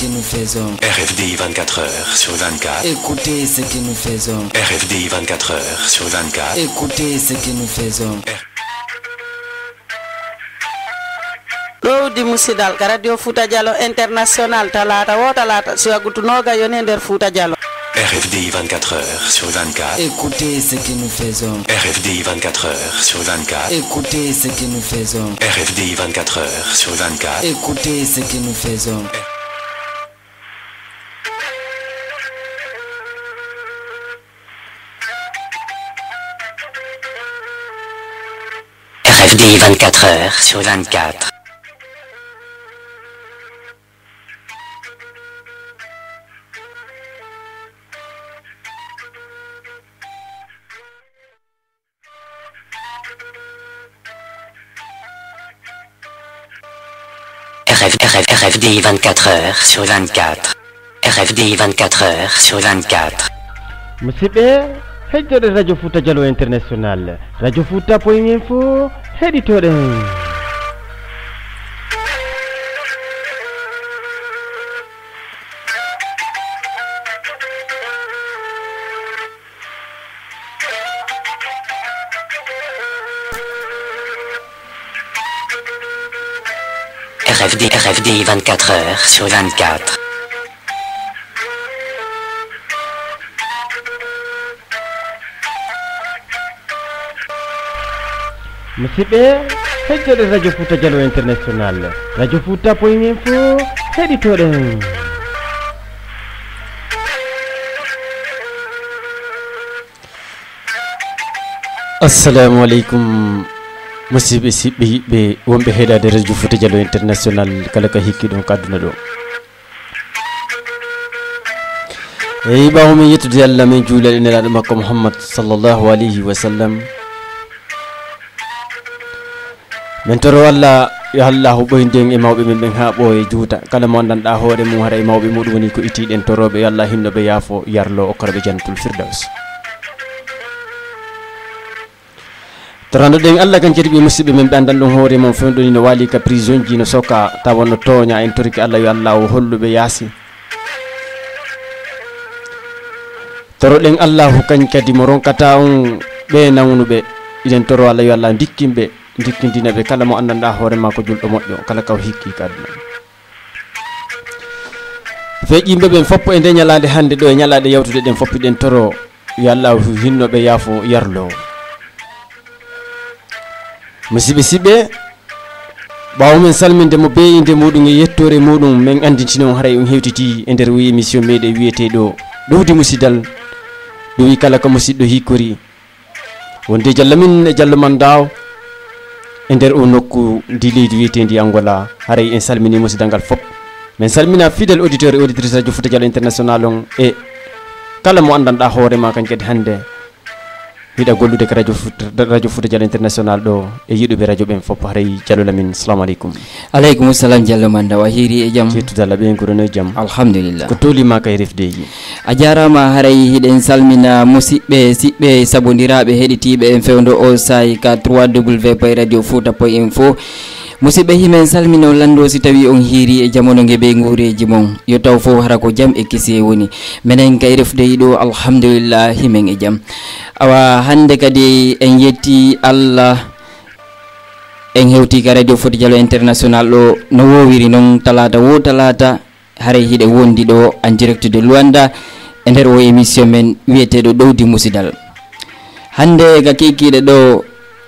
que nous faisons. RFDI 24 heures sur 24. Écoutez ce que nous faisons. RFDI 24 heures sur 24. Écoutez ce que nous faisons. Lowdi musidal ka radio Fouta Diallo international talata wo talata suagutunoga yone nder Fouta Diallo. RFDI 24 heures sur 24. Écoutez ce que nous faisons. RFDI 24 heures sur 24. Écoutez ce que nous faisons. RFDI 24 heures sur 24. Écoutez ce que nous faisons. RFDI 24 heures sur 24. RFDI 24 heures sur 24. RFDI 24 heures sur 24. Musidɓe heddore radio Fouta Diallo international radio Fouta point info heɗitoɗen. RFDI 24 heures sur 24. Musidɓe heddore radio Fouta Diallo international radio Fouta point info heɗitoɗen. assalamu aleykum musidɓe siɓɓe yiɓɓe wonɓe heeɗade radio Fouta Diallo international kala ka hikkiɗon kadduna ɗo. eyi ɓawo min yettude Allah min juulaɗe nelaɗo makko Muhammad sallllahu alayhi wa sallam. min toro Allah yo allahu ɓoynden e mawɓe men ɓen ha ɓooye juuta kala mo andanɗa hoore mum hara e mawɓe muɗum woni ko ittiɗen toroɓe yo Allah hinnoɓe yaafo yarlo okkaraɓe jannatul firdaus. toranɗoɗen Allah kan kadi ɓe musidɓe men ɓe andan ɗum hoore mum fewɗoni no waali ka prison ji no soka tawa no tooña en toriki Allah yo Allah o holluɓe yaasi. toroɗen Allahu kañ kadi mo ronkata on ɓe nawnuɓe iɗen toro Allah yo Allah dikkindina ɓe kala mo andanɗa hoore ma ko julɗo moƴƴo kala kaw hikki kaduna. feƴƴimɓe ɓen foppo e nde ñalade hande ɗo e ñalade yawtude ɗen foppi ɗen toro yo Allah hinnoɓe yaafo yarlo. musidɓe siɓɓe ɓawo men salminde mo be inde muɗum e yettore muɗum min andintini on haray on hewtiti e nder wi émission meɗe wiyeteɗo ɗowdi musidal ɗo wi kala ko musidɗo hikkori wonde jalla min e jallo man daw e nder o nokku ndi leydi wiyetendi Angola. haray en salmini musidal ngal fop min salmina fidèle auditeur et auditrice radio Fouta Diallo international on e kala mo andanɗa hoorema kañ kadi hande hiɗa gollude ko radio Fouta Diallo international ɗo e yiɗuɓe radio ɓen fof haray Diallo Lamine assalamu aleykum. aleykum salam Diallo Manda wa hiri e jaam cettudallah ɓen koɗono e jaam alhamdulillah ko tolima kay refdeji a jarama haray hiɗen salmina musidɓe siɓɓe sabodiraɓe heɗitiɓe en fewdo o say ka 3w point radio Fouta point info. musidɓe himen salmino lando si tawi on hiiri e jamono ngeɓe nguureji mon yo taw fof hara ko jaam e kisi woni minen kay refdeyi ɗo alhamdulillah himen e jaam. awa hande kadi en yetti Allah en hewti ka radio Fouta Diallo international ɗo no wowiri noon talata wo talata haray hiɗe wondi ɗo en direct de Luanda e nder o émission men wiyeteɗo ɗowdi musidal. hande ga kikiɗe ɗo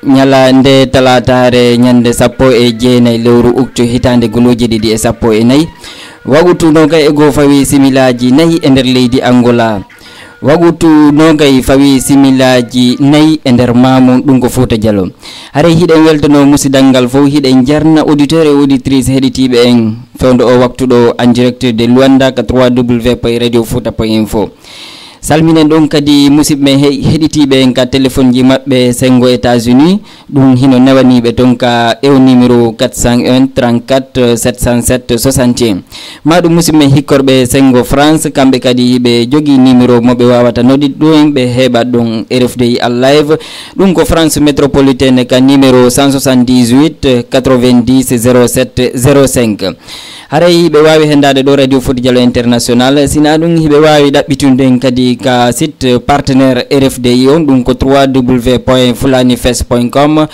ñalande talatare ñande 19 lewru octobre hitande goloji 2014 wagutu nogay e go fawi similaji 4 e nder leydi Angola wagutu nogay fawi similaji 4 e nder mamum ɗum ko Fouta Diallo. hare hiɗen weltono musidal ngal fof hiɗen jarna auditeur et auditrice heɗitiɓe en fewdo o waktu ɗo en direct de Luanda ka 3w point radio Fouta point info. salminen ɗon kadi musidɓe heɗitiɓe en ka téléphone ji maɓɓe sengo États-Unis ɗum hino nawaniɓe ton ka ew numéro 401 34 707 61 maɗum musidɓe hikkorɓe sengo France kamɓe kadi ɓe jogui numéro moɓe wawata nodit ɗum ɓe heɓat ɗum RFDI al live ɗum ko France métropolitaine ka numéro 178 90 07 05 haray ɓe wawi hendade ɗo radio Fouta Diallo international sina ɗum hiɓe wawi ɗaɓɓitude kadi ka site partenaire RFDI on ɗum ko www.fulanifest.com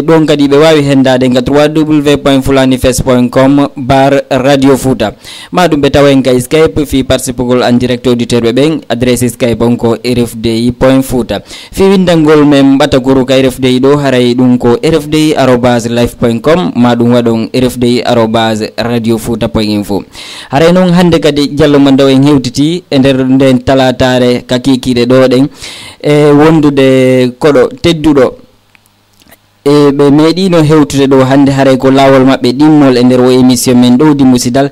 ɗon kadi ɓe wawi hendade ga www.fulanifest.com bar radio Fouta maɗum ɓe tawen ka Skype fi participegol en direct auditeur ɓe ɓen adresse Skype on ko rfdi.fouta fi windangol men ɓatagoro ka RFDI ɗo haray ɗum ko rfdi@live.com maɗum waɗon rfdi@radiofouta.info haray noon hande kadi Diallo Mandaw en hewtiti e nder nden talatare ka kikiɗe ɗo ɗen e wondude koɗo tedduɗo e ɓe meeɗino hewtude ɗo hande haray ko lawol maɓɓe ɗimmol e nder o émission men ɗowdi musidal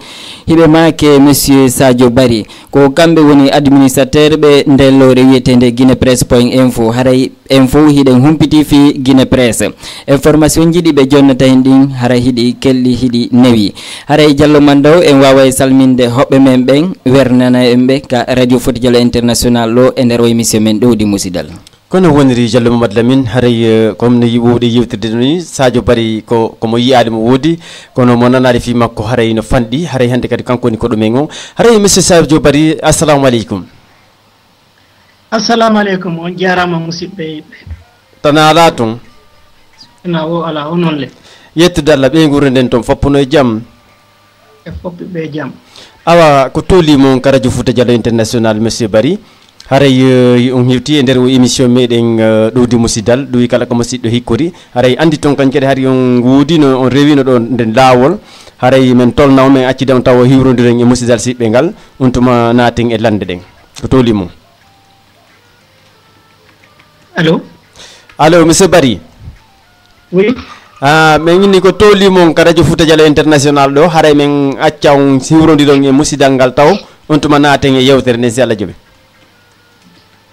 hiɓe make monsieur Sadio Barry ko kamɓe woni administrateur ɓe ndellore wiyetede guinépresse.info haray info hiɗen humpiti fi guinépresse information jiɗi ɓe jonnata hen ɗin haray hiɗi kelɗi hiɗi newi haray Diallo Mandaw en wawa salminde hoɓɓe men ɓen wernana en ɓe ka radio Fouta Diallo international ɗo e nder o émission men ɗowdi musidal kono woniri Diallo Mamadou Lamine haray comme no yiwowɗe yewtirde ni Sadio Barry komo yiyade mo woodi kono mo nanade fi makko haray no fanɗi haray hande kadi kanko woni koɗo men o haray monsieur Sadio Barry assalamu aleykum. Assalamu aleykum on jarama musidɓe yiɓɓe tana ala toon na o ala o noon le yettude Allah ɓe gurde nden toon foppuno e jaam e foppi ɓe jaam awa ko tolimo ka radio Fouta Diallo international monsieur Barry haray on hewti e nder o émission meɗen ɗowdi musidal ɗowi kala ko musidɗo hikkori haray andi toon kañ kadi haray on woodino on rewino ɗo nden laawol haray men tolnaw men accidam taw hiwrodiren e musidal siɓɓe ngal on tuma naaten e lande ɗen ko tolimo allo monsieur Barry oui min inni ko tolimo ka radio Fouta Diallo international ɗo haray men acca on hiwrodiron e musidal ngal taw on tuma naaten e yewtere nden si Allah jooɓi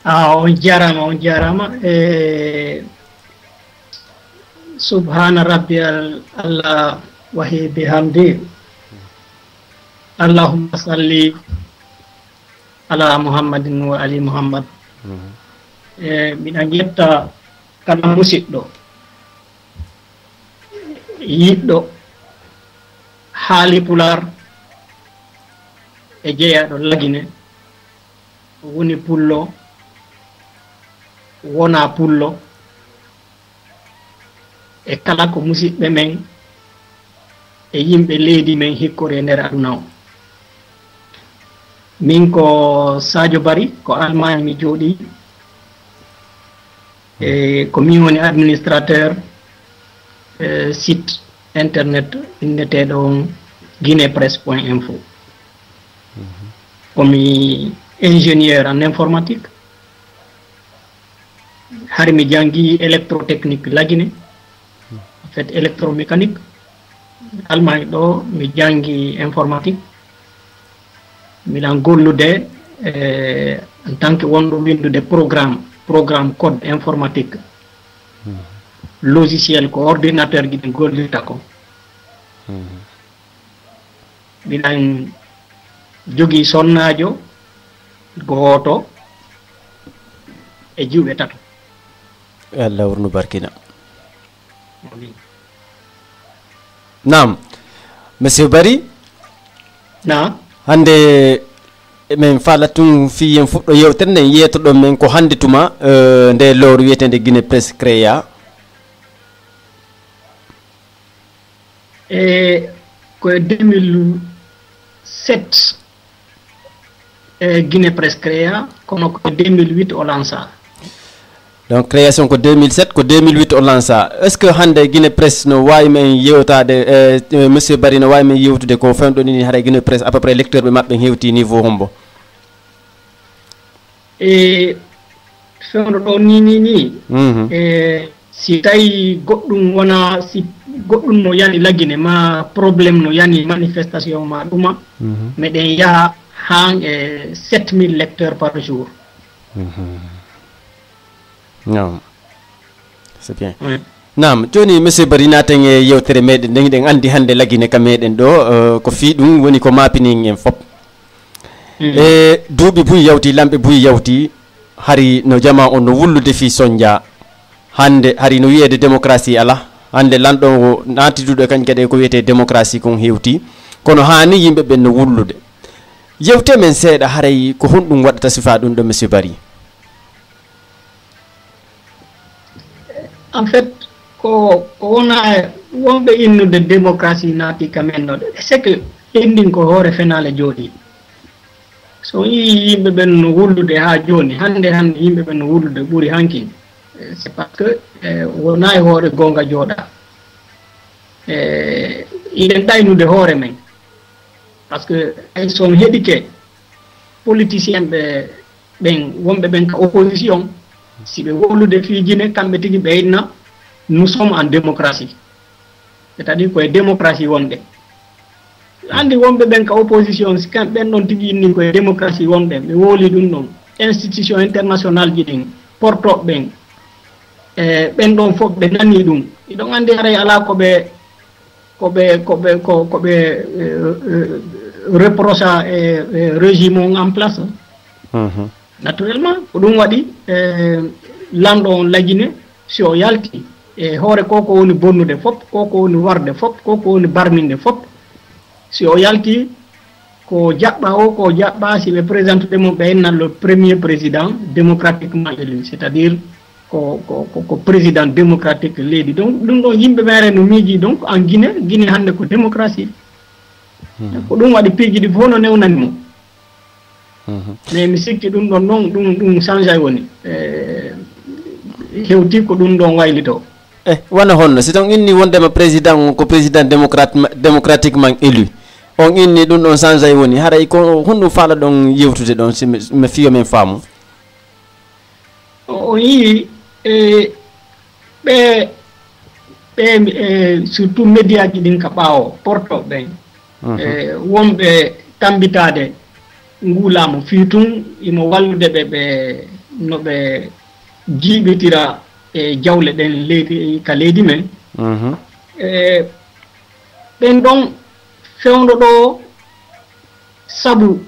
on jarama subhana rabbi Allah wahi bihamdi allahumma salli ala muhammadin wa ali muhammad miɗa jetta kala musidɗo yiɗɗo haali pular e jeeyaɗo lagine woni pullo wona pullo e kala ko musidɓe men e yimɓe leydi men hikkori e nder aduna o min ko Sadio Barry ko Allemagne mi jooɗi e ko min woni administrateur site internet inneteɗo on guinépresse.info komi ingénieur en informatique har mi jangi électrotechnique lagine en fait électromécanique Allemagne ɗo mi jangi informatique miɗan gollude en tant que wonɗo windude programme code informatique logiciel ko ordinateur giɗen gollirta ko miɗan jogui sonnajo gooto e juuɓe tato Allah wurnu barkina nam monsieur Barry na hande men fala tun fi en fuɗɗo yewtere nden yetoɗon men ko hande tuma nde lowru wiyetede Guinépresse créa e ko 2007 Guinépresse créa kono ko 2008 o lança donc création ko 2007 ko 2008 o lança est ce que hande Guinépresse no wawi men yewtade monsieur Barry no wawi men yewtude ko femɗo ni haɗa Guinépresse à peu près lecteur ɓe maɓɓe hewti niveau hombo e fewno ɗo ni si tawi goɗɗum wona si goɗɗum no yani lagine ma probléme no yani manifestation ma ɗuma meɗen yaha han 7000 lecteurs par jour Non, c'est bien. Nam joni monsieur Bari naten e yewtere meɗen nden ɗen andi hande lagine ka meɗen ɗo ko fi ɗum woni ko mapini en fop e duuɓi buyi yawti lamɓe buyi yawti hari no jama on no wullude fi soñdia hande hari no wiyede démocratie ala hande lanɗo o natiduɗo kañ kadi ko wiyete démocratie kon hewti kono hani yimɓe ɓen no wullude yewte men seeɗa haray ko honɗum waɗata sifa ɗum ɗo monsieur Bari. En fait ko wona wonɓe innude démocratie naati kamen ɗo c'est que hendin ko hoore fenale jooɗi so yi yimɓe ɓen no wullude ha joni hande yimɓe ɓen no wullude ɓuuri hanki c'est parce que wona e hoore gonga jooɗa iɗen ɗaynude hoore men par ce que ay son heɗike politicien ɓe ɓen wonɓe ɓen ka opposition si ɓe wolude fiijine kamɓe tigi ɓeydna nous sommes en démocratie c'est à dire koye démocratie wonɗe andi wonɓe ɓen ka opposition si kam ɓen ɗon tigi inni koye démocratie wonɓe ɓe wooli ɗum ɗon institution international ji ɗin portoɓe ɓen ɓen ɗon fof ɓe nani ɗum iɗon andi haray ala koɓe reprocha régime on en place naturellement ko ɗum waɗi lanɗo on lagine si o yalti e hoore koko woni bonnude fof koko woni warde fof koko woni barminde fof si o yalti ko jaɓɓa o ko jaɓɓa si ɓe présente ɗe mum ɓe nan le premier président démocratiquement élu c'est à dire ko président démocratique leydi donc ɗum ɗon yimɓe mere no miiji donc en Guinée hande ko démocratie ko ɗum waɗi piiji ɗi fof no newnani mo mais mi sikki ɗum ɗon noon ɗum change ay woni hewti ko ɗum ɗon waylito wona honno si ton inni wondema président ko président démocratiquement élu on inni ɗum ɗon change ay woni haray ko honɗum faala ɗon yewtude ɗon si mi fiyo men faamu on yii ɓe surtout média ji ɗin ka ɓaawo portoɓe ɓen wonɓe tambitade nguulaamu fii tun imo wallude ɓe no ɓe jiiɓitira e jawle ɗen leydi ka leydi men ɓen ɗon fewndo ɗo sabu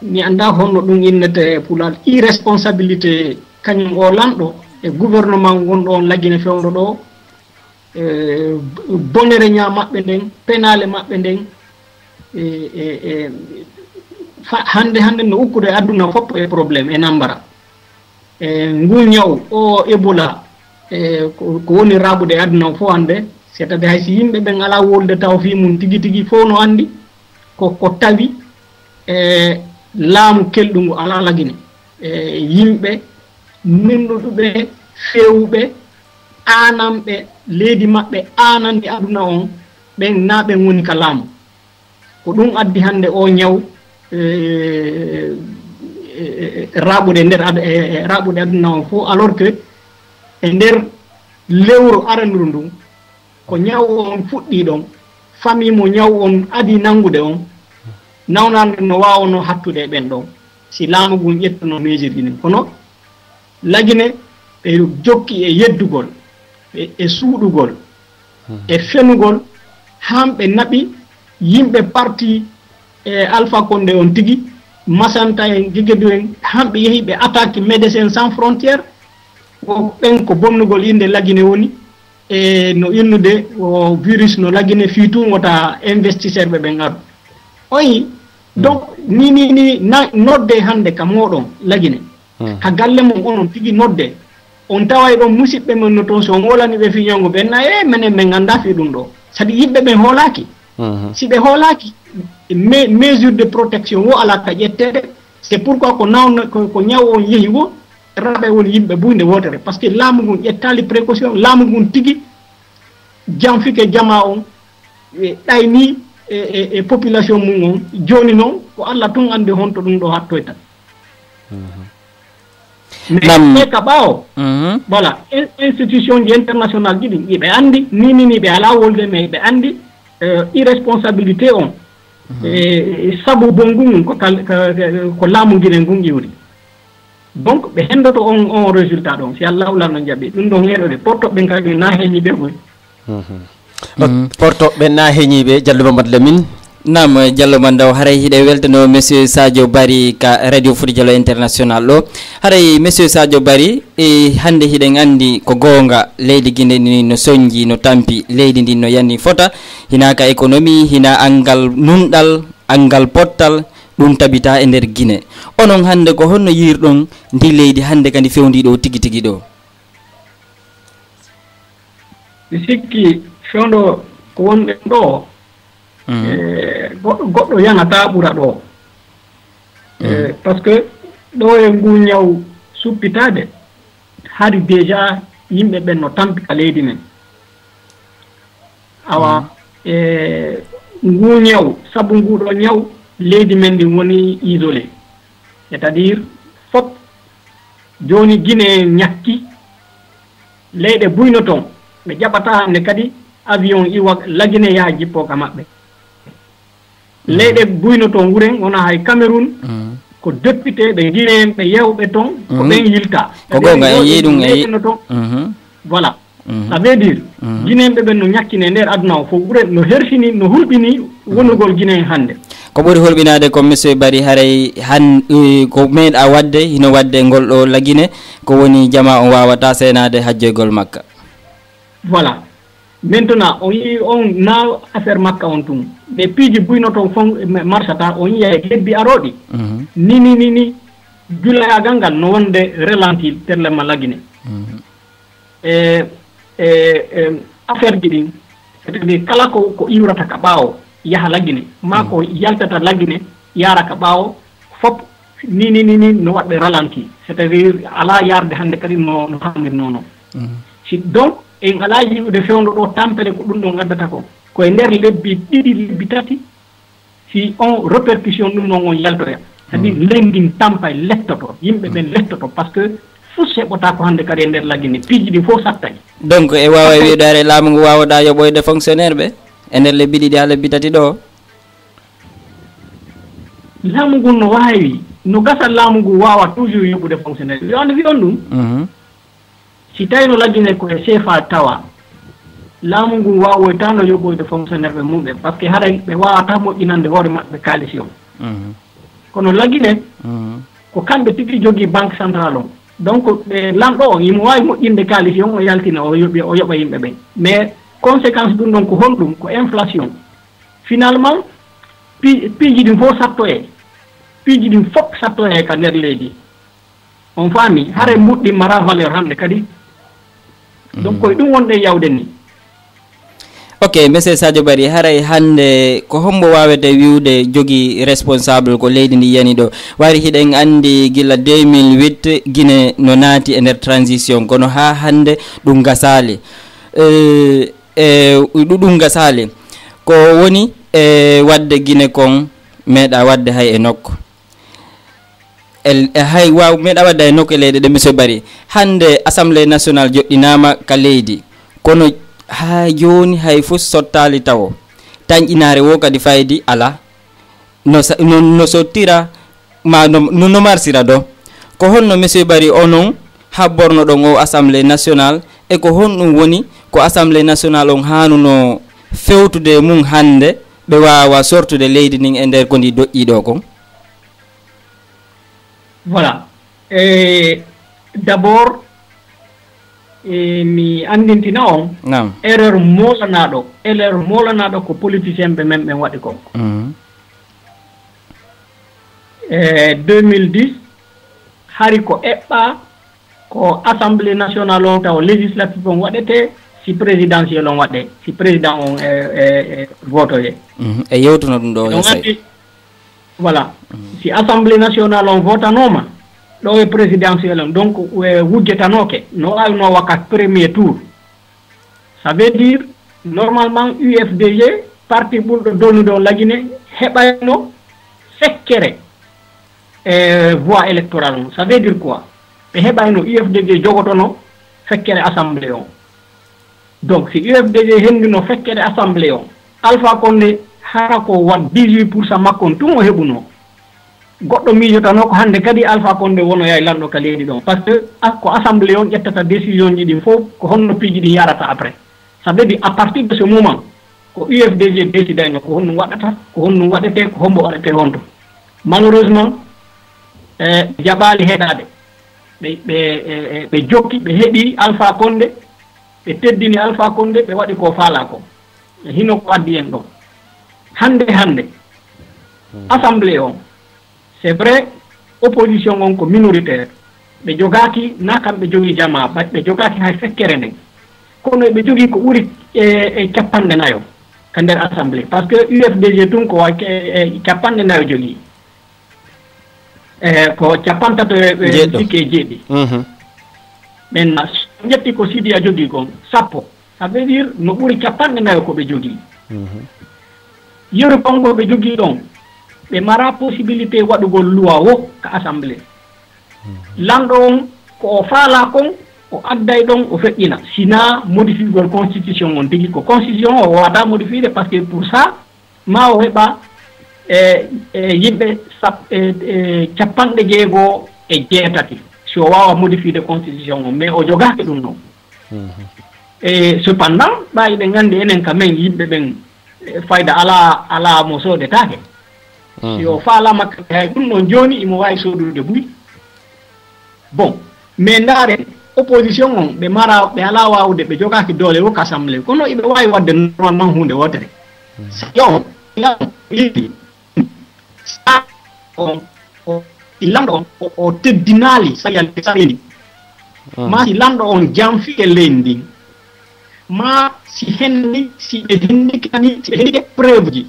mi annda honno ɗum innete pulaar irresponsabilité kañum o lamɗo e gouvernement gonɗo on lagine fewndo ɗo bonere ñamaɓɓe nden penale maɓɓe nden hande no ukkude aduna fof e probléme e nambara ngu ñaw o Ebola ko woni raɓude e aduna o fof hande c'est à dire hay si yimɓe ɓen ala wolde taw fi mum tigi tigi fof no andi ko tawi laamu kelɗungu ala lagine yimɓe minnuɗuɓe fewɓe anamɓe leydi maɓɓe anande aduna on ɓen na ɓen woni ka laamu ko ɗum addi hande o ñaw raɓude nder raɓude aduna on fof alors que e nder lewru aranuru ndun ko ñaw on fuɗɗi ɗon famille mo ñaw on adi nangude on nawnande no wawno hattude e ɓen ɗon si laamu ngun ƴettuno mesure ɗi kono lagine e jokki e yeddugol e suuɗugol e fenugol hamɓe naɓi yimɓe parti e Alpha Condé on tigi Masanta en Guéguédou en hamɓe yehi ɓe attaque Médecins Sans Frontières ko ɓen ko bonnugol inde lagine woni e no innude o virus no lagine fii tun wota investisseur ɓe ɓen aru oyi donc ni nodde hande ka moɗon lagine ha galle mum onon tigi nodde on taway ɗon musidɓe men no toon so wolani ɓe fiñongo ɓen na minen min ganda fi ɗum ɗo sadi yimɓe ɓen hoolaki si ɓe hoolaki mesure de protection wo ala ka ƴettede c'est pourquoi ko nawno ko ñaw on yehi wo raɓe woni yimɓe buyde wotere par ce que laamu ngun ƴettali précaution laamu ngun tigi janfike jama on ɗayni e population mum on joni noon ko Allah tun andi honto ɗum ɗo hattoyta mais ka ɓaawo voilà institution ji international ji ɗin iɓe andi ni ɓe ala wolde mais ɓe andi irresponsabilité on sabu bongu ngun ko laamu guine ngun ƴiwri donc ɓe hendoto on résultat ɗon si Allah ulan no jaɓi ɗum ɗon heɗode portoɓe kadi na heñiɓe boy portoɓe na heñiɓe Diallo Mamadou Lamine. nam Diallo Mandaw haray hiɗe weltano monsieur Sadio Barry ka radio Fouta Diallo international ɗo haray monsieur Sadio Barry hande hiɗen andi ko gonga leydi Guinée ni no soñji no tampi leydi ndi no yanni fota hina ka économie hina angal nunɗal angal pottal ɗum tabita e nder Guinée onon hande ko honno yirɗon ndi leydi hande kadi fewdiɗo tigi tigi ɗo. mi sikki fewndo ko wonɓe ɗo goɗɗo yanata ɓura ɗo par ce que ɗo e ngu ñaw suppitade haadi déjà yimɓe ɓen no tampika leydi men awa ngu ñaw sabu nguɗo ñaw leydi men ndi woni isolé c'est à dire fop joni Guinée ñakki leyɗe buyno toon ɓe ƴaɓata hande kadi avion iwa lagine yaha jippo ka maɓɓe leyɗe buyno toon wuren wona hay Cameroun ko député ɓe Guinéen ɓe yewɓe toon ko ɓen yilta ko gonga en yiɗum no toon voilà ça veut dire Guinéen ɓe ɓen no ñakkine nder aduna o fof wuren no hersini no hulɓini wonugol Guinéen hande ko ɓuri hulɓinade ko monsieur Barry haray ko meeɗa wadde hino wadde ngol ɗo lagine ko woni jama on wawata senade hajjoygol makka voilà maintenant on yi on na affaire makka on tum mais piiji buyno toon fon marchata on yiya e lebbi aroɗi ni jullayagal ngal no wonde ralenti terlema lagine affaire ji ɗin c'est-à-dire kala ko iwrata ka ɓaawo yaha lagine ma ko yaltata lagine yara ka ɓaawo fop ni no waɗɓe ralenti c'est-à-dire ala yarde hande kadi no hammirnono si donc en ala yiwde fewndo ɗo tampere ko ɗum ɗon addata ko koye nder lebbi ɗiɗi lebbi tati si on répercussion ɗum ɗon on yaltoya c'est à dire lengin tampa lettoto yimɓe ɓen lettoto par ce que fof heɓota ko hande kadi e nder lagine piiji ɗi fof sattayi donc e wawa wiidare laamu ngu wawoɗa yoɓoyde fonctionnaire ɓe e nder lebbi ɗiɗi ha lebbi tati ɗo laamu ngu no wawi no gasa laamu ngu wawa toujours yoɓude fonctionnaire yo ande wi on ɗum si tawi no lagine koye CFA tawa laamu ngu wawoytano yoɓoyde fonctionnaire ɓe mumɓe par ce que haɗa ɓe wawata moƴƴinande hoore maɓɓe kaalisi on kono lagine ko kamɓe tigi jogui banque centrale on donc ɓe lamɗo o yimo wawi moƴƴinde kaalisi on o yaltina o yoɓa yimɓe ɓen mais conséquence ɗum ɗon ko honɗum ko inflation finalement piiji ɗin fof piiji ɗin fof sattoye ka nder leydi on faami hare mbuɗɗi mara valeur hande kadi donc koye ɗum wonɗe yawde ni ok monsieur Sadio Barry haray hande ko hombo wawete wiwde jogui responsable ko leydi ndi yani ɗo wari hiɗen andi gila 2008 Guinée no naati e nder transition kono ha hande ɗum gasali ɗum gasali ko woni wadde Guinée kon meeɗa wadde hay e nokko hay waw meeɗa wadde hay nokko e leyɗe ɗe monsieur Barry hande assemblée nationale joɗɗinama ka leydi kono ha joni hay fof sottali tawo tañƴinare wo kadi faydi ala no sottira ma no marsira do ko honno monsieur Barry onon habborno ɗon o assemblée nationale e ko honɗum woni ko assemblée nationale on hanuno fewtude mum hande ɓe wawa sortude leydi ndin e nder ko ndi doƴƴiɗo kon voilà d'abord mi andintina on erreur molanaɗo ko politicien ɓe men ɓen waɗi ko 2010 hari ko eɓɓa ko assemblée nationale on taw législative on waɗete si présidentiel on waɗe si président on votoye e yewtuno ɗum ɗo andi voilà si assemblée nationale on votanoma ɗo e présidentiel on donc wujjetanoke no wawino wakkat premier tour ça veut dire normalement UFDG parti ɓurɗo dolnude o lagine heɓayno fekkere voix électorale on ça veut dire quoi ɓe heɓayno UFDG jogotono fekkere assemblée on donc si UFDG hendino fekkere assemblée on Alpha Condé hara ko wat 18% makkon tum o heɓuno goɗɗo miijotano ko hannde kadi Alpha Condé wonoya e lanɗo ka leydi ɗon par ce que ko assemblée on ƴettata décision ji ɗin fof ko honno piiji ɗi yarata après ça veut dire à partir de ce moment ko UFDG décidayno ko honɗum waɗata ko honɗum waɗete ko hombo waɗete honto malheureusement jaɓaali heɗade ɓe jokki ɓe heeɗi Alpha Condé ɓe teddini Alpha Condé ɓe waɗi ko faala ko hino ko addi en ɗon hande assemblée on c'est vrai opposition on ko minoritaire ɓe jogaki na kamɓe jogii jama ɓe jogaki hay fekkere nden kono ɓe jogii ko ɓuri e capanɗe nayo ka nder assemblée par ce que UFDG tun ko capanɗe nayo jogii ko capantato sikke e jeeɗi maintenant ƴetti ko Sidia jogii kon sappo ça veut dire no ɓuri capanɗe nayo ko ɓe jogii yeru kongo ɓe jogii ɗon ɓe mara possibilité waɗugol loi wo ka assemblée lanɗo on ko o faala kon o adday ɗon o feƴƴina sina modifiegol constitution on tigi ko constitution o wawata modifiede par ce que pour ça ma o heɓa yimɓe capanɗe jeegoo e jeetati si o wawa modifiede constitution on mais o jogaki ɗum noon e cependant ɓawi ɓe nganndi enen ka men yimɓe ɓen fayda ala mo soodetake si o faalama hay ɗum ɗon jooni imo wawi soodude buy bon mais ndaaren opposition on ɓe mara ɓe ala wawde ɓe jogaki doole wo assemblée kono iɓe wawi wadde normalement hunde wotere yo yiɗi sa lanɗo on o teddinaali sayalsaeni ma si lanɗo on janfike leydi ndin ma si henni si ɓe hennikani si ɓe hennike preuve ji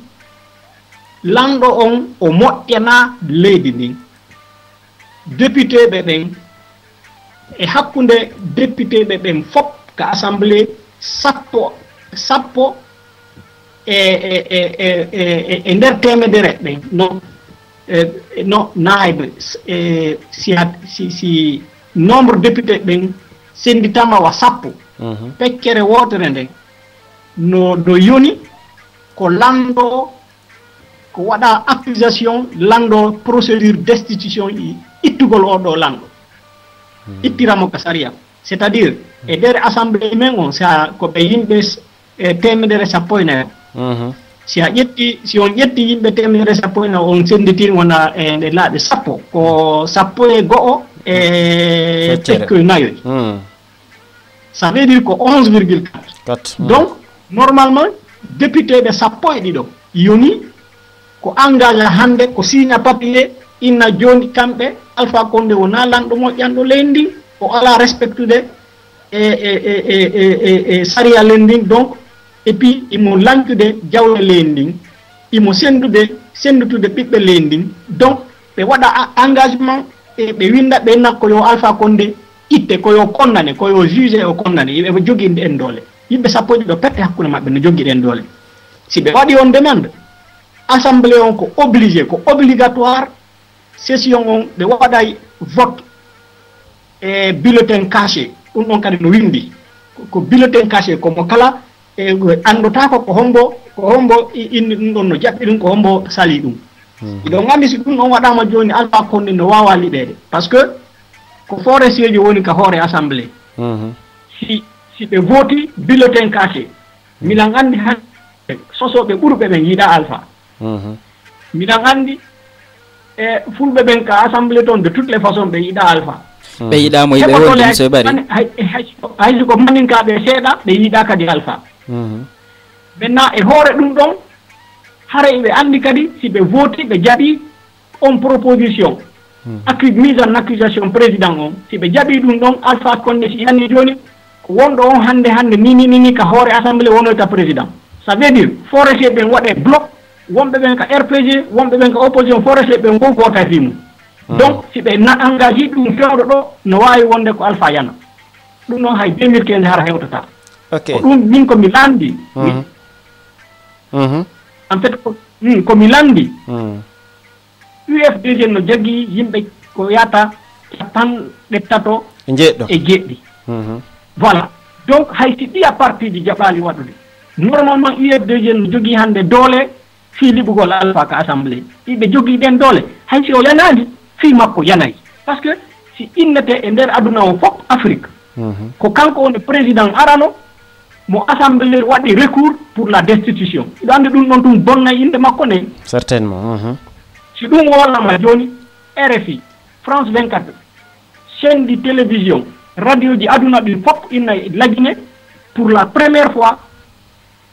lanɗo on o moƴƴana leydi ndin député ɓe ɓen e hakkunde député ɓe ɓen fof ka assemblée sappo e nder temedere ɓen no nayɓe si nombre député ɓen senditama wa sappo pekkere wotere nden no yoni ko lanɗo ko waɗa accusation lanɗo procédure destitution ittugol oɗo lanɗo ittiramo ka saria c'est à dire e nder assemblée men on sa ko ɓe yimɓe temedere sappo e nayo si on ƴetti yimɓe temedere sappo e nayo on senditir wona e laaɓe sappo ko sappo e go'o e pekkoye nayoy ça veut dire ko 11,4 donc normalement député ɓe sappo e ɗiɗo yoni ko engage hannde ko signa papier inna joni kamɓe Alpha Condé wona lanɗo moƴƴanɗo leydi ndin o ala respectude e saria leydi ndin donc et puis imo lancude jawle leydi ndin imo sendutude ɓiɓɓe leydi ndin donc ɓe waɗa engagement e ɓe winda ɓe nakko yo Alpha Condé itte koyo condamné koyo jugé o condamné ɓe joguinde en doole yimɓe sappo e ɗiɗo pette hakkude maɓɓe no jogui ɗen doole si ɓe waɗi on demande assemblée on ko obligé ko obligatoire session on ɓe waɗay vote e bulletin caché ɗum ɗon kadi no windi ko bulletin caché komo kala e andotako ko hombo indi ɗum ɗon no jaɓɓi ɗum ko hombo sali ɗum iɗon andi si ɗum ɗon waɗama joni Alpha Condé no wawa liɗede par ce que ko forestier ji woni ka hoore assemblée si ɓe voti bulletin caché miɗan andi hande sosoɓe ɓurɓe ɓen yiiɗa Alpha miɗan andi e fulɓe ɓen ka assemblée toon de toutes les façons ɓe yiiɗa Alpha ɓe yiiɗamo yiɓe wonɗum so ɓari haysi ko maninkaɓe seeɗa ɓe yiiɗa kadi Alpha maintenant e hoore ɗum ɗon hara ɓe andi kadi si ɓe voti ɓe jaɓi on proposition mise en accusation président on si ɓe jaɓi ɗum ɗon Alpha Condé si yanni joni ko wonɗo on hande ni ka hoore assemblée wonoyta président ça veut dire forestier ɓen waɗe bloc wonɓe ɓen ka RPG wonɓe ɓen ka opposition forestier ɓen fof gota fi mum donc si ɓe engagé ɗum fewɗo ɗo no wawi wonde ko Alpha yana ɗum noon hay 2015 hara hewtata ko ɗum min komi landi en fait komi landi UFDG no jaggi yimɓe ko yata capanɗe tato e jeeɗɗi voilà donc hay si ɗi a partie ji jaɓali waɗude normalement UFDG no jogui hande doole fi liɓugol alpha ka assemblée iɓe jogii ɗen doole hay si o yanaani fii makko yanayi par ce que si innete e nder aduna o fof Afrique ko kanko woni président arano mo assemblée waɗi recours pour la destitution iɗo anndi ɗum ɗon ɗum bonna inde makko ne certainement si ɗum wonnama jooni RFI France 24 chaîne de télévision radio ji aduna ɗin fof inna lagine pour la première fois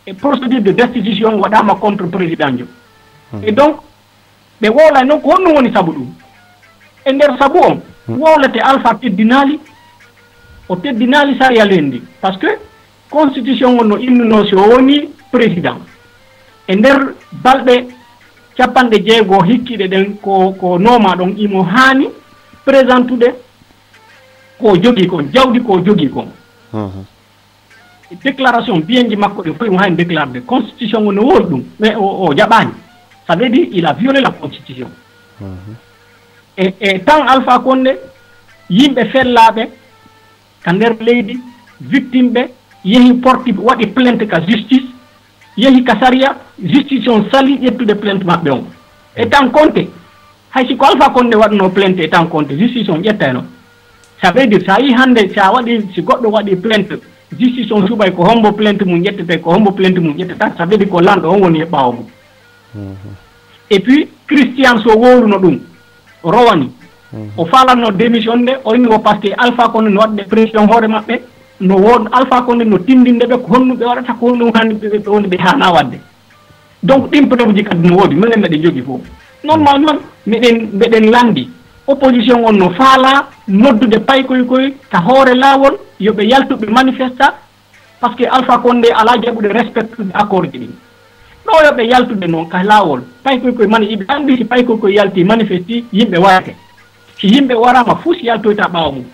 e procédure de destitution waɗama contre président jo et donc ɓe woolay noon ko honɗum woni sabu ɗum e nder sabu on wowlete alpha teddinaali o teddinaali saria lendi par ce que constitution on no innuno si o woni président e nder balɗe capanɗe jeegoo hikkiɗe ɗen ko nooma ɗon imo haani présentude ko jogii kon jawdi ko jogii kon déclaration biyenji makko ɗe fof imo haani déclarde constitution o no wooli ɗum mais o jaɓaani ça veut dire il a violé la constitution e tan Alpha Condé yimɓe fellaaɓe ka nder leydi victime ɓe yehi porti waɗi plainte ka justice yehi ka saria justice on sali ƴettude plainte maɓɓe on e tan Conté hay si ko Alpha Condé waɗno plainte e tan Conté justice on ƴettay noon ça veut dire sa yi hannde sa waɗi si goɗɗo waɗi plainte justice on suɓay ko hombo plainte mum ƴettete ko hombo plainte mum ƴettata ça veut dire ko lanɗo on woni e ɓaawo mum et puis Christian so wowluno ɗum o rowani o falanno démission nde o inni o par ce que Alpha Condé no waɗde pression hoore maɓɓe no won Alpha Condé no tindinde ɓe ko honɗum ɓe waɗata ko honɗum hannde ɓe woni ɓe hana wadde donc ɗin preuve ji kadi no woodi minen meɗen jogii fof normalement meɗen lanndi opposition on no faala noddude paykoykoy ka hoore laawol yo ɓe yaltuɓe manifesta par ce que Alpha Condé alaa jaɓude respectude accord ji ɗin ɗo yo ɓe yaltude noon ka laawol paykoykoy mani iɓe anndi si paykoykoy yalti manifesti yimɓe warate si yimɓe warama fuu si yaltoyta ɓaawa mum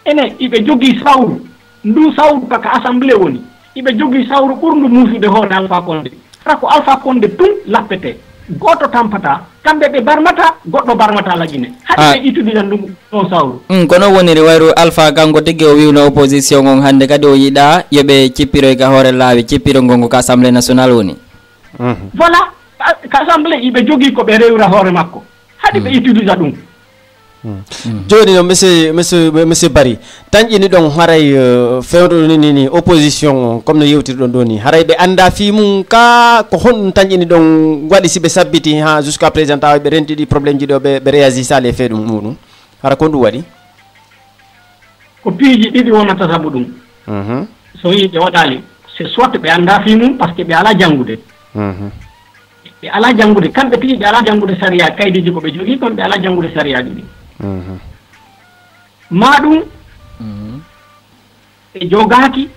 ene iɓe jogii sawru ndu sawru kaka assemblée woni iɓe jogii sawru ɓurndu muusude hoore Alpha Condé hara ko Alpha Condé tun lappete goto tampata kamɓe ɓe barmata goɗɗo barmata lagine haɗi ɓe itudinan ɗum ɗon sawru kono woniri wayru Alpha kanko tigui o wiwno opposition on hannde kadi o yiiɗa yoɓe cippiroy ka hoore laawi cippiro gongo ka assemblée nationale woni voilà ka assemblée iɓe jogii ko ɓe rewra hoore makko haɗi ɓe utilisa ɗum joni no monsieur Barry tañƴini ɗon haray fewɗo ni opposition comme no yewtiri ɗon ɗo ni haray ɓe anda fi mum ka ko honɗum tañƴini ɗon waɗi si ɓe sabbiti ha jusqu'à présent tawa ɓe rentiɗi probléme ji ɗo ɓe réagi sali e feeɗum muɗum hara ko ɗum waɗi ko piiji ɗiɗi wonata sabu ɗum so yi ɓe waɗali c'est soit ɓe anda fi mum par ce que ɓe ala janngude ɓe ala janngude kamɓe tigi ɓe ala janngude saria kaydiji ko ɓe jogii kon ɓe ala janngude sariyaji ɗi ma ɗum ɓe jogaaki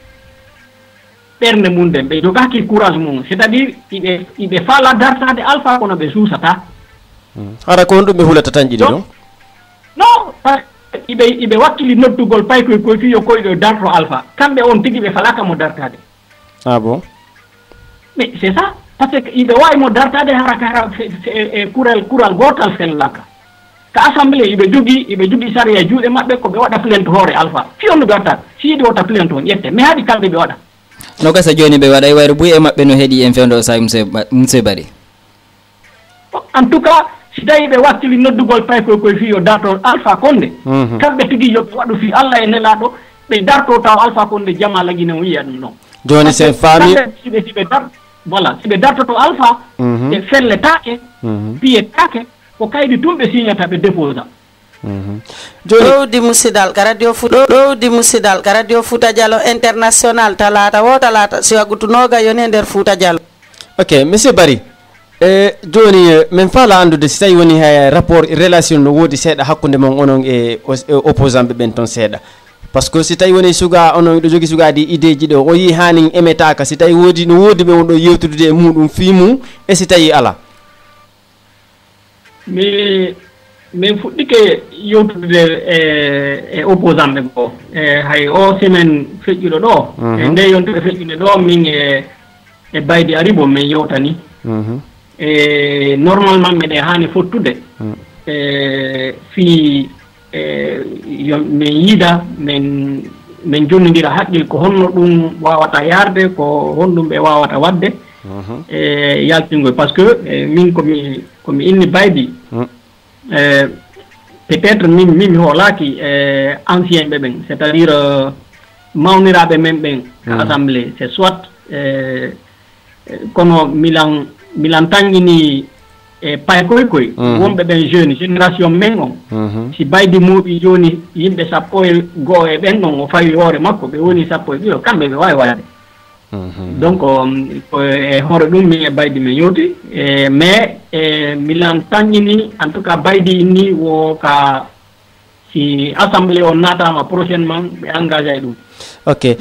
ɓernde mum nden ɓe jogaaki courage mum c'est à dire iɓe faala dartade Alpha kono ɓe suusata hara ko honɗum ɓe hulata tañƴiɗi ɗon non iɓe wakkili noddugol paykoy fi yo koyɗo darto Alpha kamɓe on tigi ɓe falaka mo dartade ah bon mais c'est ça par ce que iɓe wawi mo dartade hara kural gotal fellaka ka assemblée iɓe jogii saria juuɗe maɓɓe ko ɓe waɗa plainte hoore Alpha fiyonno ɓe watta si yiɗi wota plainte on ƴette mais haɗi kamɓe ɓe waɗa no gasa joni ɓe waɗa wayru buy e maɓɓe no heeɗi en fewndo o sahi monsieur Barry en tout cas si tawi ɓe wakkili noddugol paykoy fi yo darto Alpha Condé kamɓe tigi yoɓe waɗu fi Allah e nelaɗo ɓe darto taw Alpha Condé jama lagine o wiya ɗum noon joni c'est famille voilà siɓe dartoto Alpha ɓe felletake piyetake ko kaydi tum ɓe signata ɓe déposa ɗowdi musidal ka radio Fouta Diallo international talata siwagutunoga yoni nder Fouta Diallo ok monsieur Barry joni min faala andude si tawi woni ha rapport relation no woodi seeɗa hakkude mon onon e opposant ɓe ɓen toon seeɗa par ce que si tawi woni suga onon ɗo jogui sugadi idée ji ɗo o yi hani emetaka si tawi woodi no woodi ɓe on ɗo yewtude e muɗum fimu e si tawi ala min fuɗɗike yewtude e opposant ɓe goo hay o semaine feƴƴuɗo ɗo e nde yontude feƴƴude ɗo min e Baydi Aribo min yewtani e normalement meɗe hani fottude fi min yiida min jonnodira haqqil ko honno ɗum wawata yarde ko honɗum ɓe wawata wadde e yaltingoy par ce que min komi inni baydi peut-être min mi hoolaki ancien ɓe ɓen c'est à dire mawniraɓe men ɓen assemblée c'est soit kono milan tangini pay koy wonɓe ɓen jeune génération men on si baydi muuɓi joni yimɓe 12 e ɓen ɗon o fawi hoore makko ɓe woni 12 kamɓe ɓe wawi wayde donc e hoore ɗum min e baydi men yewti mais milan tangini en tout cas baydi ni wo ka si assemblée o natama prochainement ɓe engagé ɗum ok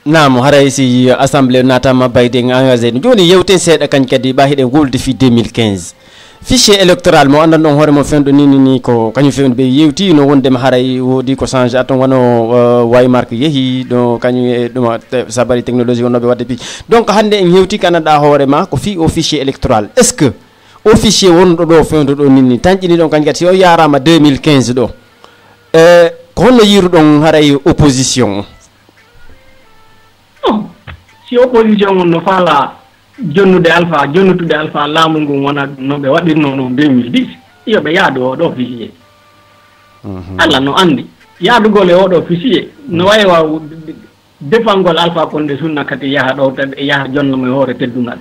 naam haray si assemblée natama bayde engagé ɗum joni yewten seeɗa kañ kadi ɓa hiɗen wolde fi 2015 fichier électoral mo andan ɗon hoore mo fenɗo ni ko kañum fewni ɓe yewti no wondema haray woodi ko change aton wono waymarque yeehi ɗo kañum e ɗuma sabari technologie wonnoɓe wadde pi donc hannde en hewti kanaɗa hoore ma ko fi o fichier électoral est ce que o fichier wonɗo ɗo fewdo ɗo ni tañƴini ɗon kañ kadi si o yarama 2015 ɗo ko honno yiruɗon haray opposition si opposition on no faala jonnutude alpha laamu ngu wona no ɓe waɗirno no 2010 iyo ɓe yaadu oɗo fichier allah no anndi yaadugol e oɗo fichier no wayiwa defangol alpha Condé sunna kadi yaha ɗo ɓe yaha jonnomo e hoore teddungal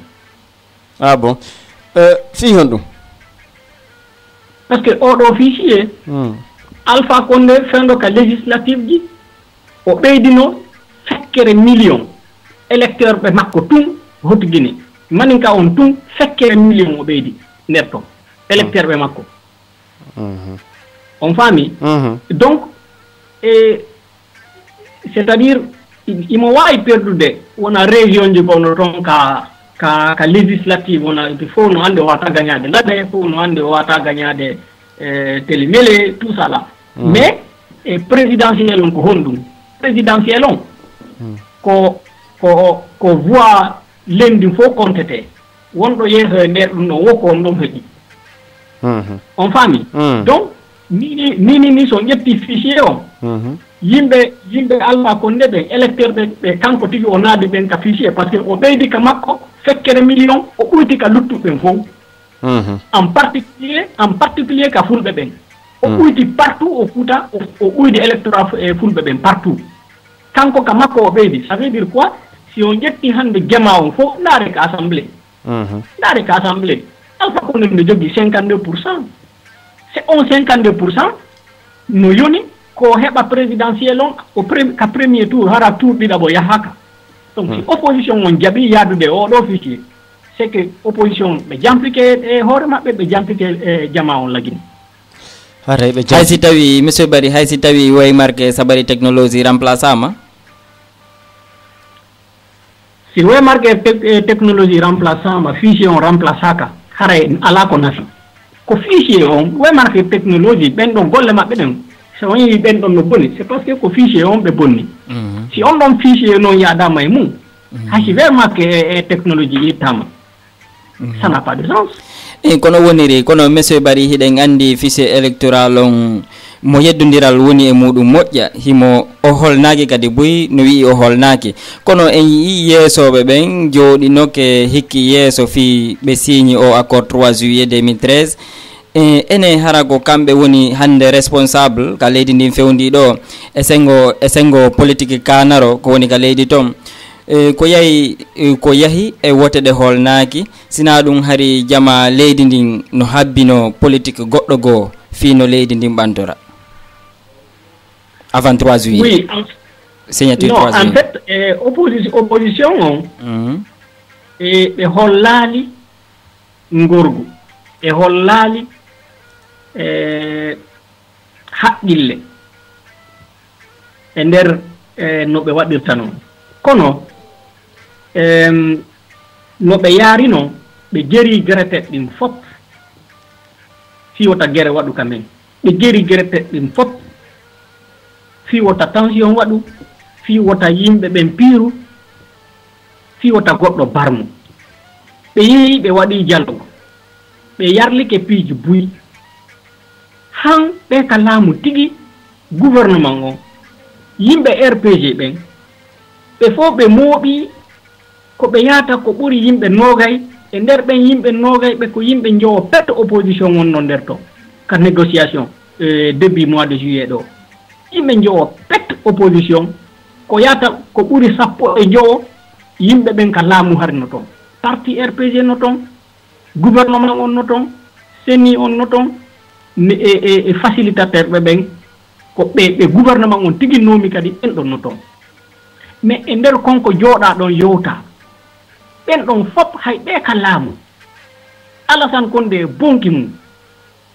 ah bon fi hon ɗum par ce que oɗo fichier alpha Condé fendo ka législative ji o ɓeydino fekkere million électeur ɓe makko tun hoto Guinée maninka on tun fekkere million o ɓeydi nder ton électeur ɓe makko on faami donc c'est à dire imo wawi perdude wona région ji kono ton ka législative wona fof no ande o wata gagnade laɗe fof no ande o wata gagnade télémélé tout ça là mais présidentiel on ko honɗum présidentiel on ko voix lendi fof comptete wonɗo yeeso e nder ɗum ɗon wokko on ɗon heeƴi on faami donc ni so ƴetti fichier o yimɓe Alpha Condé ɓen électeur ɓe kanko tigi o naadi ɓen ka fichier par ce que o ɓeydi ka makko fekkere million o ɓuyti ka luttuɓe fof en particulier ka fulɓe ɓen o ɓuyti partout o fuuta o ɓuydi électorat e fulɓe ɓen partout kanko ka makko o ɓeydi ça veut dire quoi si on ƴetti hannde jama on fof ndaare ka assemblée Alpha Condé no jogii 52%. C'est on 52% no yoni ko heɓa présidentiel on ka premier tour hara tour ɗiɗaɓo yahaka donc si opposition on jaɓi yaadude oɗo fichier c'est que opposition ɓe jamplike e hoore maɓɓe ɓe jamplike e jama on lagini hay si tawi monsieur Barry hay si tawi waymarque sabari technologie remplaçama si waymarque technologie remplaçama fichier on remplaçaka haray ala ko nafi ko fichier on waymarque technologie ɓen ɗon golle maɓɓe ɗen so on yi ɓen ɗon no boni c'est parce que ko fichier on ɓe bonni si on ɗon fichier noon yaadama e mum haysi waymarque e technologie ittama ça n'a pas de sens kono woniri kono monsieur Barry hiɗen andi fichier électoral on mo yeddodiral woni e muɗum moƴƴa himo o holnaki kadi boyi no wi o holnaki kono en yii yeesoɓe ɓen jooɗinoke hikki yeeso fi ɓe signi o accord 3 juillet 2013 ene hara ko kamɓe woni hande responsable ka leydi ndin fewdiɗo e sengo politique kanaro ko woni ka leydi toon ko yahi e wotede holnaki sina ɗum hari jama leydi ndin no habbino politique goɗɗo goo fino leydi ndin ɓantora avant 3 juillet oui signature non 3 juillet en fait opposition on ɓe hollali ngorgu ɓe hollali haqqille e nder no ɓe waɗirta noon kono no ɓe yaari noon ɓe jeri gereteɗe ɗin fof fiwota gere waɗu ka men ɓe jeri gereteɗe ɗin fof fiwota tension waɗu fiwota yimɓe ɓen piiru fiwota goɗɗo barmo ɓe yeehi ɓe waɗi jallugo ɓe yarlike piiji buyi han ɓe ka laamu tigi gouvernement o yimɓe RPG ɓen ɓe fof ɓe mooɓi ko ɓe yahata ko ɓuri yimɓe nogay e nder ɓen yimɓe nogay ɓe ko yimɓe jowo pette opposition wonno nder to ka négociation début mois de juillet ɗo yimɓe jowo pette opposition ko yahata ko ɓuri 10 yimɓe ɓen ka laamu harno toon parti RPG no toon gouvernement on no toon CENI on no toon e facilitateur ɓe ɓen ko ɓe gouvernement on tigi nomi kadi ɓen ɗon no toon mais e nder konko jooɗa ɗon yowta ɓen ɗon fop hay ɓe ka laamu Alassane Condé bonki mum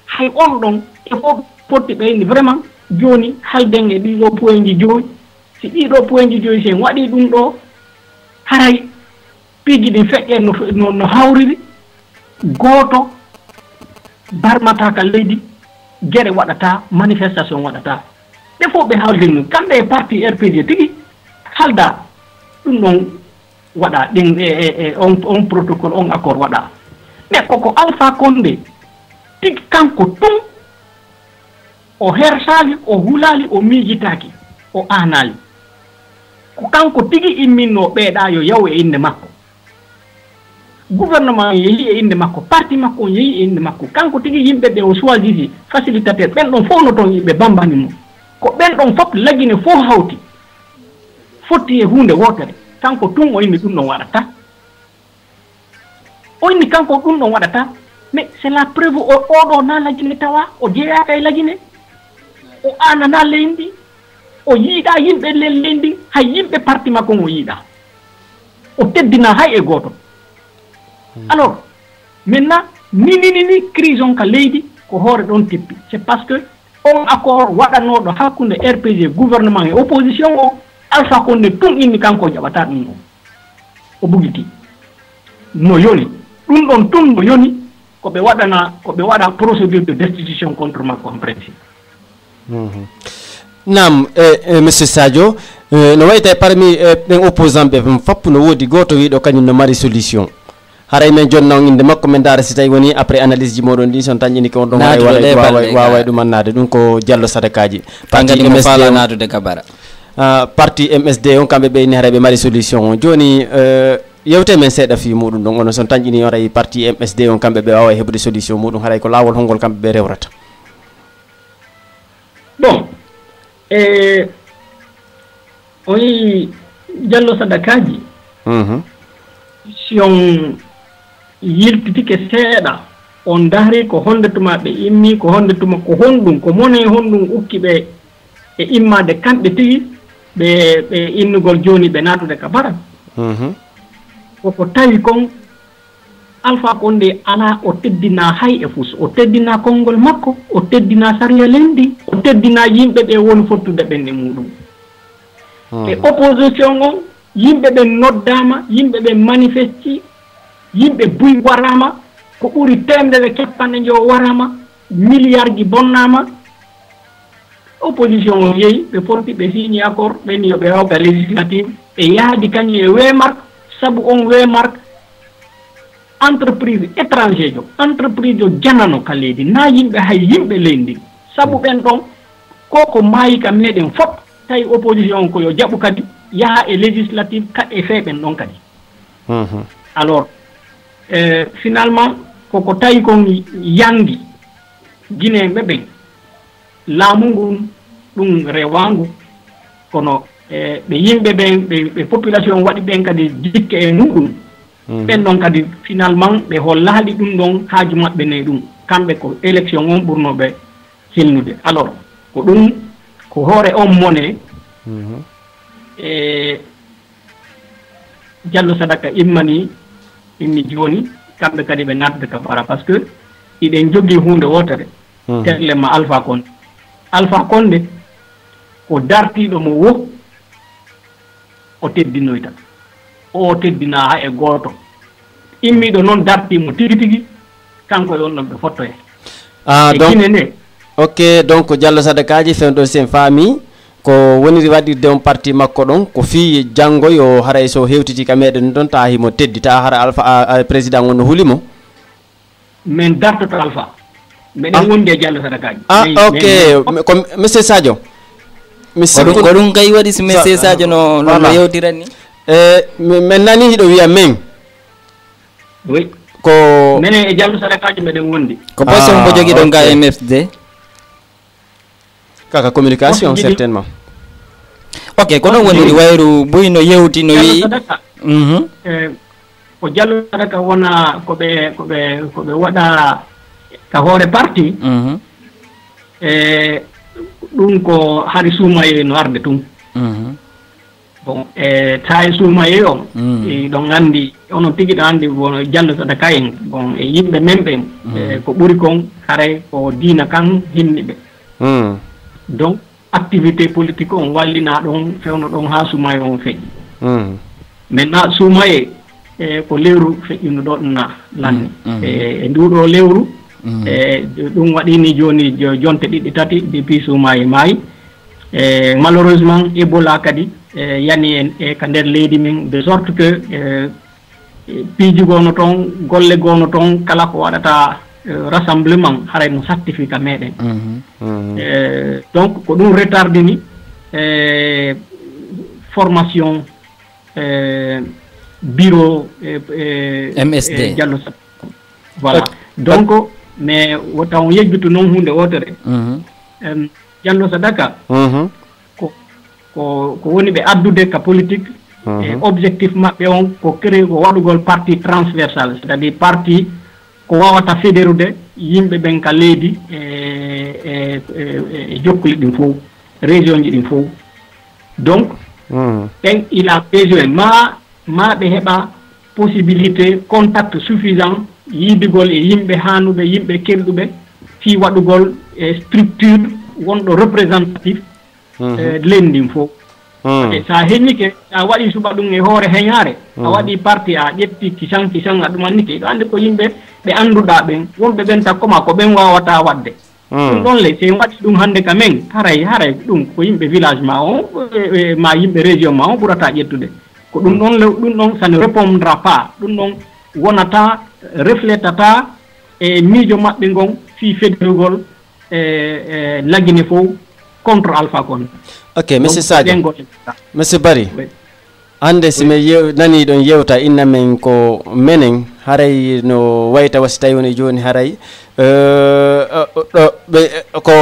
hay on ɗon e fof potti ɓeyni vraiment joni halden e ɗiɗo point ji joyi si ɗiɗo point ji joyi sen waɗi ɗum ɗo haray piiji ɗi feƴƴe no hawriri gooto barmata ka leydi gueɗe waɗata manifestation waɗata ɓe fof ɓe haalden ɗum kamɓe e parti RPG tigi halda ɗum ɗon waɗa ɗin on protocole on accord waɗa mais koko Alpha Condé tigi kanko tum o hersali o hulali o miijitaki o aanali ko kanko tigi imminno ɓeeɗa yo yaw e inde makko gouvernement yeehi e inde makko parti makko on yeehi e inde makko kanko tigi yimɓe ɓe o choisisi facilitateur ɓen ɗon fof no toon yimɓe bambani mum ko ɓen ɗon fof lagine fof hawti fotti e hunde wotere kanko tun o inni ɗum ɗon waɗata o inni kanko ɗum ɗon waɗata mais c'est la preuve oɗo na lagine tawa o jeeyaka e lagine o anana leydi o yiiɗa yimɓe leydi hay yimɓe parti makko o yiiɗa o teddina hay e gooto alors maintenant ni crise on ka leydi ko hoore ɗon teppi c'est parce que on accord waɗanoɗo hakkunde RPG gouvernement e opposition o Alpha Condé tun inni kanko jaɓata ɗum ɗon o bugiti no yoni ɗum ɗon tun no yoni ko ɓe waɗa procédure de destitution contre makko en principe nam monsieur Sadio no wayta parmi ɓen opposant ɓe fop no woodi goto wiiɗo kañum no mari solution haray men jonna on inde makko men daara si tawi woni après analyse ji moɗon ɗi son tañƴini ko on ɗon waway ɗum annade ɗum ko Diallo Sadakaji parti MSD natude Kabara parti MSD on kamɓe ɓeyni haray ɓe mari solution on joni yewte men seeɗa fi muɗum ɗon ono son tañƴini on ray parti MSD on kamɓe ɓe wawa heɓude solution muɗum haray ko lawol hongol kamɓe ɓe rewrata bon o yi Diallo Sadakaji si on yiltitike seeɗa on daari ko hondetuma ɓe immi ko hondetuma ko honɗum ko mone honɗum ukki ɓe e immade kamɓe tigi ɓe innugol joni ɓe natude Kabara koko tawi kon Alpha Condé ala o teddina hay e fus o teddina konngol makko o teddina sariya lendi o teddina yimɓe ɓe woni fottude ɓen e muɗum e opposition on yimɓe ɓe noddama yimɓe ɓe manifesti yimɓe buy warama ko ɓuri 150 warama milliard ji bonnama opposition o yeehi ɓe forti ɓe signi accord ɓen yo ɓe wawga législative ɓe yaadi kañum e wemark saabu on wemark entreprise étranger jo entreprise o janano ka leydi na yimɓe hay yimɓe leydi saabu ɓen ɗon koko maayi ka meɗen fop tawi opposition ko yo jaɓu kadi yaha e législative kaɗe feeɓen ɗon kadi alors finalement koko tawi kon yangi guinéɓe ɓen laamu ngun ɗum rewangu kono ɓe yimɓe ɓen ɓe population waɗi ɓen kadi jikke e muɗum ɓen ɗon kadi finalement ɓe hollaali ɗum ɗon haaju maɓɓe ne ɗum kamɓe ko élection on ɓurnoɓe hilnude alors ko ɗum ko hoore on mone Diallo Sadaka immi joni kamɓe kadi ɓe natde Kabara par ce que iɗen jogii hunde wotere telle ma Alpha Condé ko dartiɗo mo wo o teddinoyta o teddina ha e gooto immiɗo noon dartimo tigi tigi kanko e on ɗon ɓe fottoye donc nde ok donc Diallo Sadakaji fewɗo sen faami ko woniri waɗirde on parti makko ɗon ko fi janggo yo haray so hewtiti ka meɗen ɗon ta himo teddi ta hara Alpha président on no hulimo min dartoto Alpha meɗen wondi e Diallo Sadakaji ok ko monsieur Sadio ko ɗum kay waɗi so monsieur Sadio no yewtiranni men nani hiɗo wiya men oui ko menen e Diallo Sadakaji meɗen wondi ko poste mo jogi ɗon ga MFD kaka communication certainement ok ko non woni wayru buyno yewti no wi ko Diallo Sadaka wona koɓe waɗa ka hoore parti ɗum ko hari Soumaye no arde tun bon tawi Soumaye o ɗon anndi onon tigi ɗo anndi bon Diallo Sadaka en bon e yimɓe men ɓen ko ɓuri kon haray ko diina kan hinni ɓe donc activité politique on wallina ɗon fewno ɗon ha Soumaye on feƴƴi maintenant Soumaye ko lewru feƴƴino ɗo ɗum na lanni e nduɗo lewru ɗum waɗini joni jonte ɗiɗi tati depuis Soumaye maayi malheureusement Ebola kadi yani en e ka nder leydi min de sorte que piiji gono toon golle gono toon kala ko waɗata rassemblement haray no certificat meɗen donc ko ɗum retardini formation bureau MSD Diallo Sadaka voilà donc mais wotaw yejjutu noon hunde wotere Diallo Sadaka ko woni ɓe addude ka politique e objectif maɓɓe on ko créé ko waɗugol parti transversal c'est à dire parti ko wawata fédérude yimɓe ɓen ka leydi e jokkuli ɗin fof région ji ɗin fof donc ɓen il a besoin ma ɓe heɓa possibilité contact suffisant yiidigol e yimɓe hanuɓe yimɓe kelɗuɓe fi waɗugol e structure wonɗo représentatif lendin fof sa heñike sa waɗi suɓa ɗum e hoore heñare a waɗi parti a ƴetti kisan a ɗumannike ɗo andi ko yimɓe ɓe annduɗa ɓen wonɓe ɓen takkoma ko ɓen wawata wadde ɗum ɗon le sen waɗi ɗum hannde ka men haray ɗum ko yimɓe village ma o ma yimɓe région ma o ɓurata ƴettude ko ɗum ɗon ça ne répondra pas ɗum ɗon wonata reflétata e miijo maɓɓe ngon fi fédérugol lagine fof contre Alpha Condé. Ok, monsieur Sadio, monsieur Barry, hande si mi nani ɗon yewta inna men ko menen haray no wayta wasi tawi woni joni haray ko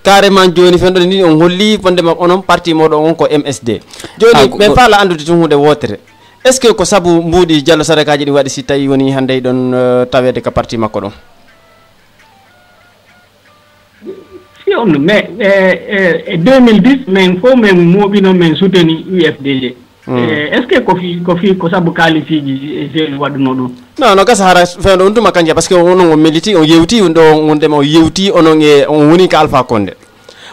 carrément joni fenɗo ni on holli fondema onon parti moɗon on ko MSD joni ɓe faala andude tun hunde wotere est ce que ko saabu mbuuɗi Diallo Sadakaji ɗi waɗi si tawi woni hande ɗon tawede ka parti makko ɗon mais 2010 men fof men moɓino men souteni UFDG est ce que ko saabu kalifiji jeune waɗuno ɗum non no gasa hara fewno on tuma kanja par ce que onon o meliti on yewti ɗo wondema o yewti onon e on woni ka Alpha Condé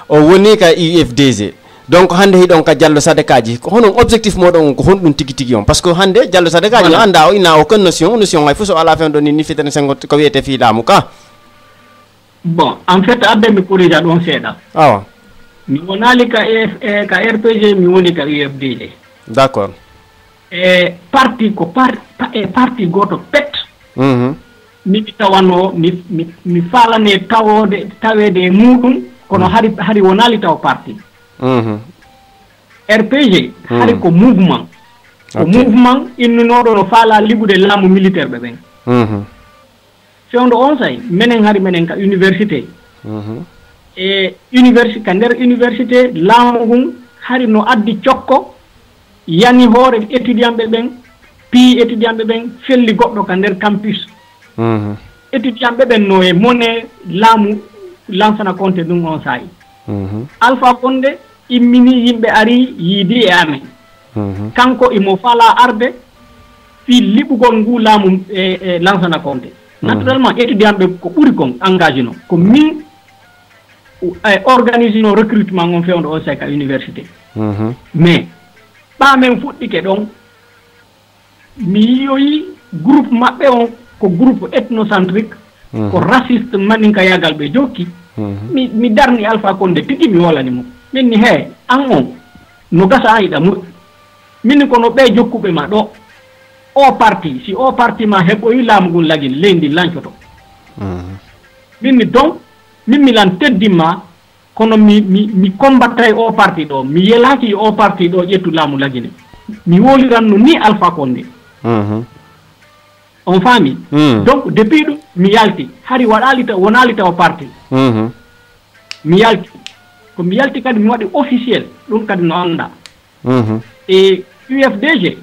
o woni ka UFDG donc hande hiɗon ka Diallo Sadakaji ko honon objectif moɗon ko honɗum tigi tigi on par ce que hande Diallo Sadakaji o anda o ina aucune notion hay fo so ala fewno ɗon ni fitene sengo ko wiyete fi laamu ka bon en fait abbe mi corrige ɗon seeɗa awa mi wonali ka RPG mi woni ka UFDG d'accord parti ko parti goto pet mi tawano mi falane tawede e muɗum kono hari wonali taw parti RPG hari ko mouvement ko mouvement innunoɗo no faala liggude laamu militaire ɓe ɓen fewndo on say menen hari menen ka université e université ka nder université laamu ngun hari no addi cokko yani hoore étudiant ɓe ɓen pii étudiant ɓe ɓen felli goɗɗo ka nder campus étudiant ɓe ɓen no e mone laamu Lansana Conté ɗum on sayi Alpha Condé immini yimɓe ari yiidi e amen kanko imo fala arde fi liɓugol ngu laamu e Lansana Conté naturellement étudiant ɓe ko ɓuri kon engagé no ko min organise no recrutement on fewndo o say ka université mais ɓamen fuɗɗike ɗon mi yiyoyi groupe maɓɓe on ko groupe ethnocentrique ko raciste maninka yagal ɓe jokki mi darni Alpha Condé tigi mi wolani mo min ni he an on no gasa an yiɗa moƴƴi min kono ɓe jokkuɓe ma ɗo o parti si o parti ma heɓoyi laamu ngun lagin leydi lancoto min ni donc min milan teddimma kono mi combattay o parti ɗo mi yelaki o parti ɗo ƴettu laamu lagine mi woliranno ni Alpha Condé on faami donc depuis ɗum mi yalti hari wonali taw parti mi yalti ko mi yalti kadi mi waɗi officiel ɗum kadi no anda e UFDG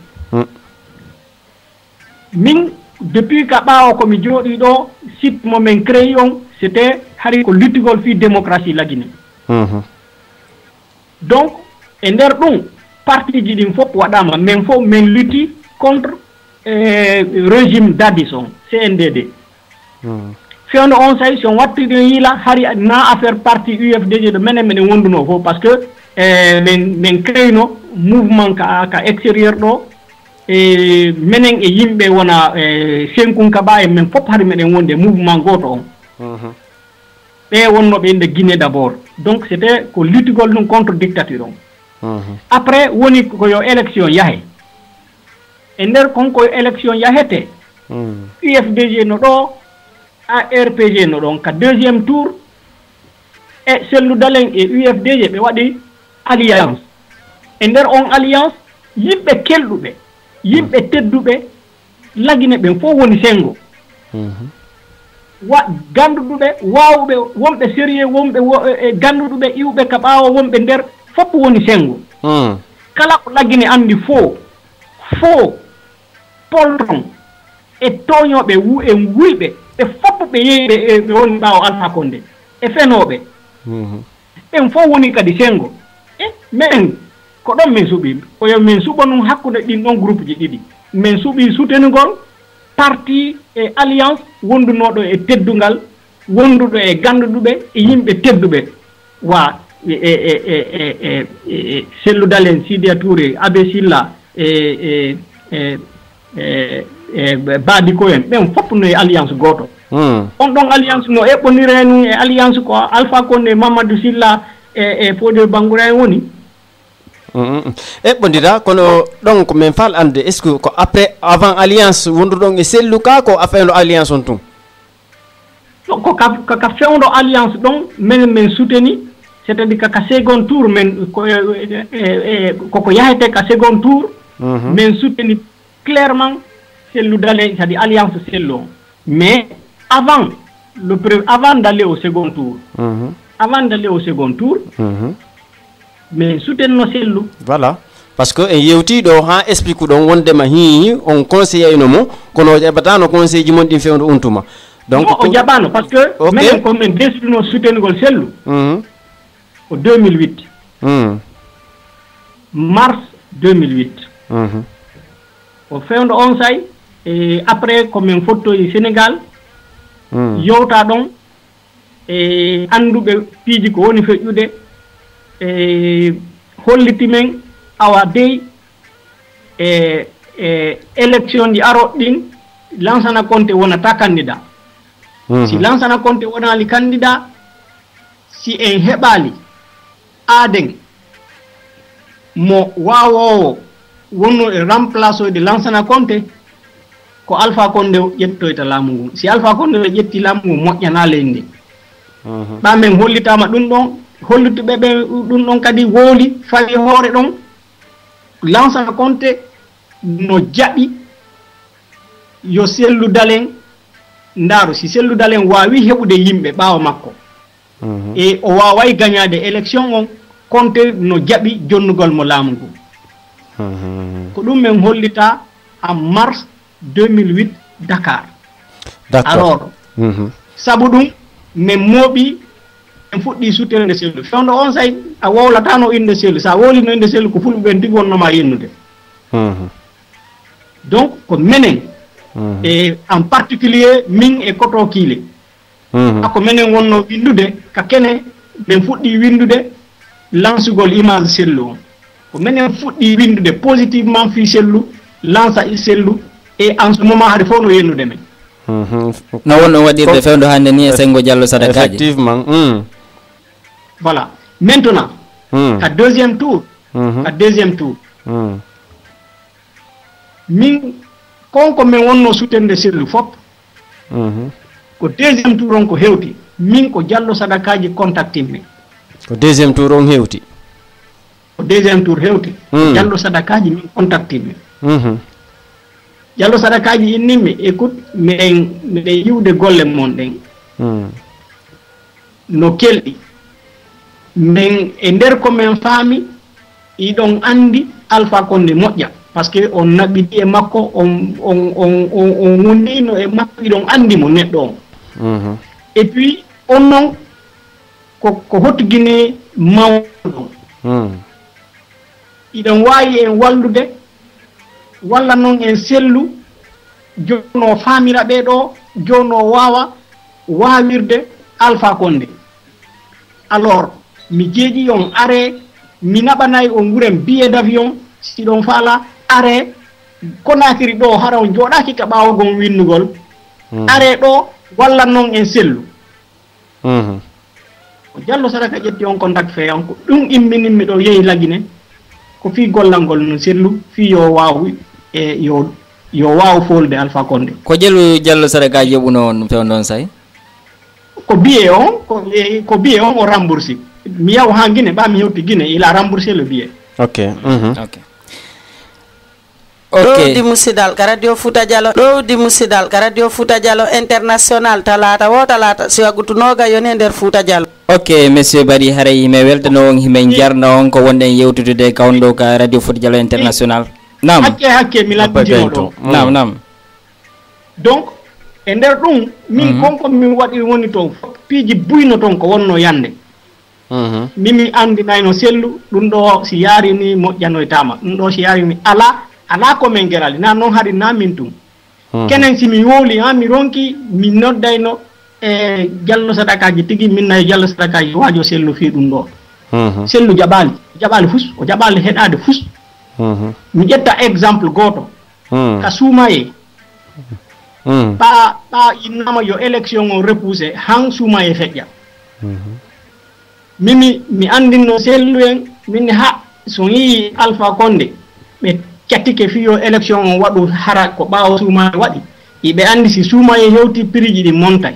min depuis ka ɓaawo komi jooɗi ɗo site momin créé on c'était hari ko luttugol fi démocratie lagine donc e nder ɗum parti ji ɗin fof waɗama min fof min lutti contre régime dadis on CNDD fewno on say si on wattiri yiila hari na affaire parti UFDG ɗo menen meɗen wonduno fof par ce que min créino mouvement ka extérieur ɗo e menen e yimɓe wona Senkun Kaba e men fof hari meɗen wonde mouvement goto on ɓe wonnoɓe inde Guinée d'abord donc c'était ko luttugol ɗum contre dictature on après woni koyo élection yahe e nder konko élection yahete UFDG no ɗo ARPG no ɗon ka deuxième tour e Cellou Dalein e UFDG ɓe waɗi alliance e nder on alliance yimɓe kelɗuɓe yimɓe tedduɓe lagine ɓen fof woni sengo ganduɗuɓe wawɓe wonɓe sérieux wonɓe ganduɗuɓe iwɓe ka ɓaawo wonɓe nder fof woni sengo kala ko lagine andi faux poltron e toñoɓe wuyɓe ɓe fof ɓe yeyi ɓe woni ɓaawo Alpha Condé e fenoɓe ɓen fof woni kadi sengo men ko ɗon min suuɓi koyo min suuɓa ɗum hakkude ɗin ɗon groupe ji ɗiɗi min suuɓi soutenugol parti e alliance wondunoɗo e teddungal wonduɗo e ganduɗuɓe e yimɓe tedduɓe wa Cellou Dalein Sidia Touré Abbé Sylla Badi Koyen ɓen fof no e alliance goto on ɗon alliance no eɓɓonire nu e alliance ko Alpha Condé Mamadou Sylla e Fodé Bangoura woni eɓɓodira kono ɗon ko min fal ande est ce que ko après avant alliance wonduɗon e Cellou ka ko affaire alliance on tun ko ka fewdo alliance ɗon min souteni c'est à dire kaka second tour men koko yahete ka second tour min souteni clairement Cellou Dalein c'est à dire alliance Cellou mais avant d'aller au second tour mais soutenno Cellou voilà parce que en yewti ɗo ha explique ɗon wondema hi on conseiller no mo kono jaɓata no conseil ji mon ɗin fewdo on tuma donc o jaɓano par ce que minen komin desɗuno soutenugol Cellou ko 2008 mars 2008 o fewdo on say e après komin fottoyi Sénégal yewta ɗon e anduɓe piiji ko woni feƴƴude e holliti men awa dey e élection ji aroɗ ɗin Lansana Conté wonata candidat si Lansana Conté wonali candidat si en heɓali aaden mo wawowo wonno e remplace de Lansana Conté ko Alpha Condé ƴettoyta laamu ngu si Alpha Condé ƴetti laamu ngu moƴƴana leydi ndi ɓamen hollitama ɗum ɗon hollutuɓe ɓe ɗum ɗon kadi wooli fawi hoore ɗon Lansana Conté no jaɓi yo Cellou Dalein ndaaru si Cellou Dalein wawi heɓude yimɓe ɓaawa makko e o waway gagnade élection on Conté no jaɓi jonnugol mo laamu ngu ko ɗum men hollita en mars 2008 Dakar alors sabu ɗum min mooɓi en fuɗɗi soutenede Cellou fewndo on say a wowlatano inde Cellou sa wolino inde Cellou ko fulɓe ɓen tigi wonnoma yennude donc ko menen e en particulier min e Koto Kile ako menen wonno windude ka kene min fuɗɗi windude lansugol image Cellou on ko menen fuɗɗi windude positivement fi Cellou lansa Cellou et en ce moment hade fof no yennude men no wonno waɗirde fewndo hande ni e Sengo Diallo Sadakaji effectivement voilà maintenant à deuxième tour min konko min wonno soutende Cellou fop ko deuxième tour on ko hewti min ko Diallo Sadakaji contactin men ko deuxième tour on hewti deuxième tour hewti Diallo Sadakaji min contacté ɓe Diallo Sadakaji innimi écoute miɗen yiwde golle mon ɗen no kelɗi min e nder ko min faami iɗon andi Alpha Condé moƴƴa par ce que on naɓiɗi e makko on wondino e makko iɗon andi mo neɗɗo on et puis on noon ko hottugine mawɗo iɗon wawi en wallude walla noon en sellu jono famira ɓeɗo jono wawa wawirde Alpha Condé alors mi jeeƴi on are mi naɓanayi on wuren billet d'avion siɗon faala are Conakry ɗo hara on joɗaki ka ɓawogon winnugol are ɗo walla noon en sellu Diallo Sadaka ƴetti on contact feyan ko ɗum immininmi ɗo yehi lagine ko fi gollal ngol no sellu fi yo wawu e yo wawu folde Alpha Condé ko jelu Diallo Sadaka yeɓuno on fewn ɗon say ko billet on ko billet on o remboursé mi yaw ha Guinée ɓa mi hewti Guinée il a remboursé le billet ɗowdi musidal ka radio Fouta Diallo ɗowdi musidal ka radio Fouta Diallo international talata wo talata siwagutunoga yoni nder Fouta Diallo ok monsieur Bari haray hime weltano on hime jarna on ko wonɗen yewtude ka on ɗo ka radio Fouta Diallo international nam hakke mi ladditino ɗo nam donc e nder ɗum min konko min waɗi woni toon piiji buyno toon ko wonno yande mimi andinayno sellu ɗum ɗo si yaari ni moƴƴanoytama ɗum ɗo si yaari ni ala komin gerali na noon haɗi na min tum kenen si mi wowli ha mi ronki mi noddayno e Diallo Sadakaji tigi minnayi Diallo Sadakaji wajo sellu fi ɗum ɗo sellu jaɓali fus o jaɓali heɗade fus mi ƴetta exemple goto ka suumaye ɓa innama yo élection o repoussé han suumaye feƴƴa mi andinno sellu en min ha so yi Alpha Condé ɓe cattike fiyo élection o waɗu hara ko ɓawo suumaye waɗi iɓe andi si suumaye hewti prix ji ɗi montay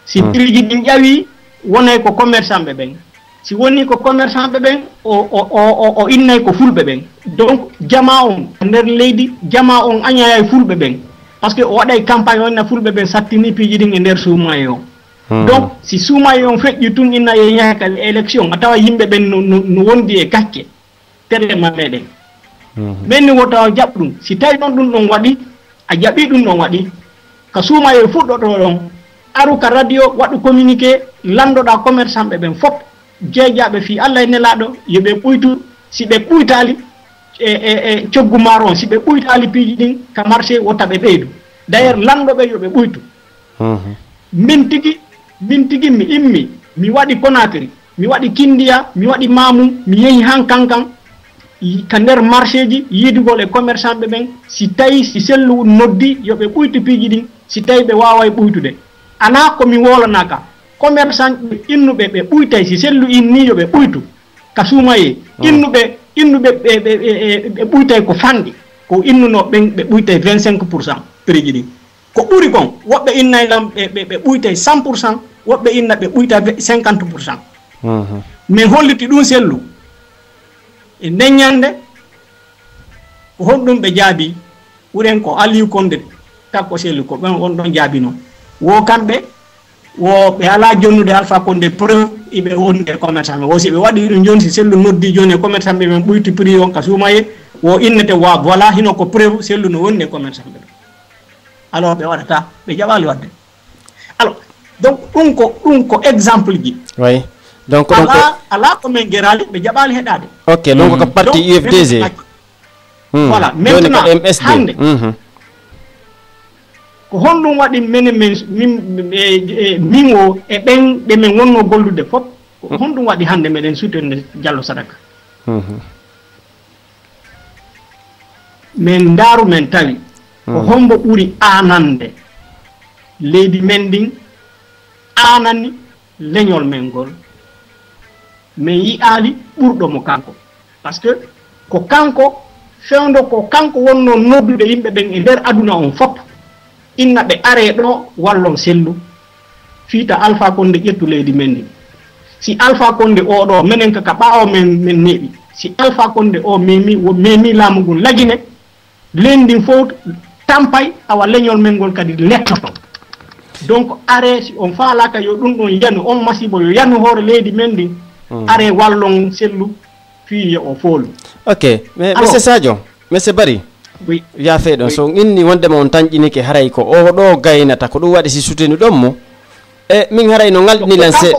si prix ji ɗin ƴawi wonay ko commerçant ɓe ɓen si woni ko commerçant ɓe ɓen o innay ko fulɓe ɓen donc jama on nder leydi jama on añaya e fulɓe ɓen par ce que o waɗay campagne o inna fulɓe ɓen sattini piiji ɗin e nder suumaye o donc si suumaye on feƴƴi tun inna e yahaka élection a tawa yimɓe ɓen no wondi e gakke terema meɗen ɓen ni wotawa jaɓ ɗum si tawi ɗon ɗum ɗon waɗi a jaɓi ɗum ɗon waɗi ka suumaye fuɗɗoto ɗon aru ka radio waɗu communiqué landoɗa commerçant ɓe ɓen fof jeejaɓe fi Allah e nelaɗo yoɓe ɓuytu si ɓe ɓuytali e coggu maaro on si ɓe ɓuytali piiji ɗin ka marché wotta ɓe ɓeydu d' ailleurs lanɗoɓe yoɓe ɓuytu min tigi mi immi mi waɗi Conakry mi waɗi Kindia mi waɗi Mamum mi yehi han kankan ka nder marché ji yidugol e commerçant ɓe ɓen si tawi si sellu noddi yoɓe ɓuytu piiji ɗin si tawi ɓe wawa ɓuytude ala komi wolanaka commerçant ɓe innuɓe ɓe ɓuytay si sellu inni yoɓe ɓuytu ka suumaye innuɓe ɓe ɓuytay ko fanɗi ko innuno ɓen ɓe ɓuytay 25% prix ji ɗin ko ɓuri kon woɓɓe innay lam ɓe ɓuytay 100% woɓɓe inna ɓe ɓuyta 50%. min holliti ɗum sellu e nden ñande ko honɗum ɓe jaabi ɓuren ko Aliou Condé takko sellu ko ɓen on ɗon jaabi noon wo kamɓe wo ɓe ala jonnude Alpha Condé preuve iɓe wonde e commerçant ɓe wo si ɓe waɗi ɗum joni si sellu noddi joni e commerçant ɓe men ɓuyti prix on ka suumaye wo innete wa voilà hino ko preuve sellu no wonni e commerçant ɓe alors ɓe waɗata ɓe jaɓali wadde alors donc ɗum ko exemple ji oui donc ala komin gerali ɓe jaɓali heɗade ok donc ko parti UFDG voilà maintenant hande ko honɗum waɗi min o e ɓen ɓe min wonno gollude fof ko honɗum waɗi hande meɗen soutenir Diallo Sadaka min ndaaru men tawi ko hombo ɓuri anande leydi men ndin anani leñol men ngol min yi'ali ɓurɗo mo kanko par ce que ko kanko fewndo ko kanko wonno noddude yimɓe ɓen e nder aduna on fof inna ɓe are ɗo wallon sellu fiita Alpha Condé ƴettu leydi men ndi si Alpha Condé oɗo minen kaka ɓaawo men neeɓi si Alpha Condé o memi laamu ngun lagine lendin fof tampay awa leñol men ngol kadi lettoto donc are si on faalaka yo ɗum ɗon yanu on masibo yo yanu hoore leydi men ndin are wallon sellu fi o foolu ok mais monsieur Sadio monsieur Bari oui ya feeɗon so inni wondema on tañƴinike haray ko o ɗo gaynata ko ɗum waɗi si suteni ɗon mo e min haray no ngalɗinilen se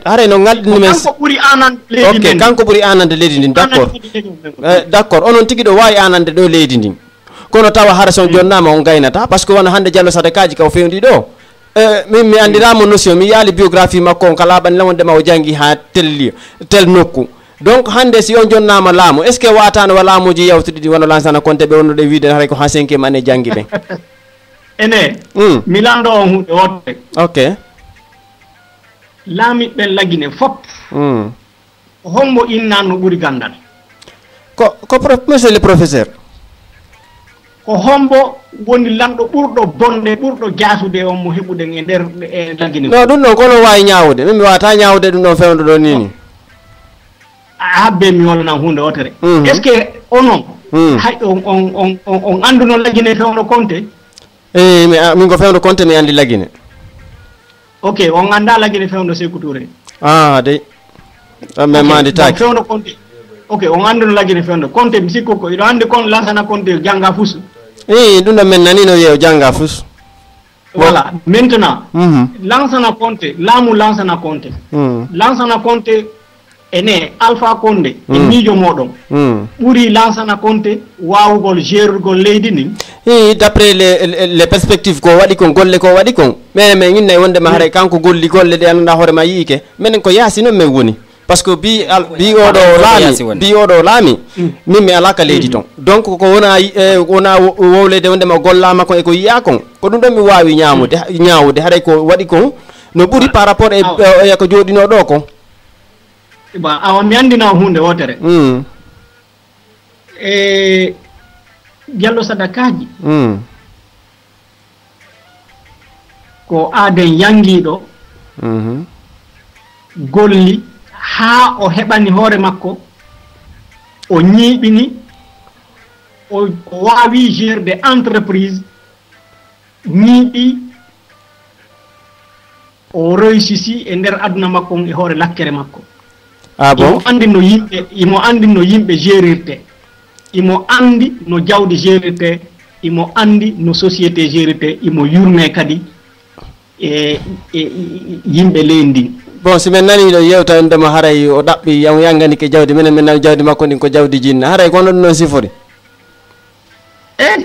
haray no ngalɗini men kanko ɓuri anande leydi ok kanko ɓuri anande leydi ndin d' accord d' accord onon tigui ɗo wawi anande ɗo leydi ndin kono tawa hara son jonnama on gaynata par ce que wona hande Diallo Sadakaji ka o fewndi ɗo min mi andiramo notion mi yaali biographie makko on kala ɓanni wondema o janggi ha tel nokku donc hande si on jonnama laamu est ce que watano wa laamuji yawtuɗi ɗi wono Lansana Conté ɓe wonno ɗe wiide haray ko ha 5e année janggi ɓe ene mi lando on hunde wotte ok laamiɓe lagine fop hombo innanno ɓuri gandal ko monsieur le professeur ko hombo woni lamɗo ɓurɗo bonde ɓurɗo jasude on mo heɓuɗen e nder e lagine non ɗum ɗon kono wawi ñawude min mi wawata ñawude ɗum ɗon fewndo ɗo nini habbe mi wolana hunde wotere est ce que onon hay on anduno lagine fewndo Conté min ko fewndo Conté mi andi lagine ok on anda lagine fewndo Sékou Touré dey mais mandi taki fewndo Conté ok on anduno lagine fewndo Conté mi sikko ko iɗo andi kon Lansana Conté jangga fus ɗum ɗo men nanino yeew jangga fus voilà maintenant Lansana Conté laamu Lansana Conté Lansana Conté ene Alpha Condé e miijo moɗon ɓuri Lansana Conté wawugol gérugol leydi ndin d' après les perspectives ko waɗi kon golle ko waɗi kon minen min innayi wondema haray kanko golli golle ɗe annduɗa hoorema yiike minen ko yaasi noon min woni par ce que bi oɗo laami min mi alaka leydi toon donc ko wona wowlede wondema gollama kon eko yiya kon ko ɗum ɗon mi wawi ñawude haray ko waɗi kon no ɓuuri par rapport e ko jooɗino ɗo kon awa mi andina hunde wotere Diallo Sadakaji ko aaden yangiɗo golli ha o heɓani hoore makko o ñiiɓini o wawi gérde entreprise ñiiɓi o réussisi e nder aduna makko e hoore lakkere makko imo andi no yimɓe gérirte imo andi no jawdi gérirte imo andi no société gérirte imo yurme kadi e yimɓe leydi ndin bon si min nani ɗo yewta ndema haray o ɗaɓɓi yangani ke jawdi minen min nani jawdi makko ndin ko jawdi jinna haray kono ɗum noon sifori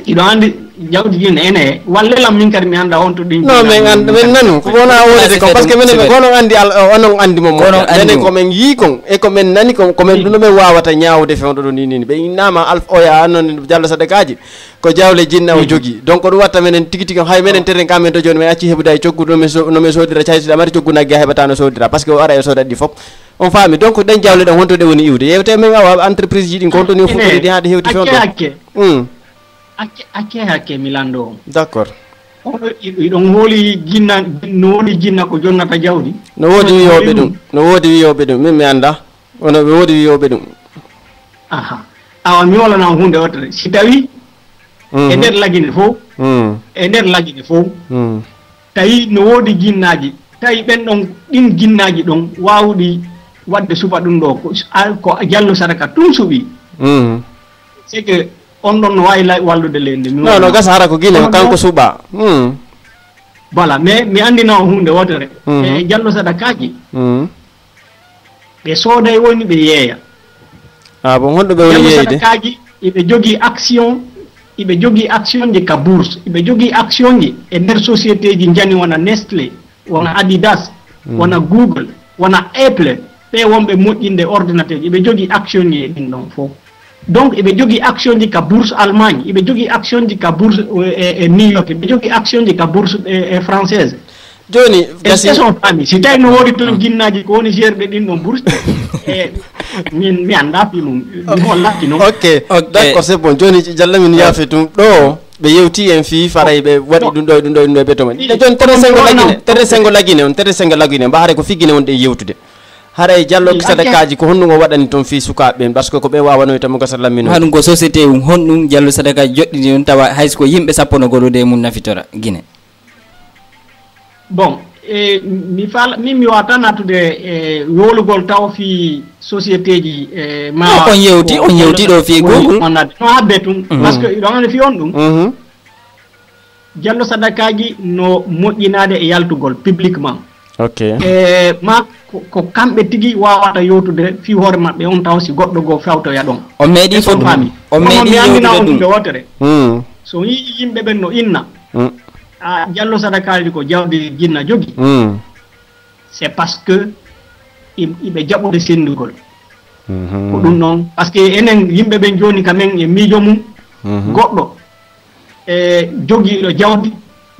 iɗo andi jawdi jinna ene wallelam min kadi mi anda on to ɗin non min nanu ko wona wonde ko par ce que minen kono andi onon andi mo minen komin yii kon e komin nani kon komin ɗum ɗo min wawata ñawde fewɗo ɗo ni ɓe innama oya noon Diallo Sadakaji ko jawle jinna o jogui donc ɗum watta minen tigui tigui hay minen terren kamen to joni min acci heɓude e coggu no min sodira caytuɗa mari coggu naggue a heɓata no sodira par ce que o ara e sodat ɗi foof on faami donc ɗen jawle ɗon honto ɗe woni iwde yewte min awa entreprise ji ɗin ko honto ni fuɗɗori ɗi haade hewti fewɗo hakke mi lando on d' accord iɗon hooli jinna no woni jinna ko jonnata jawdi no woodi wiyoɓe ɗum min mi anda ono ɓe woodi wiyoɓe ɗum awa mi wolana hunde wotere si tawi e nder lagine fof tawi no woodi jinnaji tawi ɓen ɗon ɗin jinnaji ɗon wawɗi wadde suba ɗum ɗo ko Diallo Sadaka tum suuɓi c'est que on ɗon no wawi wallude leydi non no gasa hara ko guine ko kanko suuɓa voilà mais mi andina o hunde wotere e Diallo Sadakaji ɓe sooday woni ɓe yeeya bon honɗo ɓe woni yeeyde Sadakaji iɓe jogui action ji ka bourse iɓe jogui action ji e nder société ji jani wona Nestlé wona Adidas wona Google wona Apple ɓe wonɓe moƴƴinde ordinateur ji ɓe jogui action ji e ɗin ɗon fof donc eɓe jogui action ji ka bourse Allemagne eɓe jogui action ji ka bourse e New York eɓe jogui action ji ka bourse e française joni son famille si tawi no woodi toon jinnaji ko woni gerɓe ɗin ɗon bourse mi anda fimum mi hollaki noon ok d' accord c'est bon joni Diallo min yaafe tum ɗo ɓe yewti en fi faray ɓe waɗi ɗum ɗo ɓe to men joni tere sengo lagine on tere sengo lagine mbaare ko figgine wonɗe yewtude haray jallo sadakaji ko honnugo waɗani toon fi sukaɓe parce que ko ɓe wawano tamo gasa lammino haɗum ko société honɗum jallo sadakaji joɗɗini on tawa haysko yimɓe sappo no goɗode mum nafitora Guinée. Bon, mi wata natude wolugol taw fi société ji ma on yewti ɗo fi Google no habbe tum parce que ɗon ane fi on ɗum jallo sadakaji no moƴƴinade e yaltugol publiquement. Ok. Ma ko kamɓe tigi wawata yewtude fi hoore maɓɓe on taw si goɗɗo go fewtoya ɗon on meeɗi fo ɗum on meeɗi yewtude on ɓe wotere so yii yimɓe ɓen no inna jallo sadakaji ko jawdi jinna jogi c'est parce que iɓe jaɓude sendugol ko ɗum noon par ce que enen yimɓe ɓen joni kamen e miijo mum goɗɗo e jogiiɗo jawdi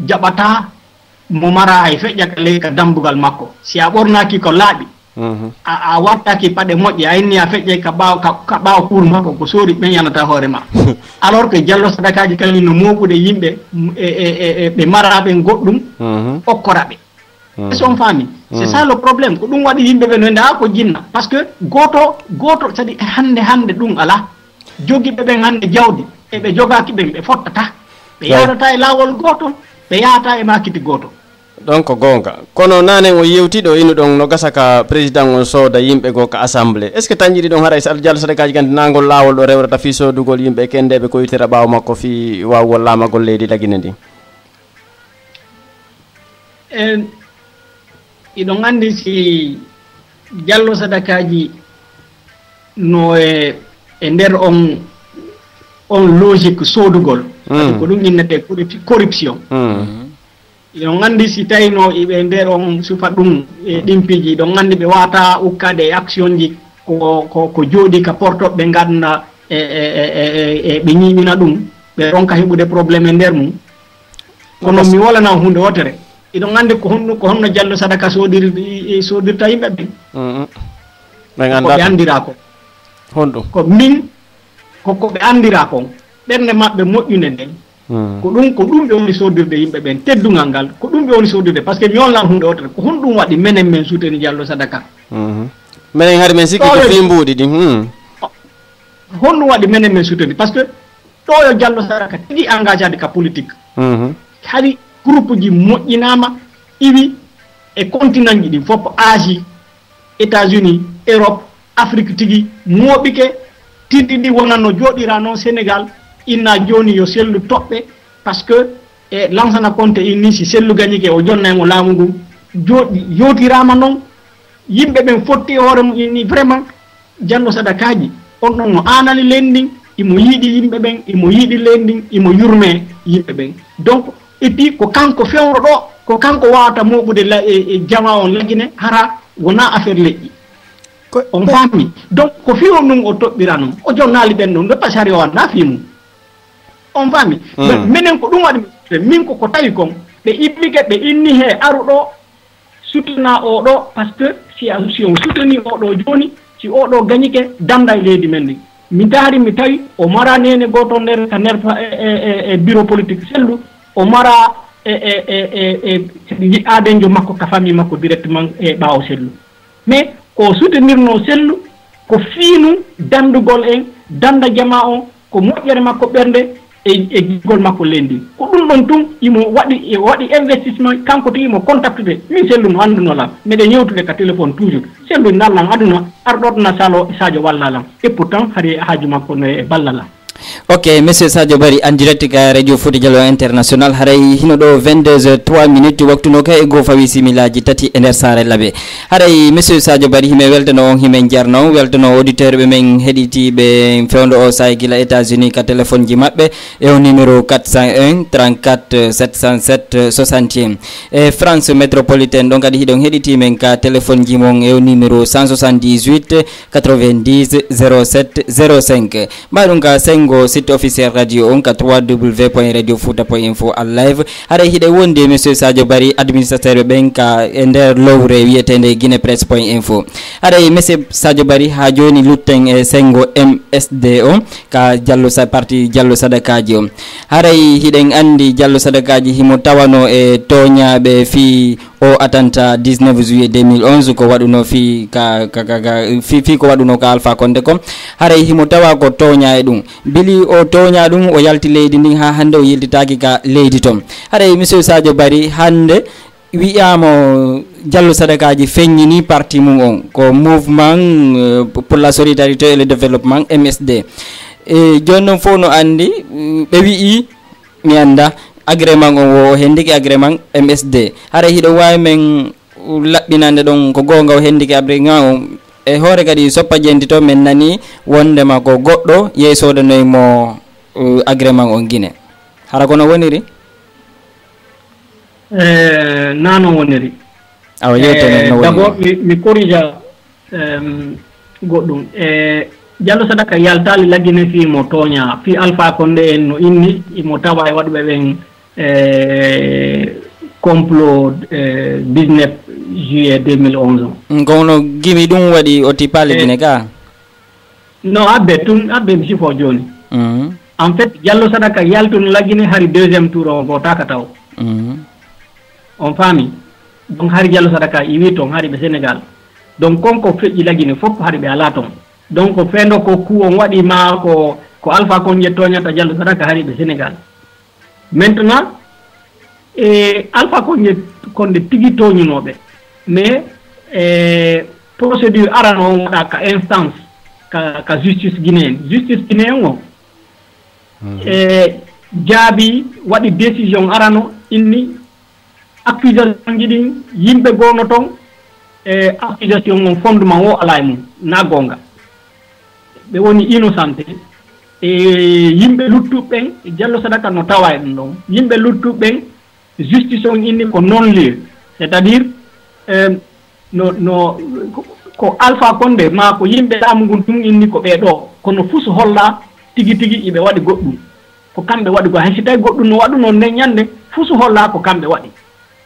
jaɓata mo mara ay feƴƴaka ley ka dambugal makko si a ɓornaki ko laaɓi a wattaki paɗe moƴƴe a inni a feƴƴe ka ɓaawa kuur makko ko soori ɓen yanata hoore ma alors que jallo sadakaji kañum no moɓude yimɓe ɓe maraɓe goɗɗum okkoraɓe est ce on faami c'est ça le problème ko ɗum waɗi yimɓe ɓe no nda ko jinna par ce que goto sadi hande ɗum ala jogiɓe ɓen hande jawdi eɓe jogaki ɓen ɓe fottata ɓe yadata e lawol goto ɓe yahata e makiti goto donc gonga kono nane o yewtiɗo inu ɗon no gasa ka président on sooda yimɓe go ka assemblée est ce que tanjiɗi ɗon haray jallo sadakaji gandi nagol lawol ɗo rewrata fi sodugol yimɓe kendeɓe ko yitira ɓawa makko fi wawgol lamagol leydi Guinée ndi iɗon andi si jallo sadakaji no e nder on logique sodugol ko ɗum innete corruption iɗon andi si tawino iɓe nder on sufa ɗum e ɗimpiji ɗon andi ɓe wata ukkade e action ji ko jooɗi ka portoɓe ɓe ganna e ɓe ñiñina ɗum ɓe ronka heɓude probléme e nder mum kono mi wolana hunde wotere iɗon andi ko honno jallo sadaka sodirta yimɓe ɓen koɓe andira ko honɗum ko min koko ɓe andira kon ɓernde maɓɓe moƴƴune nden ko ɗum ɓe woni sodirde yimɓe ɓen teddugal ngal ko ɗum ɓe woni sodirde par ce que mi wollan hunde wotere ko honɗum waɗi menen men suteni jallo sadaka minen haade men sikki ko fi mbuuɗi ɗi honɗum waɗi menen men suteni par ce que ɗo yo jallo sadaka tigi engagé ade ka politique haɗi groupe ji moƴƴinama iwi e continent ji ɗin fof Asie États-Unis Europe Afrique tigi mooɓike tidɗi ɗi wonanno jooɗira noon Sénégal inna joni yo sellu toɓɓe par ce que Lansana Conté inni si sellu gañike o jonnaymo laamu ngu jooɗi yootirama noon yimɓe ɓen fotti hoore mum inni vraiment jallo sadakaji on ɗon no anani lendin imo yiiɗi yimɓe ɓen imo yiiɗi lendin imo yurme yimɓe ɓen donc et puis ko kanko fewro ɗo ko kanko wawata moɓude e jama on Guinée hara wona affaire leƴƴi on faami donc ko fiwo ɗum o toɓɓira noon o jonnali ɓen ɗon ɗo sari o wanna fimum on faami minen ko ɗum waɗi min ko tawi kon ɓe ibbike ɓe inni he aruɗo sutana oɗo par ce que si on souteni oɗo joni si oɗo gañike danda e leydi men ndi mi daari mi tawi o mara nene goto nder ka nder e bureau politique sellu o mara yi'adenjo makko ka famille makko directement e ɓaawo sellu mais ko soutenirno sellu ko fiinu dandugol en danda jama on ko moƴƴere makko ɓernde e jigol makko lendi ko ɗum ɗon tum imo waɗi investissement kanko to imo contactude min sellu no andunolam meɗen yewtude ka téléphone toujours sellu nallan aduna arɗotona Sadio wallalam et pourtant haade haaju makko no e ballalam. Ok, monsieur Sadio Bari en direct ka radio Fouta Diallo international haray hino ɗo 22h03 minutes waktu no kay go fawi similaji tati e nder sare laɓe haray monsieur Sadio Bari hime weltano on himen jarno weltano auditeur ɓe men heɗitiɓe fewdo o say gila États-Unis ka téléphone ji mabɓe e o numéro 401 34 707 61 e France métropolitaine ɗon kadi hiɗon heɗitimen ka téléphone ji mon e o numéro 178 90 07 05 mbaɗum ka 5 janngo site officiel radio on ka www.radiofouta.info en live haɗa hiɗe wonde monsieur Sadio Barry administrateur ɓen ka e nder lowre wiyetende guinépresse.info haɗa monsieur Sadio Barry ha joni lutten e sengo MSD o ka Diallo parti Diallo Sadakaji o haray hiɗen andi Diallo Sadakaji himo tawano e toñaɓe fi o atanta 19 juillet 2011 ko waɗuno fi fi ko waɗuno ka Alpha Condé ko haray himo tawa ko toña e ɗum bili o toña ɗum o yalti leydi ndin ha hande o yiltitaki ka leydi tom haray monsieur Sadio Barry hande wiyamo Diallo Sadakaji feññini parti mum on ko mouvement pour la solidarité et le développement MSD e joni noon fof no andi ɓe wi'i mi anda agrément on o hendiki agrément MSD hara hiɗo wawi men laɓɓinande ɗon ko gonga o hendiki agrément on e hoore kadi soppa jenti to men nani wondema ko goɗɗo yeysodanoymo agrément on Guinée hara kono woniri nano woniri awa yewtene no woni d'abord mi corrige goɗɗum Diallo Sadaka yaltali laggine fi mo toña fi Alpha Condé en no inni imo tawa e waɗɓe ɓen complot 19 juillet 2011 kono gimi ɗum waɗi o tipale Guinée ka non abbe mi sifo joni en fait Diallo Sadaka yaltuno laggine hari deuxiéme tour o votaka taw on faami donc hari Diallo Sadaka iwi toon hari ɓe Sénégal donc konko feƴƴi laggine fof hari ɓe ala toon donc fendo ko ku on waɗi ma ko Alpha Condé toñata Diallo Sadaka hari ɓe Sénégal maintenant Alpha Condé tigi toñunoɓe mais procédure arano on waɗa ka instance ka justice guinéen o jaabi waɗi décision arano inni accusation ji ɗin yimɓe gono toon accusation on fondement o ala e mum na gonga ɓe woni innocenté e yimɓe luttuɓeɓen Diallo Sadaka no tawa e ɗum ɗon yimɓe luttuɓeɓen justice on inni ko non lieu c'est à dire ko Alpha Condé ma ko yimɓe laamu ngun tum inni ko ɓeeɗo kono fuu so holla tigi tigi iɓe waɗi goɗɗum ko kamɓe waɗi go hay si tawi goɗɗum no waɗuno nden ñande fuu so holla ko kamɓe waɗi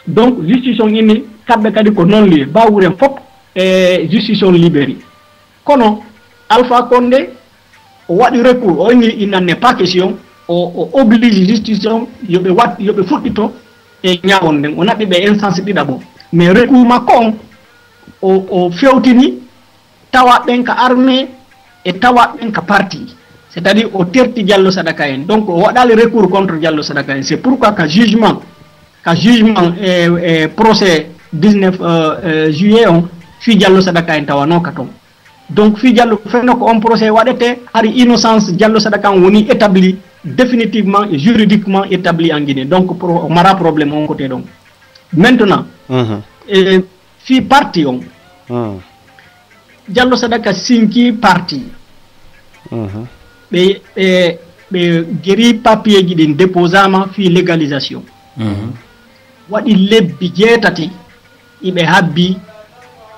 donc justice on inni kamɓe kadi ko non lieu bawuren fof e justice on libéri kono Alpha Condé o waɗi recours o inni il n'en est pas question o oblige justice on yoɓe fuɗɗito e ñawon nden o naɓi ɓe instance ɗiɗaɓo mais recours makko on o fewtini tawa ɓen ka armée e tawa ɓen ka parti c'est à dire o terti Diallo Sadaka en donc o waɗali recours contre Diallo Sadaka en c'est pourquoi ka jugement procès 19 juillet on fi Diallo Sadaka en tawano ka toon donc fi Diallo fenno ko on procès waɗete hari innocence Diallo Sadaka on woni établi définitivement et juridiquement établi en Guinée donc o mara probléme on côté ɗon maintenant fi parti on Diallo Sadaka sinki parti ɓe guéri papier ji ɗin déposama fi légalisation waɗi lebbi 7 iɓe habbi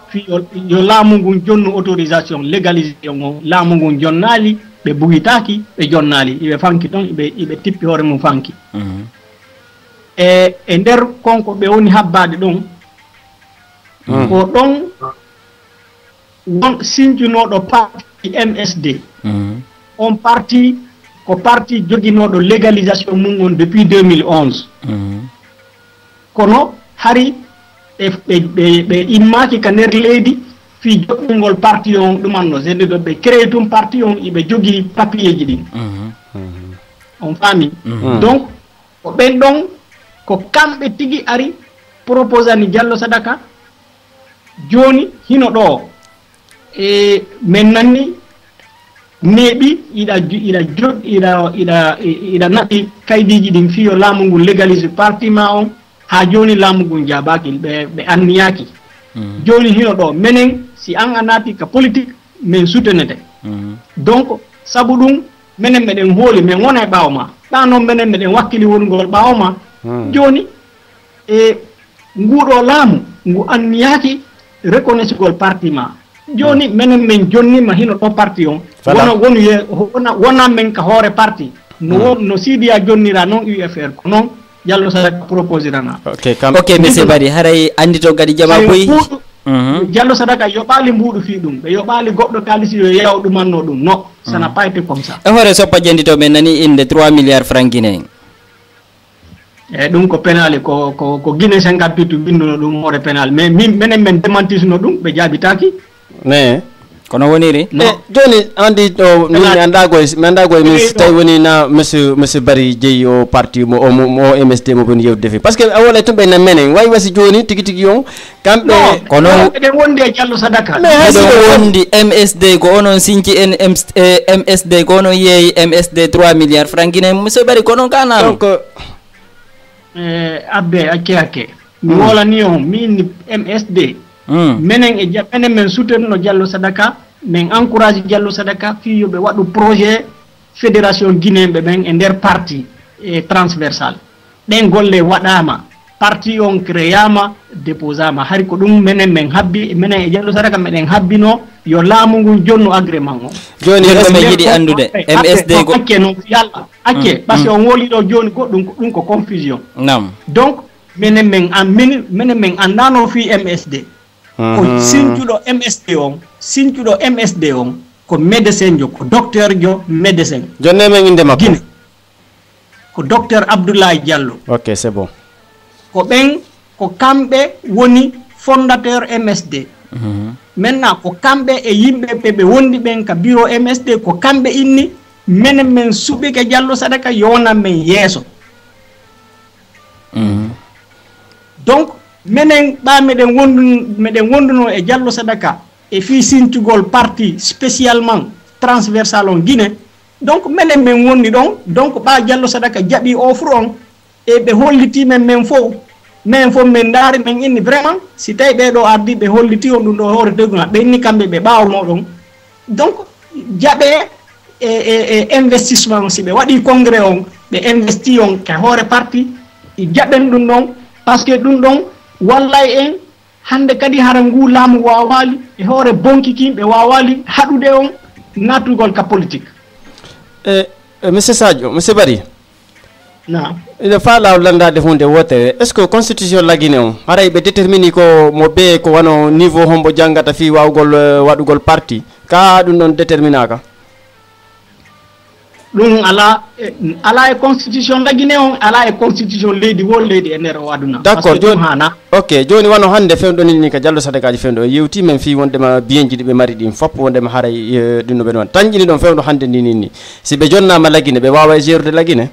fi yo laamu ngun jonnu autorisation légalisation o laamu ngun jonnali ɓe bugitaki ɓe jonnali iɓe fanki toon iɓe tippi hoore mum fanki e nder konko ɓe woni habbade ɗon ko ɗon won sinjunoɗo parti MSD on parti ko parti joguinoɗo légalisation mum on depuis 2011 kono hari ɓe immaki ka nder leydi fi joɗɗungol parti on ɗumanno c'est ɗo ɓe créé tum parti on iɓe jogui papier ji ɗin on faami donc ko ɓen ɗon ko kamɓe tigi ari proposani Diallo Sadaka joni hino ɗo e men nanni neeɓi ida naɓi kaydiji ɗin fiyo laamu ngu légalise parti ma on ha joni laamu ngu jabaki ɓe anniyaki joni hino ɗo menen si an a naati ka politique min soutenete donc sabu ɗum menen meɗen hooli min wona e ɓaawo ma ɗa noon menen meɗen wakkili wongol ɓaawo ma joni e nguɗo laamu ngu anniyaki reconnaissegol parti ma joni menen men jonni ma hino to parti on wona men ka hore parti no sidiya jonnira non UFR ko non Diallo Sadaka proposirana ok monsieur Bari haray andi to gadi jama boy Diallo Sadaka yoɓali mbuɗu fi ɗum ɓe yoɓali goɗɗo kalisi yo yew ɗumanno ɗum non ça n'a pas été comme ça e hoore soppa jendi to men nani inde 3 milliards francs guinéen e ɗum ko penali ko Guinée 58 winduno ɗum hoore penal mais minen men démentisno ɗum ɓe jaabitaki mais kono woniri joni andi ɗo min mi anda goye min so tawi woni na monsieur Bari jeeyi o parti mo MSD mo boni yewde fi par ce que a wolay tumɓe na menen way wasi joni tigi tigi on kamɓe kono eɗen wondi e Diallo Sadaka eɗen wondi MSD ko onon sinci en MSD ko onon yeeyi MSD 3 milliards francs guinéen monsieur Bari ko noon kanano donc abbe hakke mi wolani on min MSD menen men soutenno Diallo Sadaka men encourage Diallo Sadaka fi yoɓe waɗu projet fédération guinéen ɓen e nder parti transversal ɗen golle waɗama parti on créama déposama hari ko ɗum menen men habbi menen e Diallo Sadaka meɗen habbino yo laamu ngu jonnu agrément o joni koɓe yiiɗi andude MSD ko hakke noon yalla hakke par ce que on woli ɗo joni goɗɗum ɗum ko confusion nam donc menen men andano fi MSD ko sincuɗo MSD on ko médecin jo ko docteur jo médecin jonne men inde makko Guinée ko docteur Abdoulaye Diallo ok c'est bon ko kamɓe woni fondateur MSD maintenant ko kamɓe e yimɓe ɓe wondi ɓen ka bureau MSD ko kamɓe inni menen men suɓike Diallo Sadaka yonan men yeeso donc menen ɓa meɗen wonduno e Diallo Sadaka e fi sincugol parti spécialement transversal on Guinée donc menen men wonni ɗon donc ɓa Diallo Sadaka jaɓi offre on e ɓe hollitimen men fof men daari men inni vraiment si tawi ɓeɗo ardi ɓe holliti on ɗum ɗo hoore deguna ɓe inni kamɓe ɓe ɓaawo moɗon donc jaɓe e investissement si ɓe waɗi congrès on ɓe investi on ke hoore parti jaɓen ɗum ɗon par ce que ɗum ɗon wallay en hande kadi hara ngu laamu wawali e hoore bonki kimɓe wawali haɗude on natugol ka politique monsieur Sadio monsieur Bari na ine fa law landade hunde wotere est ce que constitution lagine on haray ɓe détermini ko mo ɓe ko wano niveau hombo janggata fi wawgol waɗugol parti ka ɗum ɗon déterminaka ɗum ala e constitution lagine on ala e constitution leydi won leydi e nder o aduna d' accord joni hana ok joni wano hande fewɗonini ka Diallo Sadakaji fewɗo yewti men fi wondema biyenji ɗi ɓe mari ɗin fop wondema haray ɗinno ɓe noon tañƴini ɗon fewɗo hande ni si ɓe jonnama lagine ɓe wawa e gérude lagine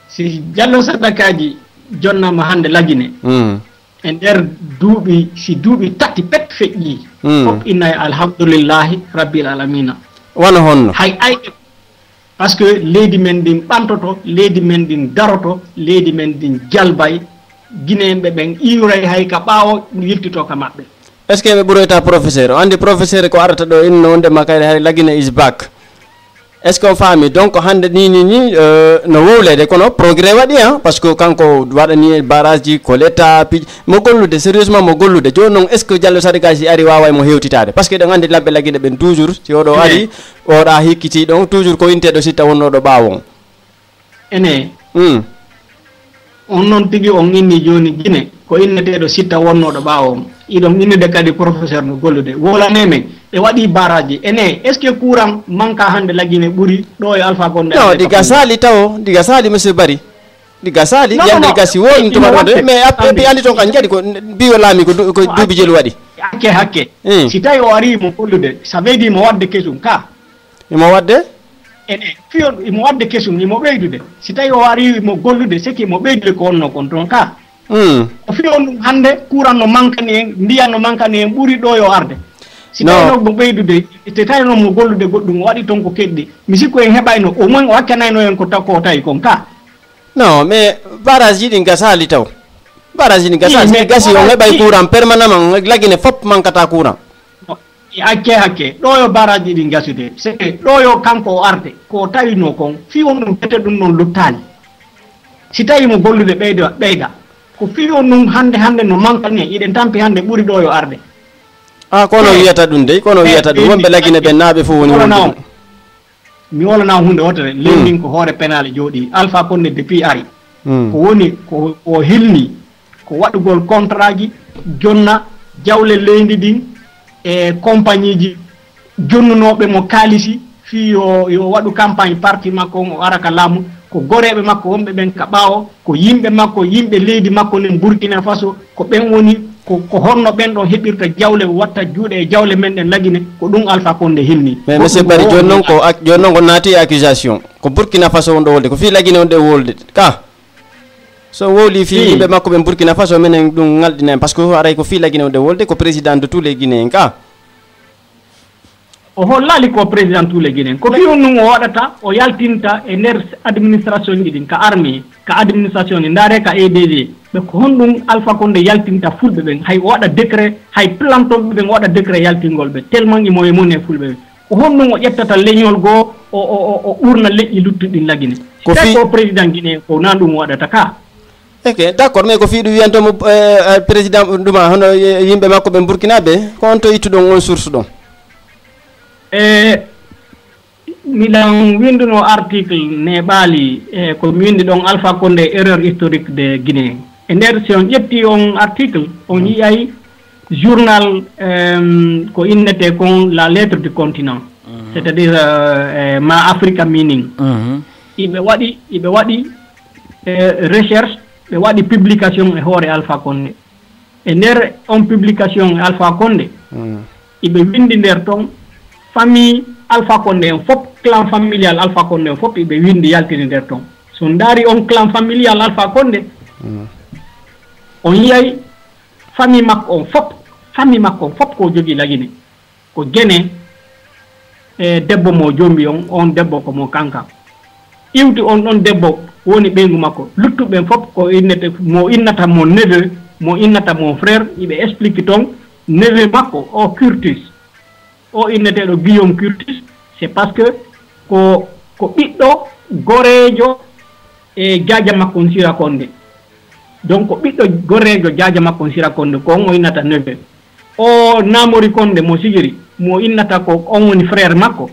si Diallo Sadakaji jonnama hande lagine e nder duuɓi tati pet feƴƴi fof innayi alhamdoulillahi rabbil alamina wano honno hay ayɗe par ce que leydi men ndin ɓantoto leydi men ndin daroto leydi men ndin jalbay guinéenɓe ɓen iwray hay ka ɓaawo yiltito ka maɓɓe est ce que ɓe ɓuroyta professeur o andi professeur ko arata ɗo inno wondema kayre hay lagine is back est ce que on faami donc hande ni no wowlede kono progrès waɗi par ce que kanko waɗani barrage ji ko l'état pij mo gollude sérieusement mo gollude joni noon est ce que Diallo Sadaka si ari wawa mo hewtitade par ce que ɗen andi labɓe laguiɗe ɓen toujours si oɗo ari oɗa hikkiti ɗon toujours ko inteɗo sitta wonnoɗo ɓawo ene on noon tigui on inni joni Guinée ko inneteɗo sitta wonnoɗo ɓawo iɗon innide kadi professeur no gollude wolanemen ɓe waɗi barrage ene est ce que courant manque hande lagine ɓuuri ɗo e Alpha Condé non diga sali taw diga sali monsieur Bari diga sali yande gasi woni tumaɗo mais ɓe andi toon kan jaɗi ko biwo laami ko duuɓi jelu waɗi hakke si tawi o ari mo gollude ça veut dire mo wadde kesum ka imo wadde ene fiyon imo wadde kesum imo ɓeydude si tawi o ari mo gollude seki mo ɓeydude ko wonno kon toon ka o fiyon ɗum hande courant no mankani en ndiyan no mankani en ɓuuri ɗo yo arde si tawi noon mo ɓeydude te tawi noon mo gollude goɗɗum o waɗi toon ko keɗɗi mi sikku en heɓayno au moins o hakkanayno en ko tawi kon ka non mais barrage ji ɗi gasali taw barrage ji ɗi gasali si gasi on heɓay courant permanemment lagine fop mankata courant hakke ɗo yo barrage ji ɗi gasude c'est que ɗo yo kanko o arde ko tawino kon fi on ɗum bete ɗum noon luttali si tawi mo gollude ɓeyda ko fiyo num hande no mankani iden tampi hande buri do yo arde kono wiyata dum de kono wiyata dum wonbe lagine be naabe fu woni won mi wala na hunde wotere lendin ko hore penale jodi Alpha Condé depuis ari ko woni ko o hilni ko wadugol contrat ji jonna jawle leydi din e compagnie ji jonnunobe mo kalisi fi yo wadu campagne parti makko o araka lamu ko gorebe makko wonbe ben ka bawo ko yimbe makko yimbe leydi makko nen Burkina Faso ko ben woni ko honno ben don hebirta jawle watta juude e jawle men den lagine ko dum Alpha Condé hilni mais monsieur Bari jonnon ko naati accusation ko Burkina Faso on do wolde ko fi lagine on de wolde ka so woli fi yimbe makko ben Burkina Faso menen dum ngaldina parce que aray ko fi lagine on de wolde ko président de tous les Guinéens ka o hollali ko président tous les Guinéens ko fi on o wadata o yaltinta e ner administration din ka armée ka administration ndare ka EDG be ko hondum Alpha Condé yaltinta fulbe ben hay wada décret hay planto be wada décret yaltingol be tellement mo e mone fulbe ko hondum o jettata leñol go o urna leƴƴi luttudin lagine ko fi ko président Guinée ko nandum wadata ka ok d'accord mais ko fi du wiyanto mo président duma hono yimbe makko be Burkina be ko on to ittudon on source don milan winduno article ne ɓaali ko mi windi ɗon Alpha Condé erreur historique de Guinée e nder si on ƴetti on article on yiyay journal ko innete kon la lettre du continent c'est à dire ma Africa meaning iɓe waɗi recherche ɓe waɗi publication e hoore Alpha Condé e nder on publication e Alpha Condé iɓe windi nder ton famille Alpha Condé en fop clan familial Alpha Condé en fop iɓe windi yaltini nder ton so ndaari on clan familial Alpha Condé on yiyay famille makko on fop ko jogii lagine ko gene e debbo mo jombi on debbo ko mo kanka iwti on ɗon debbo woni ɓeygu makko luttuɓen fop ko innete mo innata mo neveu mo innata mo frère iɓe explique ton neveu makko o Curtis o inneteɗo Guillaume Curtis c'est parce que ko ɓiɗɗo gorejo e jaja makko on Sira Condé donc ko ɓiɗɗo gorejo jaja makko on Sira Condé ko on o innata neveu o Namori Condé mo sigiri mo innata ko on woni frère makko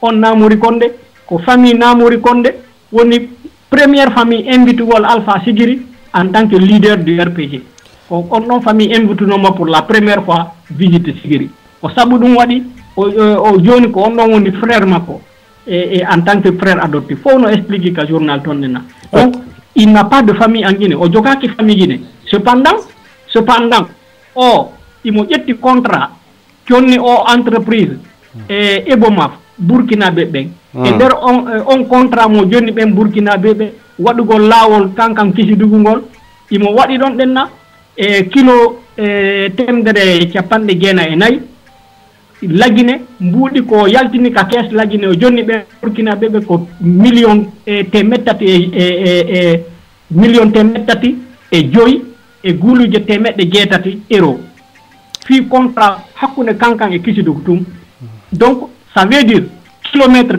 on Namori Condé ko famille Namori Condé woni première famille invitugol Alpha Sigiri en tant que leader du RPG ko on ɗon famille invitunoma pour la première fois visite Sigiri ko sabu ɗum waɗi o joni ko on ɗon woni frère makko et en tant que frère adoptif fof no explique ka journal ton nena donc il n'a pas de famille en Guinée o jogaki famille Guinée cependant o imo ƴetti contrat jonni o entreprise e Ebomaf Burkinaɓe ɓen e nder on contrat mo jonni ɓen Burkinaɓe ɓe waɗugol laawol kankan kisidugugol imo waɗi ɗon ɗenna e kilo 150 lagine mbuuɗi ko yaltini ka kees lagine o jonni ɓe Burkinaɓe ɓe ko million temettati e joyi e guuluje 700 euro fi contrat hakkunde kankan e kisidugu tum donc ça veut dire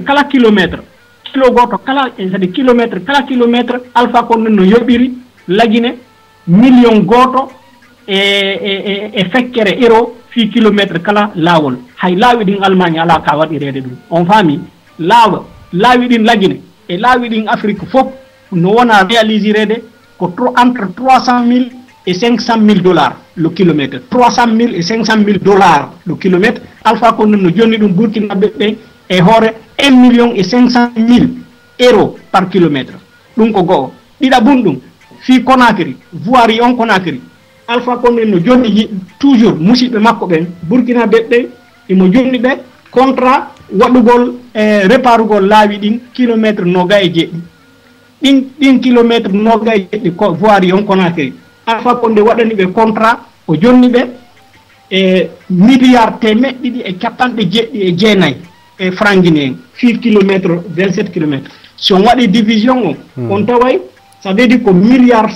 kala kilomètre kilo goto kala kilomètre Alpha Condé no yoɓiri lagine million goto e fekkere euro fi kilomètre kala laawol hay laawi ɗin Allemagne ala ka waɗirede ɗum on faami laawi ɗin lagine e laawi ɗin Afrique fof no wona réalisirede ko entre 300 000 et 500 000 dollars le kilomètre 300 000 et 500 000 dollars le kilomètre Alpha Condé no jonni ɗum Burkinaɓe ɓe e hoore 1 million et 500 000 euros par kilomètre ɗum ko go'o ɗiɗaɓum ɗum fi Conakry voirie on Conakry Alpha Condé no jonni toujours musidɓe makko ɓen Burkinaɓe ɓe imo jonni ɓe contrat waɗugol réparugol laawi ɗin kilométre noga e jeeɗɗi ɗin kilométre noga e jeeɗɗi ko voirie on Conakry Alpha Condé waɗani ɓe contrat o jonni ɓe e milliard temeɗɗiɗi e capanɗe jeeɗɗi e jeenayyi e franc guinéen fi kilométre 27 kilométre si on waɗi division on taway ça veut dire ko milliard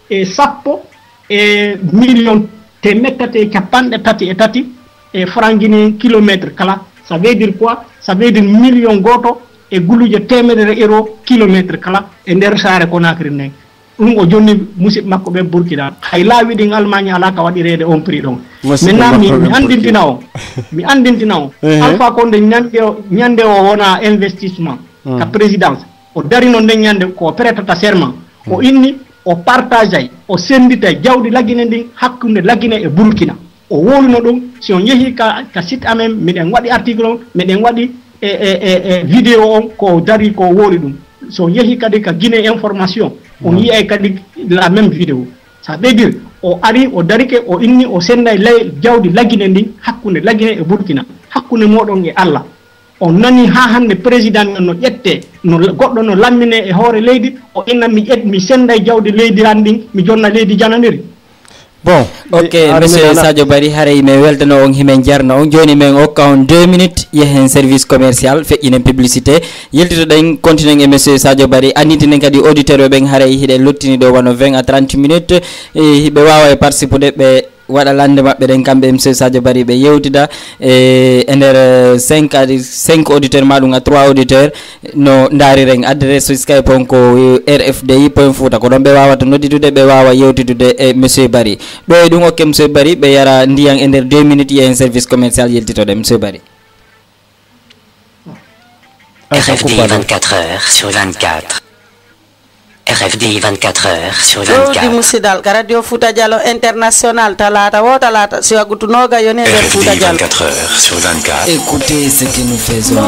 e sappo e million temettati e capanɗe tati e franc guinéen kilométre kala ça veut dire quoi ça veut dire million goto e guluje 100 euro kilométre kala e nder saare Conakry nden ɗum o jonni musidɓe makko ɓe Burkina hay laawi ɗin Allemagne ala ka waɗirede on prix ɗon maintenant mi andintina o Alpha Condé ñande o wona investissement ka présidence o darino nden ñande ko prêtata serment o inni o partage ay o sendita jawdi laggine ndin hakkunde laggine e Burkina o woluno ɗum si on yeehi ka site amen miɗen waɗi article on miɗen waɗi vidéo on ko dari ko woli ɗum so yeehi kadi ka Guinée information on yiyay kadi la même vidéo ça veut dire o ari o darike o inni o senday lay jawdi laggine ndin hakkunde laggine e Burkina hakkunde moɗon e Allah on nani ha hande président no ƴette no goɗɗo no lammine e hoore leydi o inna mi senday jawdi leydi han ɗin mi jonna leydi janadiri bon ok monsieur Sadio Barry haray men weltano on himen jarna on joni men hokka on 2 minutes yehen service commercial feƴƴinen publicité yeltitoɗen continue e monsieur Sadio Barry andintinen kadi auditeur ɓen haray hiɗe lottini ɗo wano 20 à 30 minutes ɓe wawa e participude ɓe waɗa lande maɓɓe ɗen kamɓe monsieur Sadio Barry ɓe yewtida e nder 5 auditeur maɗum a 3 auditeur no daariren adresse Skype on ko rfdi.fouta ko ɗon ɓe wawata nodditude ɓe wawa yewtitude e monsieur Barry ɗo e ɗum okke monsieur Barry ɓe yara ndiyan e nder 2 minutes yehen service commercial yeltitoɗe monsieur Barry. RFDI 24 heures sur 24. RFDI 24 heures sur 24. Di musidal ka radio Fouta Diallo international talata wo talata si wagutunoga yone der Fouta Diallo. 24 heures sur 24. Écoutez ce que nous faisons.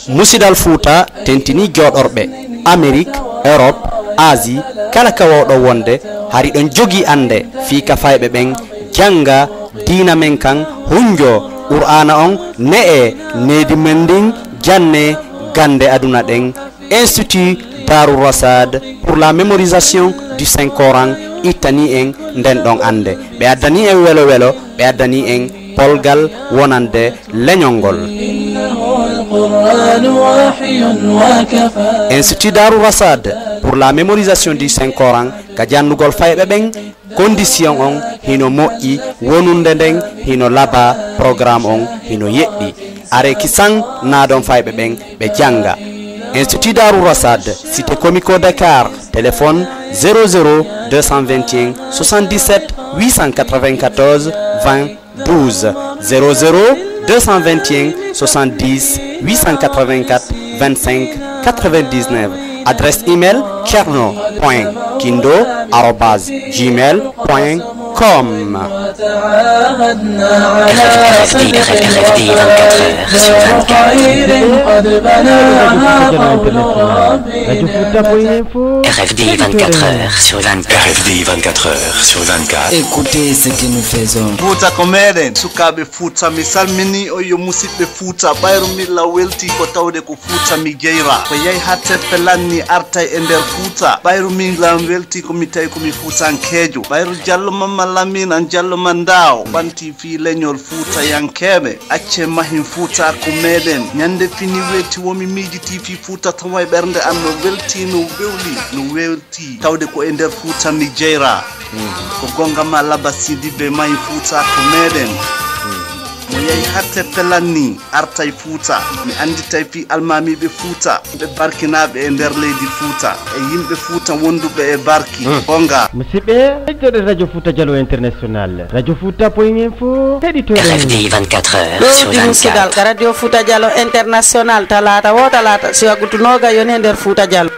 Musidal Fouta tentini jodorbe Amerique, Europe, Asie, kala ka wodo wonde hari don jogi ande fi ka faybe ben janga dina men kan hunjo Qur'ana on ne e nedi mending janne gande aduna den Institut Darou Rasad pour la mémorisation du Saint Coran itani en den don ande be adani en welo welo be adani en polgal wonande lenyongol Institut Darou Rasad pour la mémorisation du Saint Coran ka jannugol faybe ben condition on hino moƴƴi wonunde nden hino laba programme on hino yeɗɗi are kisan naɗon fayɓe ɓen ɓe janga Institut Darou Rasad cité comico Dakar téléphone 00 221 77 894 20 12 00 221 70 884 25 99 adresse email kerno.kindo@gmail.com. RFDI 24 heures sur 24. RFDI 24 heures sur 24. Écoutez ce que nous faisons. Fouta ko meɗen sukaɓe Fouta mi salmini oyo musidɓe Fouta ɓayru milla welti ko tawde ko Fouta mi jeyra ko yeyi ha teppe lanni artay e nder Fouta ɓayru min lam welti komi tawi komi Fuutankejo ɓayru Diallo Mamma Lamine an Diallo Mandaw ɓanti fi leñol Fuutayankeɓe acce mahin Fouta ko meɗen ñande fini weeti womi miijiti fi Fouta tawa e ɓernde am no welti no welti tawde ko e nder Fouta mi jeyra ko gonga ma Laba Sidibe mahin Fouta ko meɗen mo yehi hatte pelanni artay Fouta mi anditay fi almamiɓe Fouta ɓe barkinaɓe e nder leydi Fouta e yimɓe Fouta wonduɓe e barki gonga musidɓe heɗitoɗe radio Fouta Diallo international radio Fouta.info heɗitoɗe RFDI 24 heures sur Di musidal 24. ka radio Fouta Diallo international talata wo talata si wagutunoga yone der Fouta Diallo.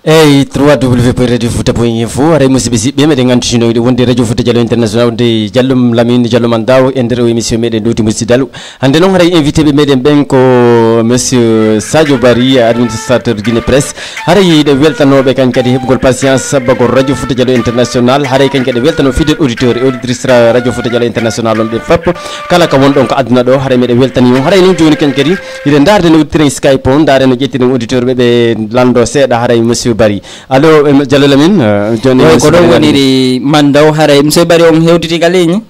eyi 3w.radiofouta.info aray musidɓe siɓɓe meɗen gantutinoyde wonde radio Fouta Diallo international wonde Diallo Lamine Diallo Mandaw e nder émission meɗen ɗowti musidal hande noon haray invité ɓe meɗen ɓen ko monsieur Sadio Barry administrateur Guinée Presse haray ɗe weltanoɓe kañ kadi heɓugol patience sabbagol radio Fouta Diallo international haray kañ kadi weltano fidèle auditeur et auditrice radio Fouta Diallo international on ɓe fop kala ka wonɗon ko aduna ɗo haray meɗen weltani on haray noon joni kañ kadi hiɗen darde no uddiren Skype on daren no ƴettiren auditeur ɓe lando seeɗa haray monsieur Barry allo Diallo Lamine joni ko ɗon woniri Mandaw haray monsieur Barry on hewtiti ka ligne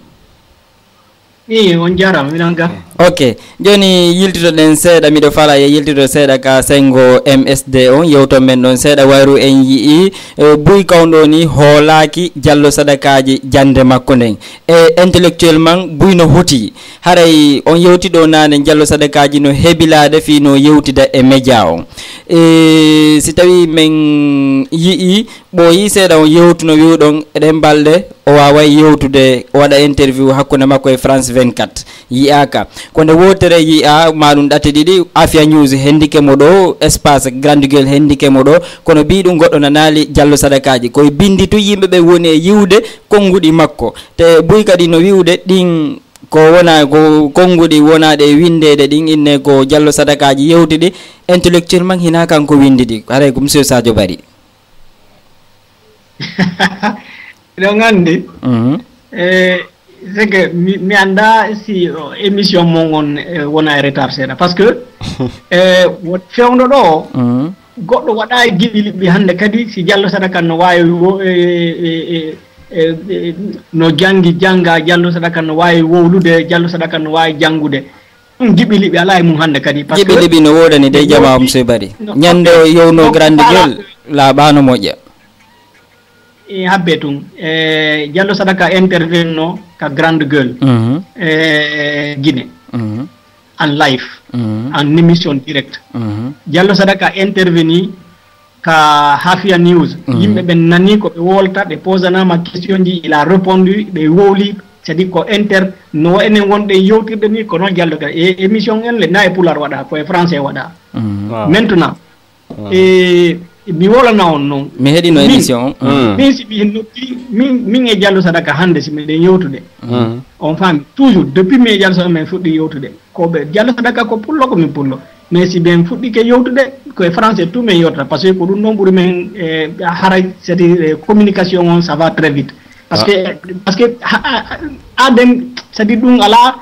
on jarama minan ga ok joni yiltitoɗen seeɗa miɗo fala e yiltito seeɗa ka sengo MSD on yewto men ɗon seeɗa wayru en yii buy kawɗo ni hoolaki Diallo Sadakaji jande makko nden e intellectuellement buy no hoti haray on yewtiɗo nane Diallo Sadakaji no heebilade fi no yewtida e média on si tawi men yii ɓooyi seeɗa on yewtuno wiwɗon eɗen balɗe o waway yewtude o waɗa interview hakkude makko e France 24 yiyaka ko nde wotere yiya maɗum ɗate ɗiɗi Afia News hendike mo ɗo espace Grande Gueule hendike mo ɗo kono biɗum goɗɗo no naali Diallo Sadakaji koye bindi tu yimɓeɓe woni e yiwde konnguɗi makko te buy kadi no wiwde ɗin ko wona ko konnguɗi wonaɗe windede ɗin inne ko Diallo Sadakaji yewtiɗi intellectuellement hina kanko windiɗi haray ko monsieur Sadio Barry ɗon andi c'est que mi anda si émission mon on wona e retard seeɗa par ce que fewno ɗo goɗɗo waɗa e giɗi liɓɓi hannde kadi si Diallo Sadaka no wawi no janga Diallo Sadaka no wawi wowlude Diallo Sadaka no wawi janggude ɗum giɓi liɓi ala e mum hannde kadi giɓi liɓi no wodani de jama monsieur Barry ñande yewno Grande Gueule laaɓano moƴƴa habbe tun Diallo Sadaka intervene no ka Grande Gueule Guinée en live en émission direct Diallo Sadaka interveni ka Hafia News yimɓe ɓe nani ko ɓe wolta ɓe posanama question ji il a répondu ɓe wowli c'est à dire ko inter no enen wonɗe yewtirde ni ko noon Diallo Sadaka e émission en le na e pular waɗa koye français waɗa maintenant mi wolana on noon mi heeɗino émission min si mi noppi min e Diallo Sadaka hannde si miɗen yewtude on faami toujours depuis mi e Diallo Sadaka min fuɗɗi yewtude koɓe Diallo Sadaka ko pullo ko min pullo mais si ɓen fuɗɗike yewtude koye français tout min yewtata par ce que ko ɗum ɗon ɓuri men haray c'est à dire communication on ça va très vite par ce que aden c'est à dire ɗum ala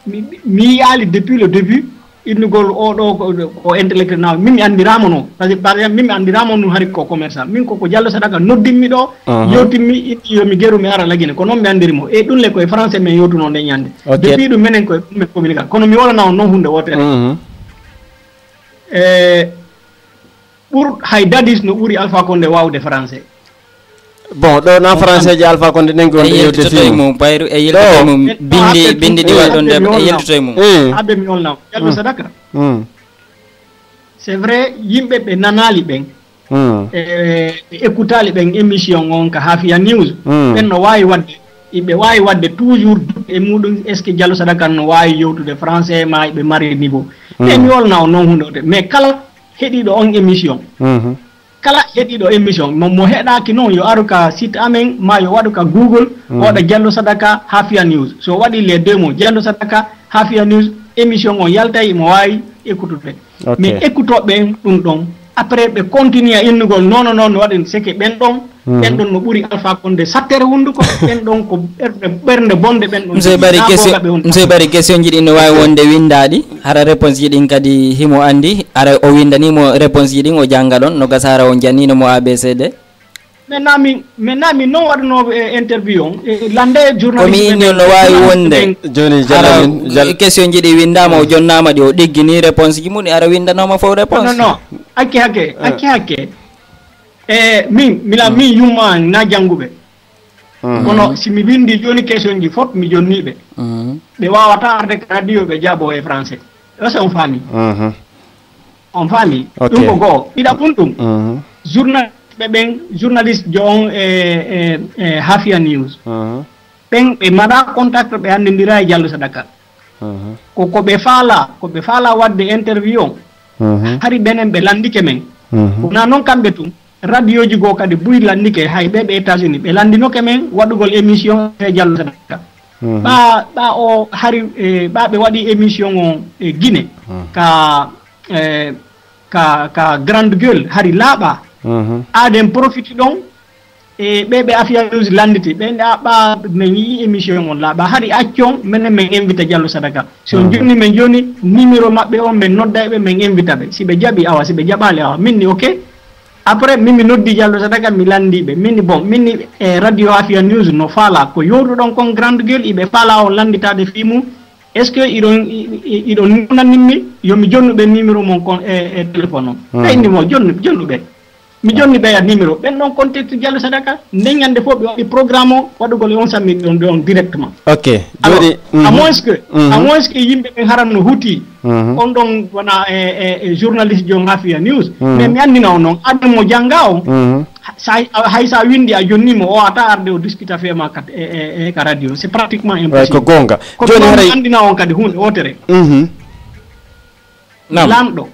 mi yaali depuis le début innugol oɗo ko intellectuel naw min mi andirama noon par exemple min mi andirama ɗum hari ko commerçant min koko Diallo Sadaka noddinmi ɗo yewtinmi itti yomi gueru mi ara lagine ko noon mi andirimo e ɗum le koye français men yewtuno nde ñande depuis ɗum minen koye ɗum men communication kono mi wolana on noon hunde wotere ɓur hay dadis no ɓuuri Alpha Condé wawde français bon ɗo na français ji Alpha Condé ɗen gonɗe yewde fi mum bayru e yeltotoye mum bindi ɗi waɗon nde e yeltotoye mum aɓe mi olnama Diallo Sadaka c'est vrai yimɓe ɓe nanali ɓen ɓe écoutali ɓen émission on ka Hafia News ɓen no wawi wadde ɓe wawi wadde toujours e muɗum est ce que Diallo Sadaka no wawi yewtude français ma ɓe mari niveau ɓe mi wolna o noon hunde ote mais kala heeɗiɗo on émission kala heeɗiɗo émission mo heɗaki noon yo aru ka site amen ma yo waɗu ka Google waɗa Diallo Sadaka Hafia News so waɗi les deux mots Diallo Sadaka Hafia News émission on yaltay mo wawi écoutude mais écoutoɓe ɗum ɗon après ɓe continue a innugol noon no waɗi c'est que ɓen ɗon no ɓuuri Alpha Condé sattere hunduko ɓen ɗon ko ɓernde bonde ɓen ɗon monsieur Barry question ji ɗin no wawi wonde windaɗi hara réponse ji ɗin kadi himo andi ara o windanimo réponse ji ɗin o jangga ɗon no gasara o janninomo ABCD maintenant min noon waɗanoɓe interview on lande journaliste komi inni no wawi wonde joni question ji ɗi windama o jonnama ɗi o ɗiggini réponse ji mum ara windanoma fof réponse non hakke min yumma na jangguɓe kono si mi windi joni question ji fof mi jonniɓe ɓe wawata arde ka radio ɓe jaabo e français ose on faami ɗum ko goho ɗiɗa ɗum journaliste jo on e Hafia News ɓen ɓe maɗa contact ɓe andidira e Diallo Sadaka ko ɓe faala wadde interview on hari ɓenen ɓe landike men wona noon kamɓe tum radio ji goo kadi buy landike hay ɓe États-Unis ɓe landinoke men waɗugol émission e Diallo Sadaka ɓa o hari ɓe waɗi émission o e Guinée ka Grande Gueule hari laaɓa aden profite ɗon e ɓe Hafia News landiti ɓe ɓa min yii émission on laaɓa hari accon minen min invita Diallo Sadaka so joni min joni numéro maɓɓe on min nodda ɓe min invita ɓe si ɓe jaaɓi awa si ɓe jaɓali awa minni ok après min mi noddi Diallo Sadaka mi landiɓe minni e radio Hafia News no faala ko yowruɗon kon Grande Gueule iɓe faala on landitade fimu est ce que iɗon nanninmi yomi jonnuɓe numéro mon kon e téléphone o ɓeynimo jonnuɓe mi jonni ɓeya numéro ɓen ɗon contacte Diallo Sadaka ndeñande fof ɓe waɗi programme o waɗugol on sammi ɗon directement ok joni à moins que yimɓe ɓen haranno huuti on ɗon wona e journaliste jo Afia News mais mi andina o noon adde mo jangga o hay sa windi a jonnimo o ata arde o discuta feema kat e ka radio c'est pratiquement impossible ko gonga joni haray andina on kadi hunde wotere lamɗo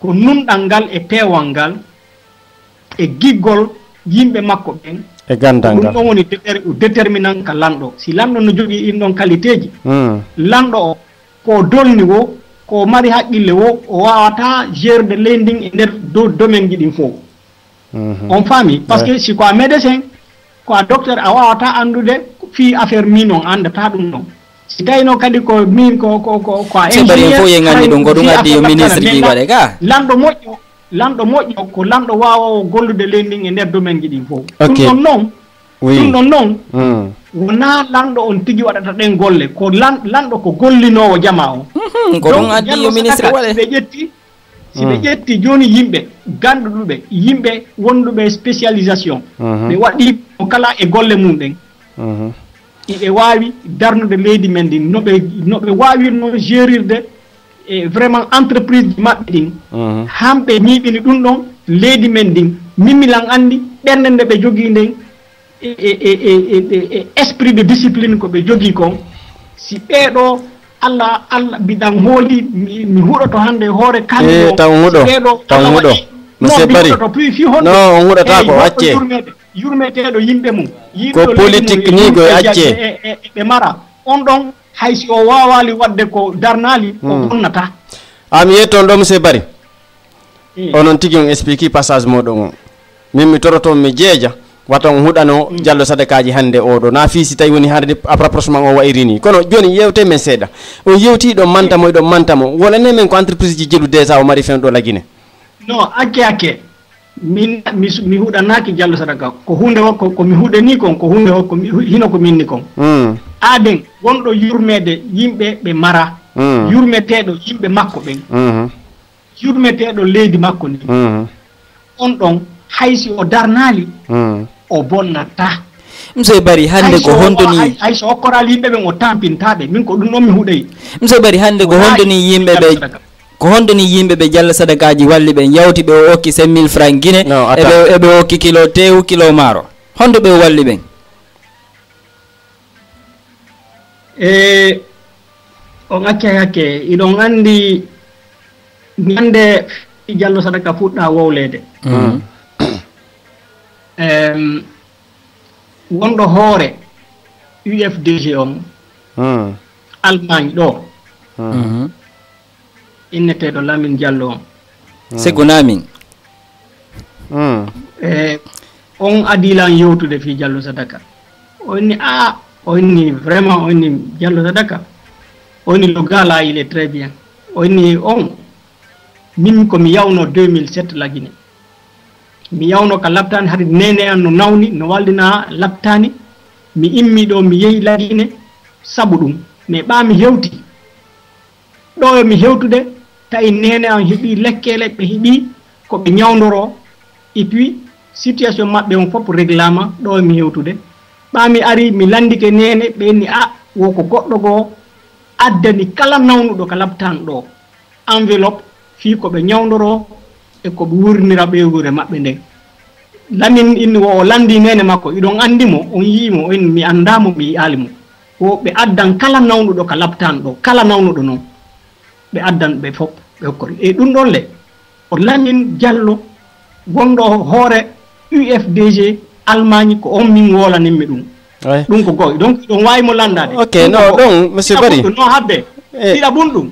ko numɗal ngal e peewal ngal e giggol yimɓe makko ɓen e gandal ngal ɗum ɗon woni déterminant ka lanɗo si lanɗo no jogii in ɗon qualité ji lanɗo o ko dolni wo ko mari haqqille wo o wawata gerde leydi ndin e nder domaine ji ɗin fof on faami par ce que si ko a médecin ko a docteur a wawata andude fi affaire min on andata ɗum ɗon si tawino kadi ko min ko a ingénieur fof yengandi ɗum ko ɗum addi yo ministre ji waɗe ga lanɗo moƴƴo ko lanɗo wawawo gollude leydi ndin e nder domaine ji ɗin fof ɗum ɗon noon wona lanɗo on tigi waɗata ɗen golle ko lanɗo ko gollinowo jama o ko ɗum addi yo ministre waɗe si ɓe ƴetti joni yimɓe ganduɗuɓe yimɓe wonduɓe spécialisation ɓe waɗi o kala e golle mum ɗen ɓe wawi darnude leydi men ndin noɓe wawirno gérirde e vraiment entreprise ji maɓɓe ɗin hamɓe ñiɓini ɗum ɗon leydi men ndin mimmilan andi ɓernde nde ɓe jogui nden e esprit de discipline ko ɓe jogui kon si ɓeeɗo Allah mbiɗan hooli mi huɗoto hande hoore kalɗo taw huɗo monsieur Bari non on huɗata ko acce yurmeteɗo yimɓe mum ko politique ni ko acce ɓe mara on ɗon haysi o wawali wadde ko darnali o bonnata mi yetton ɗo monsieur Bari onon tigui on explique passage moɗon o min mi toroto mi jeeja wata on huɗano Diallo Sadakaji hande oɗo na fiisi tawi woni harde approchement o wayri ni kono joni yewte men seeɗa o yewti ɗo mantamo wolane men ko entreprise ji jeeɗu déjà o mari fen ɗo lagine non akke mi huɗanaki Diallo Sadaka ko hunde hokko komi huɗani kon ko hunde hokko hino ko minni kon aden wonɗo yurmede yimɓe ɓe mara yurmeteɗo yimɓe makko ɓen yurmeteɗo leydi makko ni on ɗon haysi o darnali o bonnata monsieur Bari hande ko hondoni hayso hokkoral yimɓe ɓen o tampintaɓe min ko ɗum ɗon mi huɗay monsieur Bari hande ko hondoni yimɓe ɓe Diallo Sadakaji walli ɓe yawti ɓe o okki 5000 francs guine eɓe okki kilo tewu kilo maaro hondo ɓe walli ɓen on hakke iɗon andi ñande Diallo Sadaka fuɗɗa wowlede wonɗo hoore UFDG on Allemagne ɗo inneteɗo Lamine Diallo on Segunamin on adilan yewtude fi Diallo Sadaka o inni vraiment o inni Diallo Sadaka o inni le gars là il est très bien o inni on min ko mi yawno 2007 lagine mi yawno ka labtani hade nene an no nawni no wallina labtani mi immi ɗo mi yehi lagine sabu ɗum mais ɓami hewti ɗo e mi hewtude tawi nene an heeɓi lekkele ɓe heeɓi koɓe ñawdoro et puis situation maɓɓe on fof réglama ɗo e mi hewtude ɓami ari mi landike nene ɓenni woko goɗɗo goo addani kala nawnuɗo ka labtani ɗo enveloppe fi koɓe ñawdoro e koɓe wurnira ɓeygure maɓɓe nden Lamine inni o landi nene makko iɗon andimo on yiimo o inni mi andamo mi yiyalimo o ɓe addan kala nawnuɗo ka labtani ɗo kala nawnuɗo noon ɓe addan ɓe fof ɓe hokkori e ɗum ɗon le o Lamine Diallo gonɗo hoore UFDG Allemagne ko on min wolaninmi ɗum ɗum ko goy donc ɗon wawimo landade ok no ɗon monsieur Bari no habde ɗiɗa ɓun ɗum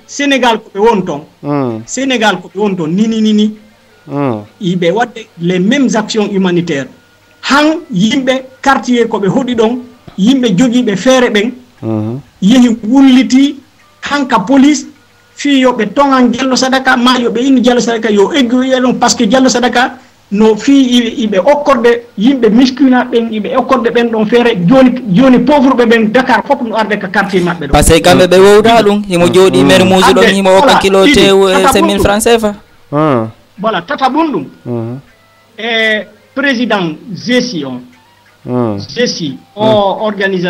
Sénégal koɓe won toon Sénégal koɓe won toon nini yiɓe wadde les mêmes actions humanitaires han yimɓe quartier koɓe hoɗi ɗon yimɓe jogiiɓe feere ɓen yehi wulliti hanka police fi yoɓe tongan Diallo Sadaka ma yoɓe inni Diallo Sadaka yo eggoye ɗon par ce que Diallo Sadaka no fi ibe okkorde yimbe miskina ben ibe okkorde ben don fere joni pauvre ben Dakar fop no arde ka quartier mabbe do parce que kambe be wowda dum himo jodi mermuzu don himo okka kilo tew 5000 francs CFA voilà tata bundum président Zesi Zesi o organise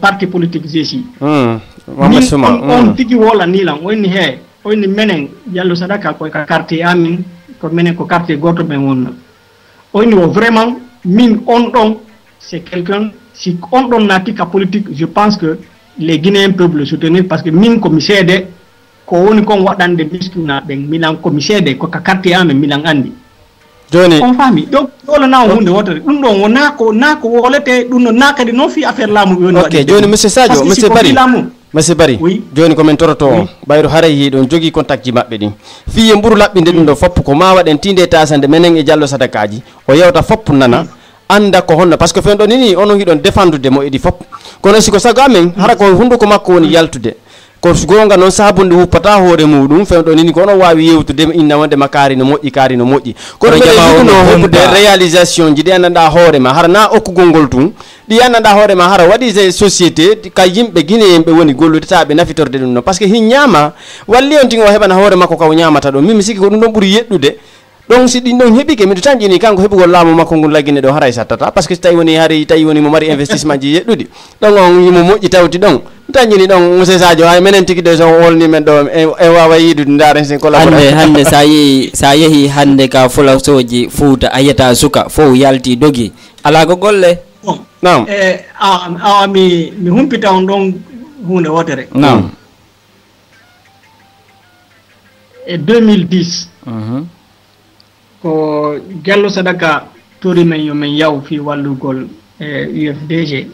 parti politique Zesi on tigi wola nilan woni he woni menen Diallo Sadaka ko ka quartier amin ko menen ko quartier goto ben wonna woni vraiment min on don c'est quelqu'un si on don natika politique je pense que les Guinéens peuvent le soutenir parce que min ko mi sédé ko woni kon wadande miskina ben milan ko mi sédé ko ka quartier amin milan andi joni on fami donc wala na hunde wotere dum don wona ko wolete dum no nakadi non fi affaire lamu yoni ok joni monsieur Sadio monsieur Bari joni ko men toroto bayro haray hi don jogi contact ji mabbe din fi mburu labbinde dum do fop ko ma waden tinde tasande menen e Diallo Sadakaji o yewta fop nana anda ko honna parce que fen do nini ono hidon défendre mo edi fop kono siko sago amen hara ko hunduko makko woni yaltude ko gonga non sabunde wuppata hoore mudum fen do nini ko no wawi yewtude inna wonde makari no moƴƴi kari no moƴƴi kono jama de réalisation ji de andanda hoore ma hara na okkugol ngol tun di andanda hoore ma hara wadi des société ka yimbe Guinéen woni gollude taabe nafitorde dum no parce que hin nyama walli on tingo hebana hoore makko ka o nyamata do mimi siki ko dum don buri yeddude donc si din don hebike mi tan jini kanko hebugol laamu makko ngol lagine do haray satata parce que tay woni hari tay woni mo mari investissement ji yeddudi donc on yimo moƴƴi tawti don tan jini don monsieur Sadio hay menen tigi de so wolni men do e wawa yidude ndaren sen collaboration hande sa yehi hande ka fulasoji Fouta ayata suka fo yalti dogi ala go golle naam mi humpita on don hunde wotere naam e 2010 ko Diallo Sadaka tori men yo men yaw fi wallugol UFDG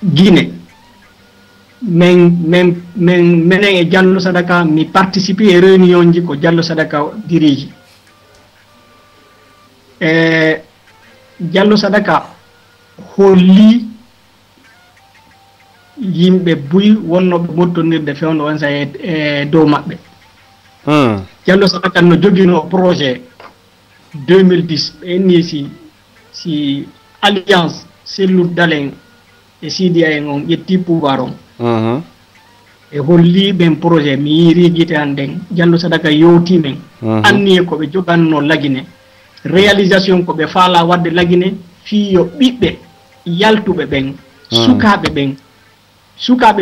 Guinée menen e Diallo Sadaka mi participe e réunion ji ko Diallo Sadaka dirige Diallo Sadaka holli yimbe buy wonnobe mottonirde fewndo on sa e dow mabbe Diallo Sadaka no jogino projet 2010 enni si alliance Cellou Dalein e Sidi Aye on yetti pouvoir on e holli ben projet mi yiri gite anden Diallo Sadaka yowti men anni ko be joganno lagine réalisation ko be faala wadde lagine fi yo bibbe yaltube ben sukabe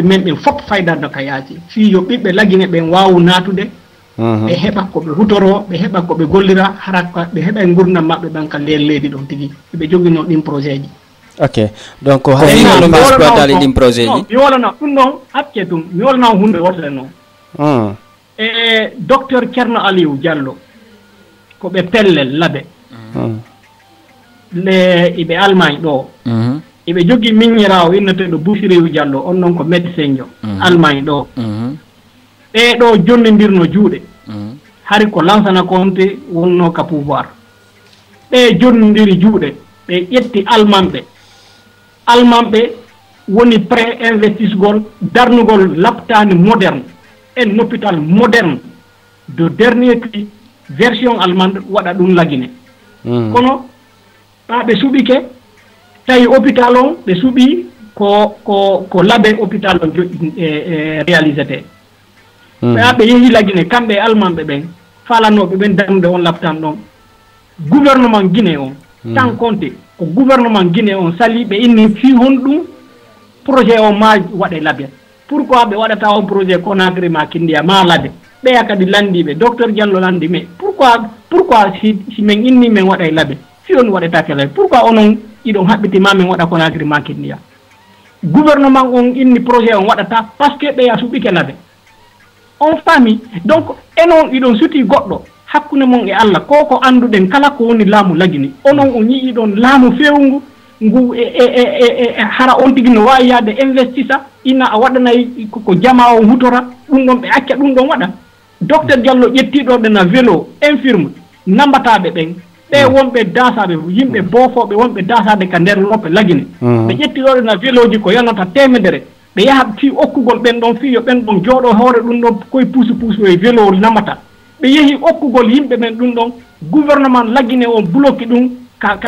men ben fop fayda no kayaji fi yo bibbe lagine ben waawu natude be heba ko be hutoro be heba ko be gollira haraka be heba ngurna mabbe banka ler leydi don tigi be jogino dim projet ji ok donc ko no mbasbatali dim projet ji mi wala na dum non acce dum mi wala na hunde wotere non docteur Thierno Aliou Diallo ko be pellel labe le ibe Allemagne do ibe jogi miñirawo innete do Bouchirou Diallo on non ko médecin jo Allemagne do be do jonnindirno juude hari ko lansana konte wonno ka pouvoir be jonnindiri juude be yetti almambe woni pré investisgol darnugol laptani moderne en hôpital moderne de dernier cri version allemande wada dum lagine kono ba be subike tay hôpital on be subi ko labe hôpital on réalisate be yehi lagine kambe allemande ben falanobe ben damde on laptan don gouvernement Guinée on tant compte ko gouvernement Guinée on sali be inni fi hondum projet o ma wade labe pourquoi be wadata on projet Conakry ma kindia ma labe be yakadi landi be docteur Diallo landi me pourquoi si men inni men wada labe fi on wadata kala pourquoi onon idon habbiti ma men wada Conakry ma kindia gouvernement on inni projet on wadata parce que be ya subi ke labe on famille donc enon idon suti goddo hakkune mon e Allah ko anduden kala ko woni laamu lagini onon o ñii don laamu fewngu ngu hara on tigi no wawi yaade investissa ina a waɗanay ko jama o hutora ɗum ɗon ɓe acca ɗum ɗon waɗa docteur Diallo ƴettiɗo ɓe na vélo infirme nambataɓe ɓen ɓe wonɓe dasaɓe yimɓe boofoɓe wonɓe dasade ka nder loppe lagine ɓe ƴettiɗoɗe na vélo ji ko yonata temedere ɓe yaha fi okkugol ɓen ɗon fi yo ɓen ɗon jooɗo hoore ɗum ɗon koye puusu e vélo nambata ɓe yehi okkugol yimɓe men ɗum ɗon gouvernement laggine on bloqué ɗum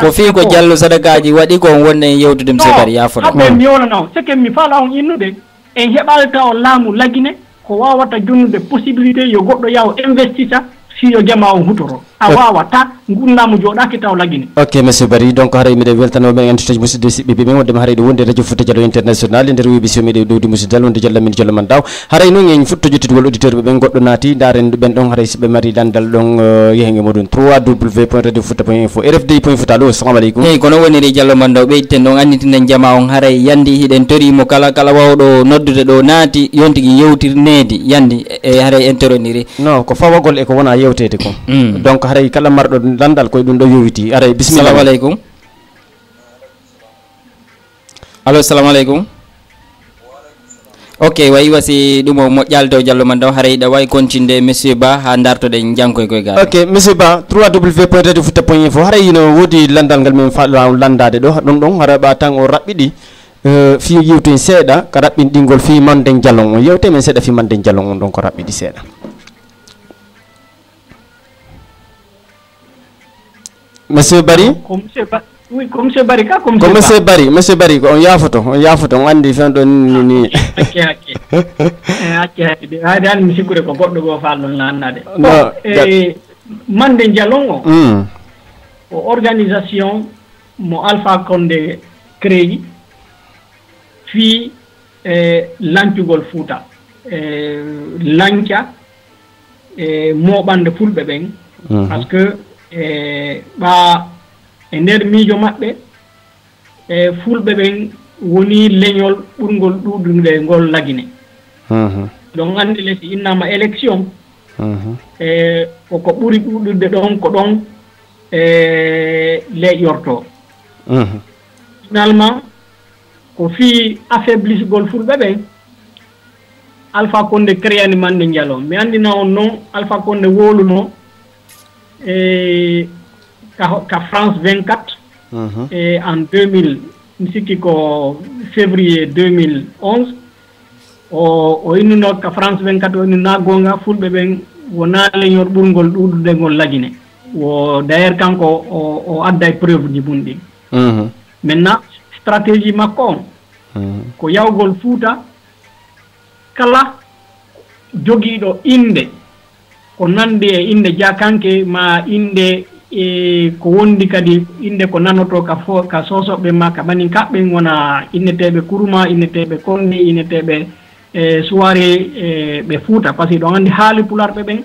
ko fi ko Diallo sadakaji waɗi ko wonde en yewtude monsieur Bari yafoɗo haɓe mi yolana on seke mi faala on innude en heɓalta on laamu laggine ko wawata jonnude possibilité yo goɗɗo yaw investita si yo jama on hutoro a wawata gunnamu joɗaki taw laggine. Ok monsieur Bari donc haray miɗen weltanoɓe en titoji musidɗo siɓɓe ɓe wondema haray ɗo wonde radio Fouta Diallo international e nder émission meɗe dowdi musidal wonde jallamin jollo man daw haray noon en futto jettugol auditeur ɓe ɓen goɗɗo naati daren ɓen ɗon haray siɓe mari landal ɗon yehege moɗon 3w.radiofouta.info RFD point Fouta allo assalamu aleykum. eyyi kono woniri Diallo man daw ɓeyten ɗon anditinen jama on haray yandi hiɗen torimo kala wawɗo noddude ɗo naati yontigui yewtirnedi yandi e haray en toroniri non ko fawagol e ko wona yewtede ko donc haray kala marɗo landal koye ɗum ɗo yowiti aray bisimilla. Assalamu aleykum. allo assalamu aleykum. ok wayi wasi ɗum o moƴƴal dow Diallo man daw haray ɗa wawi continde monsieur Ba ha dartoɗen jankoy koye gal. ok monsieur Ba 3w.radiofouta.info haray no woodi landal ngal min faala landade ɗo ɗum ɗon hara ɓa tan o raɓɓiɗi fi yewtoen seeɗa ko raɓɓin ɗingol fi manden Diallo on yewte men seeɗa fi manden Diallo on ɗon ko raɓɓiɗi seeɗa. Monsieur Bari oui ko monsieur Bari ka ko monsieur Bari ko on yafoto on andi fen ɗon ni acce haade hande mi sikkure ko goɗɗo goo falɗon lannade mande Jalon o ko organisation mo Alpha Condé créé fi lancugol Fouta lanca moɓande fulɓe ɓen par ce que ɓa e nder miijo maɓɓe fulɓe ɓen woni leñol ɓurgol ɗuɗude ngol lagine ɗon andi lesi innama élection koko ɓuri ɗuɗude ɗon ko ɗon leƴorto finalement ko fi affaiblissegol fulɓe ɓen Alpha Condé créani mande Diallo mi andina on noon Alpha Condé woluno ka France 24 en 2000 mi sikki ko février 2011 o innuno ka France 24 o innuna gonga fulɓe ɓen wona leñol ɓurgol ɗuɗude ngol lagine o d'ailleurs kanko o adday preuve ji mum ɗin maintenant stratégie makko on ko yawgol Fouta kala jogiiɗo inde ko nandi e inde jakanke ma inde ko wondi kadi inde ko nanoto ka sosoɓe ma ka ɓanin kaɓɓen wona inneteɓe Kuruma inneteɓe Konde inneteɓe soirée ɓe Fouta par ce que ɗon andi haali pularɓe ɓen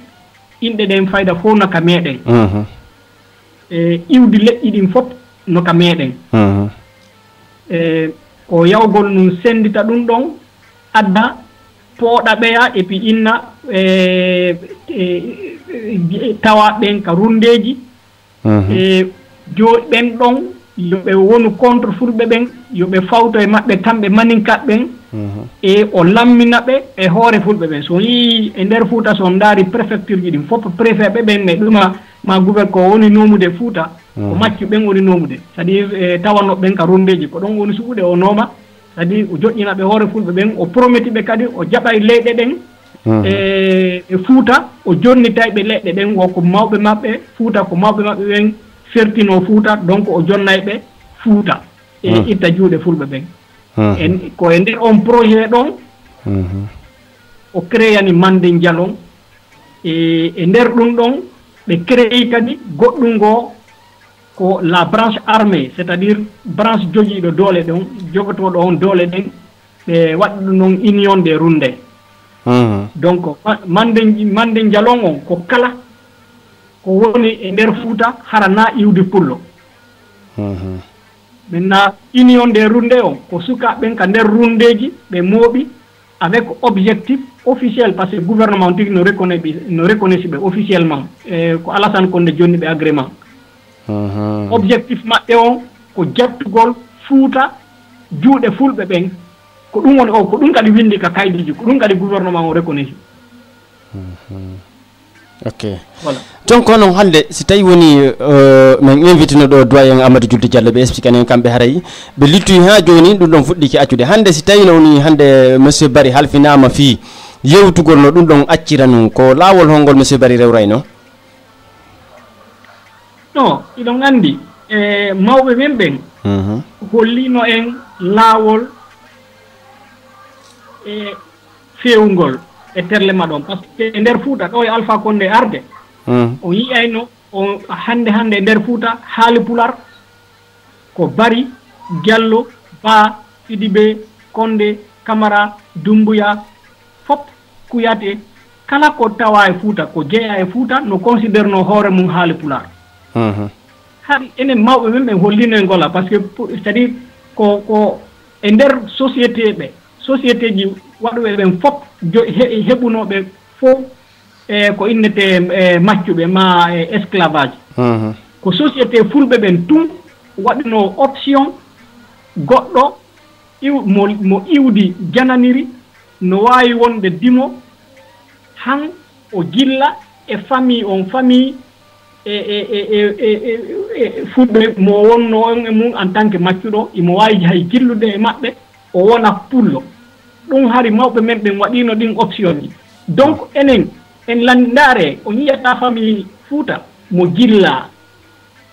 inɗe ɗen fayda fof noka meɗen iwdi leƴƴi ɗin fof noka meɗen ko yawgol num sendita ɗum ɗon adda pooɗa ɓeya et puis inna tawa ɓen ka rundeji ɓen ɗon yoɓe wonu contre fulɓe ɓen yoɓe fawto e maɓɓe kamɓe maninkaɓe ɓen e o lammina ɓe e hoore fulɓe ɓen so yii e nder Fouta so ndaari préfecture ji ɗin fof préfet ɓe ɓen e ɗuma ma gouverne ko woni nomude Fouta ko maccu ɓen woni nomude c'est à dire tawano ɓen ka rundeji ko ɗon woni suɓuɗe o nooma c'est à dire o joƴƴina ɓe hoore fulɓe ɓen o prometi ɓe kadi o jaɓay leyɗe ɗen e Fouta o jonnitay ɓe leɗɗe ɗen o ko mawɓe maɓɓe Fouta ko mawɓe maɓɓe ɓen fertino Fouta donc o jonnay ɓe Fouta e itta juuɗe fulɓe ɓen en ko e nder on projet ɗon o créani mande Diallo e nder ɗum ɗon ɓe créé kadi goɗɗum ngo ko la branche armée c'est à dire branche jogiiɗo doole ɗon jogotoɗo on doole ɗen ɓe waɗa ɗum noon union des runde donc mande Diallo on ko kala ko woni e nder Fouta hara na iwde pullo maintenant union des runde on ko sukaɓe ɓen ka nder rundeji ɓe mooɓi avec objectif officiel par ce que gouvernement tigi no reconnaissy ɓe officiellement ko Alassane Condé jonni ɓe agrément objectif maɓɓe on ko jattugol Fouta juuɗe fulɓe ɓen ko ɗum woni o ko ɗum kadi windi ka kaydiji ko ɗum kadi gouvernement o reconnaissy ok voilà donc noon hannde si tawi woni min invité no ɗo doyen Amadou Julde Diallo ɓe explique anen kamɓe haray ɓe littoyi ha joni ɗum ɗon fuɗɗiki accude hannde si tawi no woni hannde monsieur Bari halfinama fii yewtugol no ɗum ɗon accira nun ko laawol hongol monsieur Bari rewrayno non iɗon anndi e mawɓe men ɓen hollino en laawol e fewngol e terle maɗon par ce que e nder Fouta ɗo e Alpha Condé arde o yiyayno o hannde e nder Fouta haali pular ko Bari Diallo Ba Sidibé Condé Camara Doumbouya fop Kouyaté kala ko tawa e Fouta ko jeeya e Fouta no considére no hoore mum haali pular haɗi enen mawɓe men ɓe hollino e ngola par ce que c'est à dire ko e nder société ji waɗuɓe ɓen fof heɓunoɓe fof ko innete maccuɓe ma esclavage ko société fulɓe ɓen tum waɗino option goɗɗo mo iwdi jananiri no wawi wonde dimo han o jilla e famille fulɓe mo wonno on e mum en tant que maccuɗo imo wawi hay jillude e maɓɓe o wona pullo ɗum hari mawɓe men ɓen waɗino ɗin option ji donc enen en landare o yiyata famille Fouta mo jilla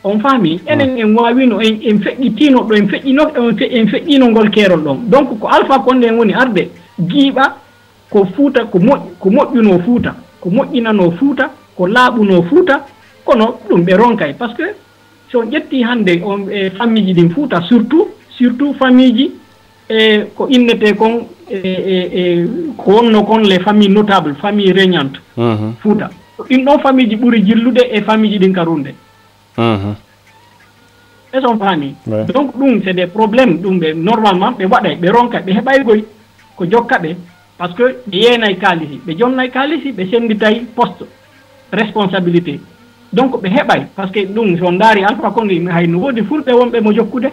on faami enen en wawino en feƴƴitino ɗo en feƴƴino ngol keerol ɗon donc ko Alpha Condé en woni arde giiɓa ko Fouta ko moƴƴuno Fouta ko moƴƴinano Fouta ko laaɓuno Fouta kono ɗum ɓe ronkay par ce que so ƴetti hannde on famille ji ɗin Fouta surtout famille ji ko innete kon ko wonno kon les familles notables famille régnante Fouta ɗin ɗon famille ji ɓuri jillude e famille ji ɗin karunde est-ce on faami donc ɗum c'est des problèmes ɗum ɓe normalement ɓe waɗay ɓe ronka ɓe heɓaygoy ko jokka ɓe par ce que ɓe yeenay kaalisi ɓe jonnay kaalisi ɓe senditay poste responsabilité donc ɓe heɓay par ce que ɗum so ndaari Alpha Condé hay no woodi fulɓe wonɓe mo jokkude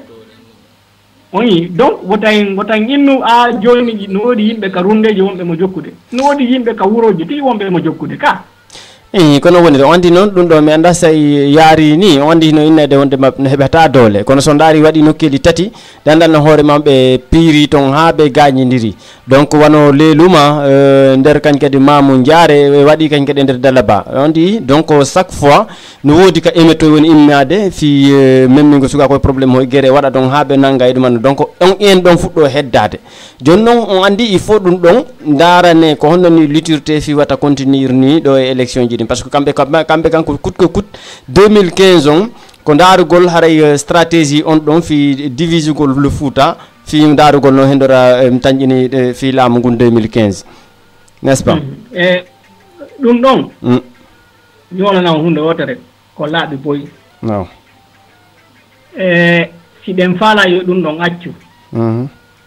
oyi donc wotan innu a joni no woodi yimɓe ka rundeji wonɓe mo jokkude no woodi yimɓe ka wuroji tigi wonɓe mo jokkude ka kono woni ɗo andi noon ɗum ɗo mi anda so yaari ni o andi no innede wonde mabɓe no heɓata doole kono so ndaari waɗi nokkeli tati dandal no hoore mam ɓe piiri toon ha ɓe gañidiri donc wano leeluma nder kañ kadi Mamou Diaré waɗi kañ kadi nder Dalaba andi donc chaque fois no woodi ka émetto woni immade fi memmigo suka koye probléme hoye guéré waɗa ɗon ha ɓe nangga e ɗumanno donc on en ɗon fuɗɗo heddade joni noon on andi il faut ɗum ɗon darane ko honno ni lutirte fi wata continuer ni ɗo e élection ji parce que kamɓe kanko coûte que coûte 2015 on ko darugol haray stratégie on ɗon fi divisugol le Fouta fi darugol no hendora tañƴini fi laamu ngun 2015 n'est ce pas e ɗum ɗon ñolanama hunde wotere ko laaɓi boyi non si ɗen faala yo ɗum ɗon accu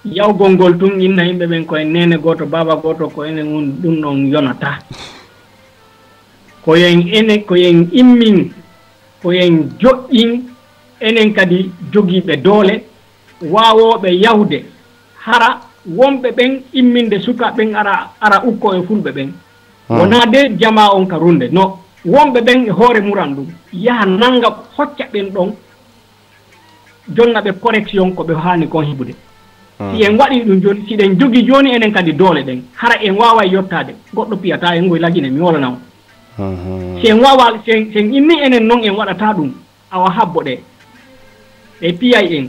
yawgol ngol tun inna yimɓe ɓen koye nene goto baba goto ko enen won ɗum ɗon yonata koyen immin koyen joƴƴin enen kadi jogiiɓe doole waawoɓe yawde hara wonɓe ɓen imminde sukaɓen ara ukko e fulɓe ɓen wona de jama on ka runde no wonɓe ɓen e hoore muran ɗum yaha nanga hocca ɓen ɗon jonna ɓe correction ko ɓe haani kon heɓude si en waɗi ɗum joni siɗen jogi joni enen kadi doole ɗen hara en wawa yottade goɗɗo piyata en goye lagine mi wolanamo sen wawa sen inni enen noon en waɗata ɗum awa habbo ɗe ɓe piyay en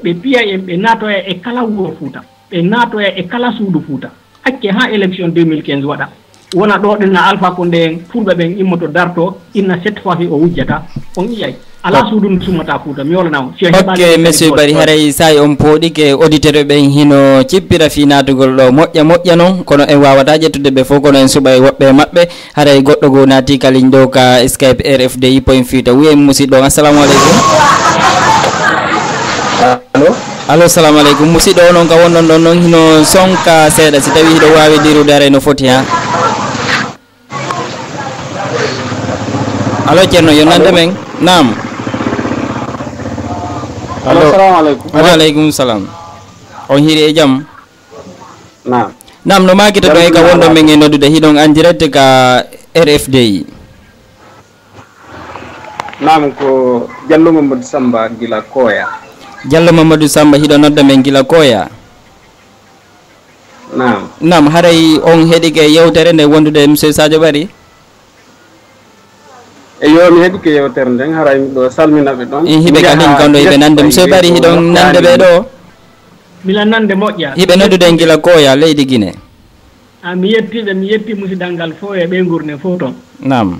ɓe piyay en ɓe natoya e kala wuro Fouta ɓe natoya e kala suudu Fouta hakke ha élection 2015 waɗa wona ɗo ɗenna Alpha Condé en fulɓe ɓen immoto darto inna cette fois ci o wujjata on iyay ala suudu ndu summata Fouta mi wolanamo ok monsieur Bari haray sayi on pooɗike auditeur ɓen hino cippira fi natugol ɗo moƴƴa noon kono en wawata ƴettude ɓe fof kono en suuɓa e woɓɓe maɓɓe haray goɗɗo go naati kaliñ ɗo ka Skype RFDI point fiita wiye musidɗo assalamu aleykum allo salamu aleykum musidɗo o noon ka wonɗon ɗon noon hino sonka seeɗa si tawi hiɗo wawi dirude haray no foti ha allo ceerno yo nande men nam allo assalamu aleykum waaleykum salam on hiiri e jaam nam no makita ɗo e ka wonɗon men e noddude hiɗon en direct ka RFDI nam ko Diallo Mamadou Samba gila Koya Diallo Mamadou Samba hiɗo nodda men gila Koya nam haray on heɗike yewtere nde wondude monsieur Sadio Barry eyo mi heeɗi ko yewtere nden haray miɗo salminaɓe ɗon hiɓe kadin kamɗo hiɓe nande monsieur Barry hiɗon nande ɓe ɗo mila nande moƴƴa hiɓe noddude gila Koya leydi Guinée mi yetti musidal ngal fof e ɓe gurne fof toon nam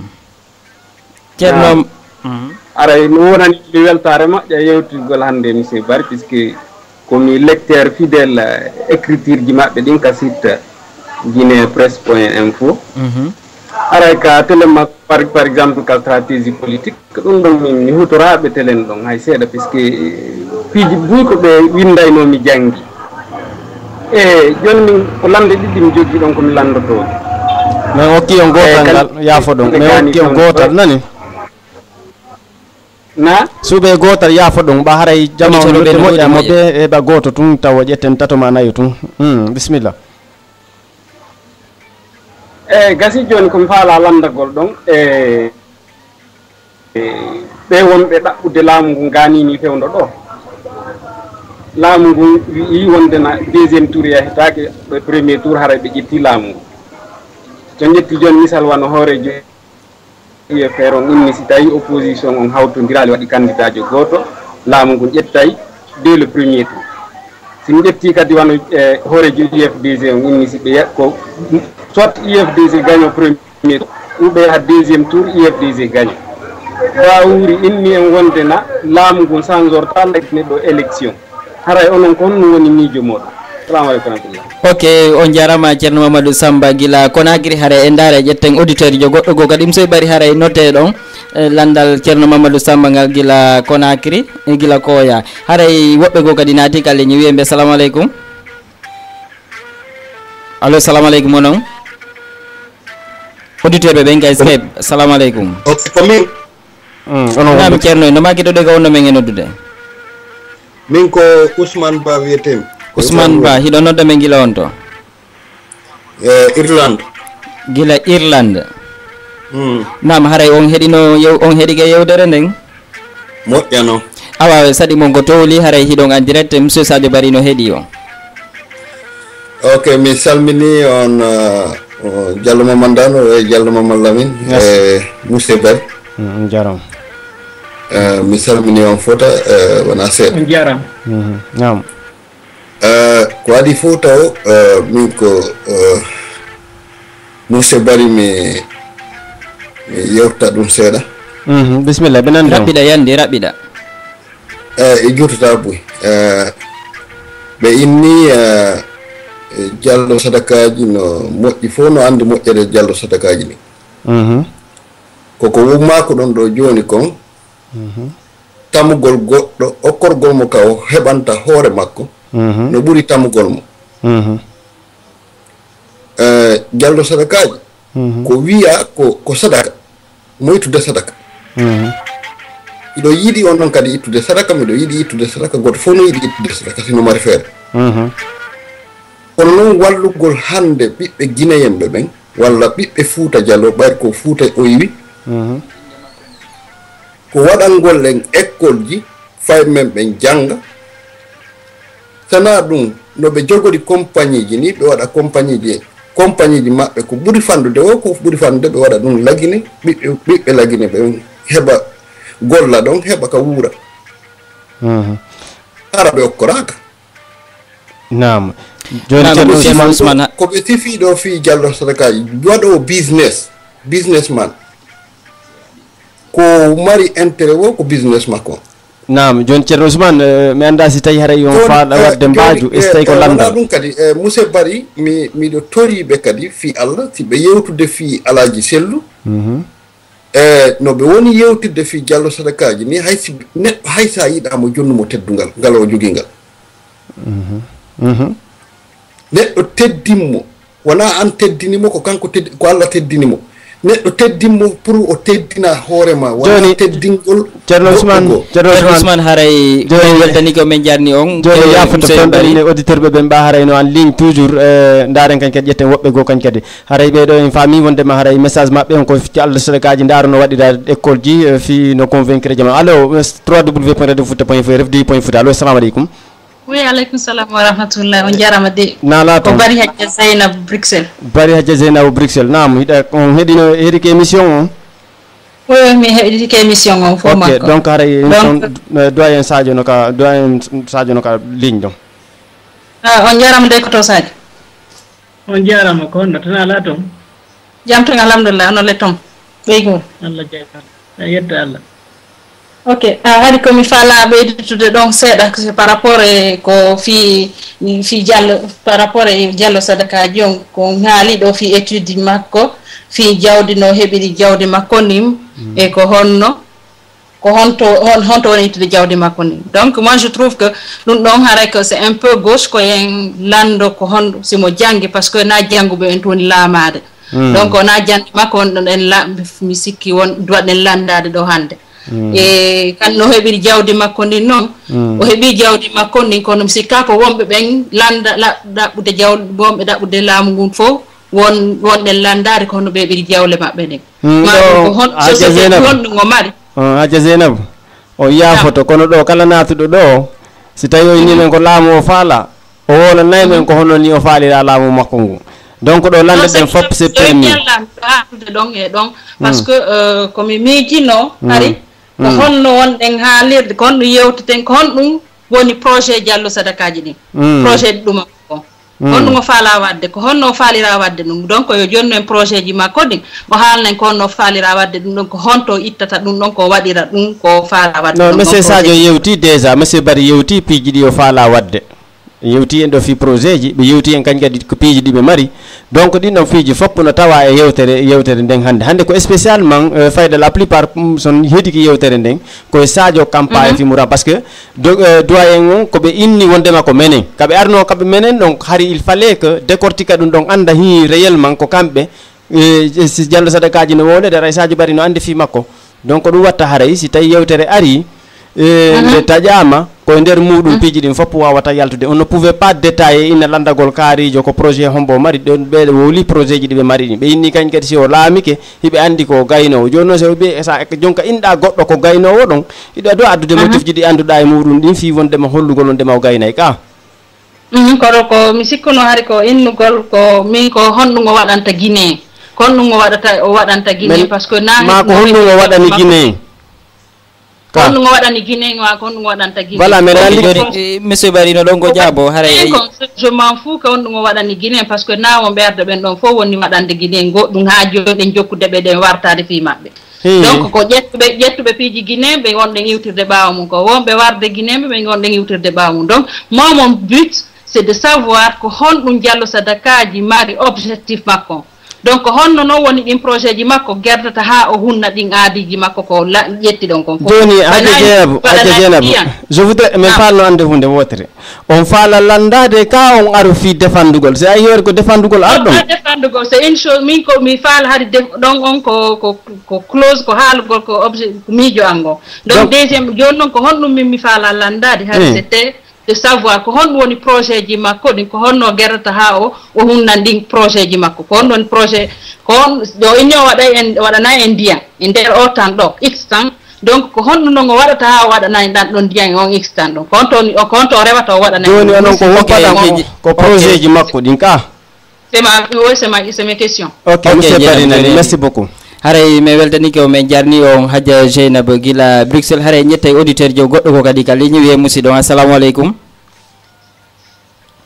ceerno aray mi wonani mi weltare moƴƴa yewtugol hannde monsieur Barry puisque komi lecteur fidèle écriture ji maɓɓe ɗin ka site guiné presse point info aray ka télé makko par exemple ka stratégie politique ɗum ɗon mi hutoraɓe télen ɗon hay seeɗa puisque piiji buy ko ɓe windayno mi janggi e joni min ko lande ɗiɗi mi jogui ɗon komi landotoɓe mais hokki on gotal ngal yaafo ɗon mais hokki on gotal nani na suuɓe gotal yaafo ɗum ɓa haray jama nodde moƴƴa moɓe eɓa goto tun tawa ƴetten tatoma nayi tun bisimilla gasi joni komi faala landagol ɗon ɓe wonɓe ɗaɓɓude laamu ngu ganini fewdo ɗo laamu ngu yi wondena deuxiéme tour yahetake ɗo premier tour haray ɓe ƴetti laamu ngu so ƴetti joni misal wano hoorejo UFR on inni si tawi opposition on hawtodirali waɗi candidat jo goto laamu ngu ƴettay dès le premier tour si mi ƴetti kadi wano hoorejo UFDG on inni si ɓe ko soit UFDG gagne premier tour ou ɓe ha deuxiéme tour UFDG gagne wawuri inni en wondena laamu ngu sansorta lekne ɗo élection haray onon ko honno woni miijo moɗon salamu aleykum rahmatullah ok on jarama ceerno Mamadou Samba gila Conakry haray en daara ƴetten auditeur jo goɗɗo go kadi monsieur Barry haray note ɗon landal ceerno Mamadou Samba ngal gila Conakry gila Koya haray woɓɓe go kadi naati ka leñi wiyembe salamu aleykum allo salamu aleykum onon auditeur ɓe ɓen kay Skype salamu aleykum komin nam ceerno no makitoɗe ka wonno men e noddude min ko Ousmane Ba wiyetemi Ousmane Ba hiɗo nodda men gila on to Irlande gila Irlande nam haray on heɗino on heɗike yewtere nden moƴƴa noon awa saɗi mon ko towli haray hiɗon en direct monsieur Sadio Barry no heeɗi o ok mi salmini on Diallo Mamandano e Diallo Mamallamin e monsieur Barry jaram mi salmini on fota wona seeɗa jaram nam ko waɗi fof taw min ko monsieur Barry mi yewta ɗum seeɗa bisimilla ɓe nandi raɓɓiɗa yandi raɓɓiɗa e juutata boy ɓe inni Diallo sadakaji no moƴƴi fof no andi moƴƴere Diallo sadakaji ni koko wummako ɗon ɗo joni kon tamugol goɗɗo okkorgol mo ka o heɓanta hoore makko no ɓuri tamugol mo Diallo sadakaji ko wiya ko sadaka moytude sadaka iɗo yiɗi on ɗon kadi ittude sadaka miɗo yiɗi ittude sadaka goto fof no yiɗi ittude sadaka sino mari feere kono noon wallugol hande ɓiɓɓe guinéyemɓe ɓen walla ɓiɓɓe Fouta Diallo ɓayri ko Fouta o yiwi ko waɗangol en école ji fay men ɓen janga sana ɗum no ɓe jogori compagnie ji ni ɓe waɗa compagnie ji maɓɓe ko ɓuri fandude o ko ɓuri fandude ɓe waɗa ɗum lagine ɓiɓɓe lagine ɓe heɓa golla ɗon heɓa ka wuura hara ɓe okkoraka nam joni ko ɓe sifiɗo fi Diallo sadakaji waɗo businessman ko mari intérêt wo ko business makko nam joni ceerno Ousmane mi anda si tawi haray on faaɗa wadde mbaaju e so tawi ko landal ɗum kadi monsieur Barry miɗo toriɓe kadi fi Allah si ɓe yewtude fi alaji sellu no ɓe woni yewtidde fi Diallo sadakaji ni haysi neɗɗo hay sa yiɗamo jonnumo teddungal ngal o jogui ngal neɗɗo teddinmo wona an teddinimo ko kanko ko Allah teddinimo neɗɗo teddinmo pour o teddina hoorema wona teddingol ceerno Ousmane haray joni weltani ko men jarni on joni yafoto fewɗani auditeur ɓe ɓen mba haray no en ligne toujours daren kañ kadi ƴetten woɓɓe goo kañ kadi haray ɓeɗo en faami wondema haray message mabɓe on ko Allah sadakaji daaro no waɗira école ji fi no convaincre jama allo www.radiofouta.fr RFDI.fouta allo assalamu aleykum Oui, alaykum salam wa rahmatullah. On jarama de. Nala Ko bari hajja Zainab Bruxelles. Bari hajja Zainab Bruxelles. Naam, hida on hedino hedike émission on. Oui, mi hedike émission on fo makko. OK, donc ara doyen Sadio noka ligne donc. On jarama de ko to Sadio. On jarama ko no tan ala ton. Jam tan alhamdulillah on le tom. Beygo. Allah jeyta. Yedda Allah. OK, hadi ko mi fala ɓeydutude donc seeɗa c'est par rapport e ko fi Diallo par rapport e Diallo Sadakaji on ko haali ɗo fi étude makko fi jawdi no heɓiri jawdi makko nim e ko honno ko honto woni ittude jawdi makko nim. Donc moi je trouve que ɗum ɗon haray que c'est un peu gauche ko yen lando ko hon simo jangi parce que na janguɓe en toni laamade. Donc na jandi makko on ɗon en mi sikki won duwaɗen landade ɗo hande. E kan no heɓiri jawdi makko ndin noon o heɓi jawdi makko ndin kono mi sikka ko wonɓe ɓen landa ɗaɓɓude jawdi wonɓe ɗaɓɓude laamu ngun fof wonɗen landade ko hono ɓe heɓiri jawle maɓɓe ɗen honɗugo mari Hadja Zeynab o yaafoto kono ɗo kala natuɗo ɗo si tawi o inni men ko laamu o faala o wolanay men ko hono ni o faalira laamu makko ngu donc ɗo lande ɗen fop c'est permis ɗon e ɗon par ce que komi miijino hari ko honno wonɗen haalirde ko honno yewteten ko honɗum woni projet Diallo Sadakaji ɗin projet ɗuma ko honɗum o faala wadde ko honno o faalira wadde ɗum donc yo jonno en projet ji makko ɗin o haalnen ko honno faalira wadde ɗum ɗon ko honto ittata ɗum ɗon ko waɗira ɗum ko faala wadde non monsieur Sadio yewti déjà monsieur Bari yewti piiji ɗi o faala wadde yewti en ɗo fi projet ji ɓe yewti en kañ kadi ko piiji ɗi ɓe mari donc ɗin ɗon fiiji fopp no tawa e yewtere nden hannde ko spécialement fayda la plupart son heediki yewtere nden koye Sadio Kampa e Fimura par ce que doyen on koɓe inni wondema ko menen kaɓe arno kaɓe menen donc hari il fallait que décortica ɗum ɗon anda hi réellement ko kamɓe Diallo Sadakaji no wonede aray Sadio Bari no andi fi makko donc ɗum watta haray si tawi yewtere ari nde taƴama koye nder muɗum piiji ɗin fopp wawata yaltude on ne pouvait pas détailler ina landagol kaarijo ko projet hombo mari ɗon ɓe woli projet ji ɗi ɓe mari ɗin ɓe inni kañ kadi si o laamike hiɓe andi ko gaynowo joni noon so ɓe sa jonka inɗa goɗɗo ko gaynowo ɗon hiɗa do addude motif ji ɗi anduɗa e muɗum ɗin fi wondema hollugol on ndema o gaynay ka kono ko mi sikkuno hari ko innugol ko min ko honɗugo waɗanta Guinée ko honɗugo waɗanta Guinée par ce que ma ko honɗugo waɗani Guinée kono ngo waɗani Guinée ko honɗum waɗanta Guinée voilà mais andi monsieur Bari no ɗon go jaabo haray je m'en fous ko honɗum waɗani Guinée par ce que nawo ɓerde ɓen ɗon fof woni waɗande Guinée goɗɗum ha joni jokkude ɓe ɗen wartade fi maɓɓe donc ko ƴettuɓe piiji Guinée ɓe gonɗen iwtirde ɓaawa mum ko wonɓe warde Guinée ɓe gonɗen iwtirde ɓaawa mum donc mon but c'est de savoir ko honɗum Diallo Sadakaji mari objectif makko donc honno non woni ɗin projet ji makko gerdata ha o hunna ɗin aadiji makko ko ƴetti ɗon kon joni Hadja Zeynab je voudrais min falno ande hunde wotere on faala landade ka on aru fi défendugol c'est ayi ko défendugol arɗon défendugol c'est une chose min ko mi faala hade ɗon on ko clause ko haalugol ko objet miijo ango donc deuxiéme joni noon ko honɗum min mi faala landade hade c'était de savoir ko honɗum woni projet ji makko ɗin ko honno gerata ha o hunnan ɗin projet ji makko ko honɗon projet ko on ɗo inni o waɗanayi en ndiyam e nder o tan ɗo x tan donc ko honɗum ɗon o waɗata ha o waɗanayi ɗan ɗon ndiyam on x tan ɗon ko honto o rewata o waɗanayi joni onon ko woppaɗam ko projet ji makko ɗin ka c'est mes questions ok monsieur Bari nani merci beaucoup haray mi weltanike o min jarni on Hadja Zeynab gila Bruxelles haray ñettay auditeur jo goɗɗo ko kadi ka ligne wiye musidɗo on assalamu aleykum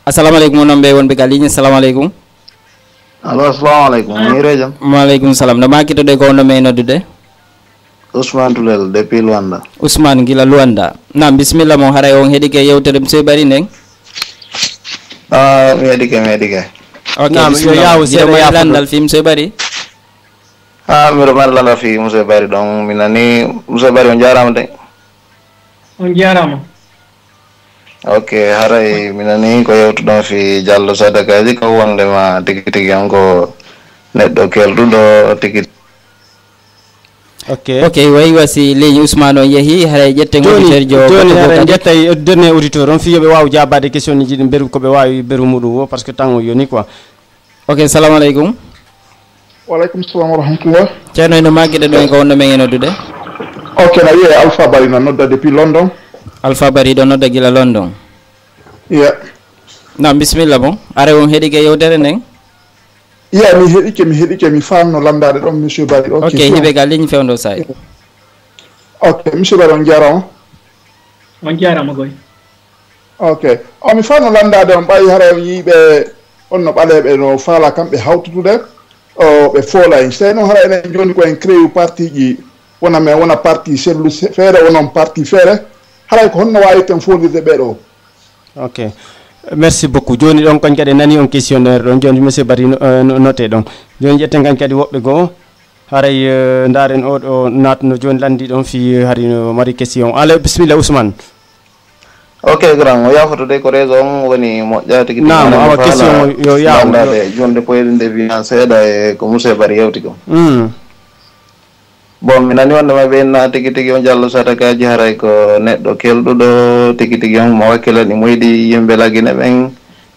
onon ɓe wonɓe ka ligne assalamu aleykum allo assalamu aleykum mire jam waaleykum salam no makitoɗe ko onno me noddude Ousmane Tulel depuis Luanda Ousmane gila Luanda nam bisimilla mo haray on heeɗike yewtere monsieur Bari nden mi heeɗike ok bisimilla yo landal fi monsieur Bari mbiɗo mari lala fi monsieur Bari ɗon mi nani monsieur Bari on jarama de on jarama ok haray mi nani ko yewtuɗon fi Diallo Sadakaji ko wondema tigi tigi on ko neɗɗo kelduɗo tigi ok wayi wasi ligne Ousmane on yeehi haray ƴetten auditeur jo joni haray ƴettay dernier auditeur on fi yoɓe waw jabade question ji ɗi beru koɓe wawi beru muɗum o par ce que temps o yoni quoi ok salamu aleykum waleykum salam wa rahmatullah ceerno eno maggueɗe ɗo ko wonno men e noddude ok na wiye Alpha Bari no nodda depuis London Alpha Bari ɗo nodda gila London Yeah. Na bismillah bon. Are on heedi ke yewtere nden? Yeah, mi heɗike mi famno landade ɗon monsieur Bari. Ok, hiɓe ga ligne fewndo say. Ok, monsieur Bari on jarama. On jarama goy. Ok, mi famno landade on ɓayi hara yiɓe on no ɓaleɓe no faala kamɓe hawtutude ɓe foola en sey noon hara enen joni ko en créé parti ji wona parti sellu feere wonon parti feere haray ko honno wawiten folirde ɓeɗo. Ok, merci beaucoup. Joni ɗon kañ kadi nani on questionnaire ɗon joni monsieur Bari noté ɗon joni ƴetten kañ kadi woɓɓe goo haray ndaren oɗo natno joni landi ɗon fi hari no mari question. Ala bisimilla Ousmane. Ok grand o yafotude ko raison woni moƴƴa tigi nam awa question yo yawde jonde poyɗinde wiyan seeɗa e ko monsieur Bari yewti ko bon mi nani wonde ma ɓenna tigi tigi on Diallo Sadakaji haray ko neɗɗo kelɗuɗo tigi tigi on mo wakkilani moyɗi yimɓe lagine ɓen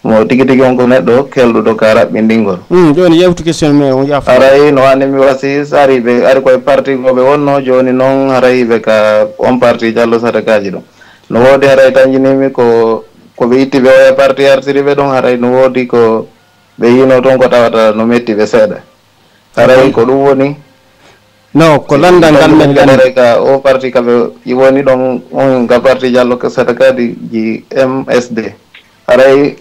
mo tigi tigi on ko neɗɗo kelɗuɗo ka raɓɓindingol joni yewtu question me on yafa haray no anni mi wasi so ari ɓe ari koye parti goɓe wonno joni noon haray ɓe ka on parti Diallo Sadakaji ɗum no woodi haray tanjinimi ko ɓe itti ɓe oya parti artiri ɓe ɗon haray no woodi ko ɓe yino toon ko tawata no metti ɓe seeɗa haray ko ɗum woni no ko landal ngal men haray ka o parti kaɓe woni ɗon on ka parti Diallo Sadakaji ji MSD haray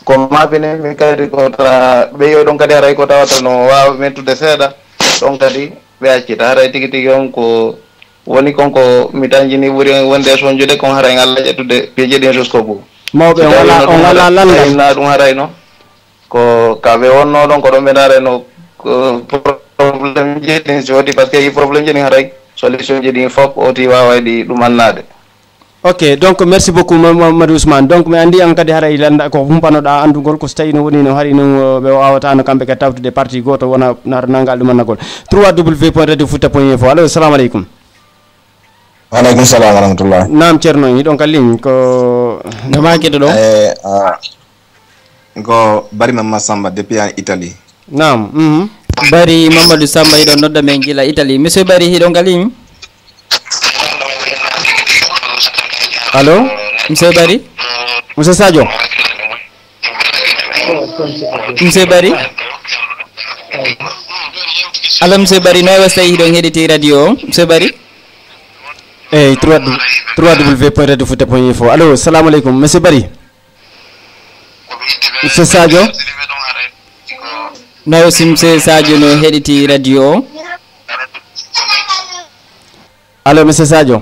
ko mabinimi kadi ko ta ɓe yo ɗon kadi haray ko tawata no wawa mettude seeɗa ɗon kadi ɓe accita haray tigi tigi on ko woni konko mi tanjini ɓuri wonde soñjude kon haray Allah ƴettude piije ɗin jusqu'au bout mawɓe on wala landal na ɗum harayno ko kaɓe wonno ɗon ko ɗon ɓe dareno probléme ji ɗin soodi par ce que yi probléme ji ɗin haray solution ji ɗin fof oti wawayɗi ɗumannade. Ok, donc merci beaucoup Mamadou Ousmane. Donc mi andi an kadi haray landa ko humpanoɗa andugol ko so tawi no woni no hari no ɓe wawatano kamɓe kadi tawtude parti goto wona nar nangal ɗumannagol 3w.radiofouta.info. Allo, assalamu aleykum. Waaleykum salam wa rahmatullah. Naam Ceerno hiɗon ka ligne ko no makito ɗo ko Bari Mamadou Samba depuis en Italie. Naam Bari Mamadou Samba hiɗon nodda men gila Italie. Monsieur Bari hiɗon ka ligne. Allo monsieur Bari. Monsieur Sadio. Monsieur Bari. Allo monsieur Bari no wasta hiɗon heɗiti radio monsieur Bari. Hey, 3w.radiofouta.info. Allo, assalamu alaikum. Monsieur Bari. Monsieur Sadio. No Monsieur Sadio no heɗiti radio. Allo, Monsieur Sadio.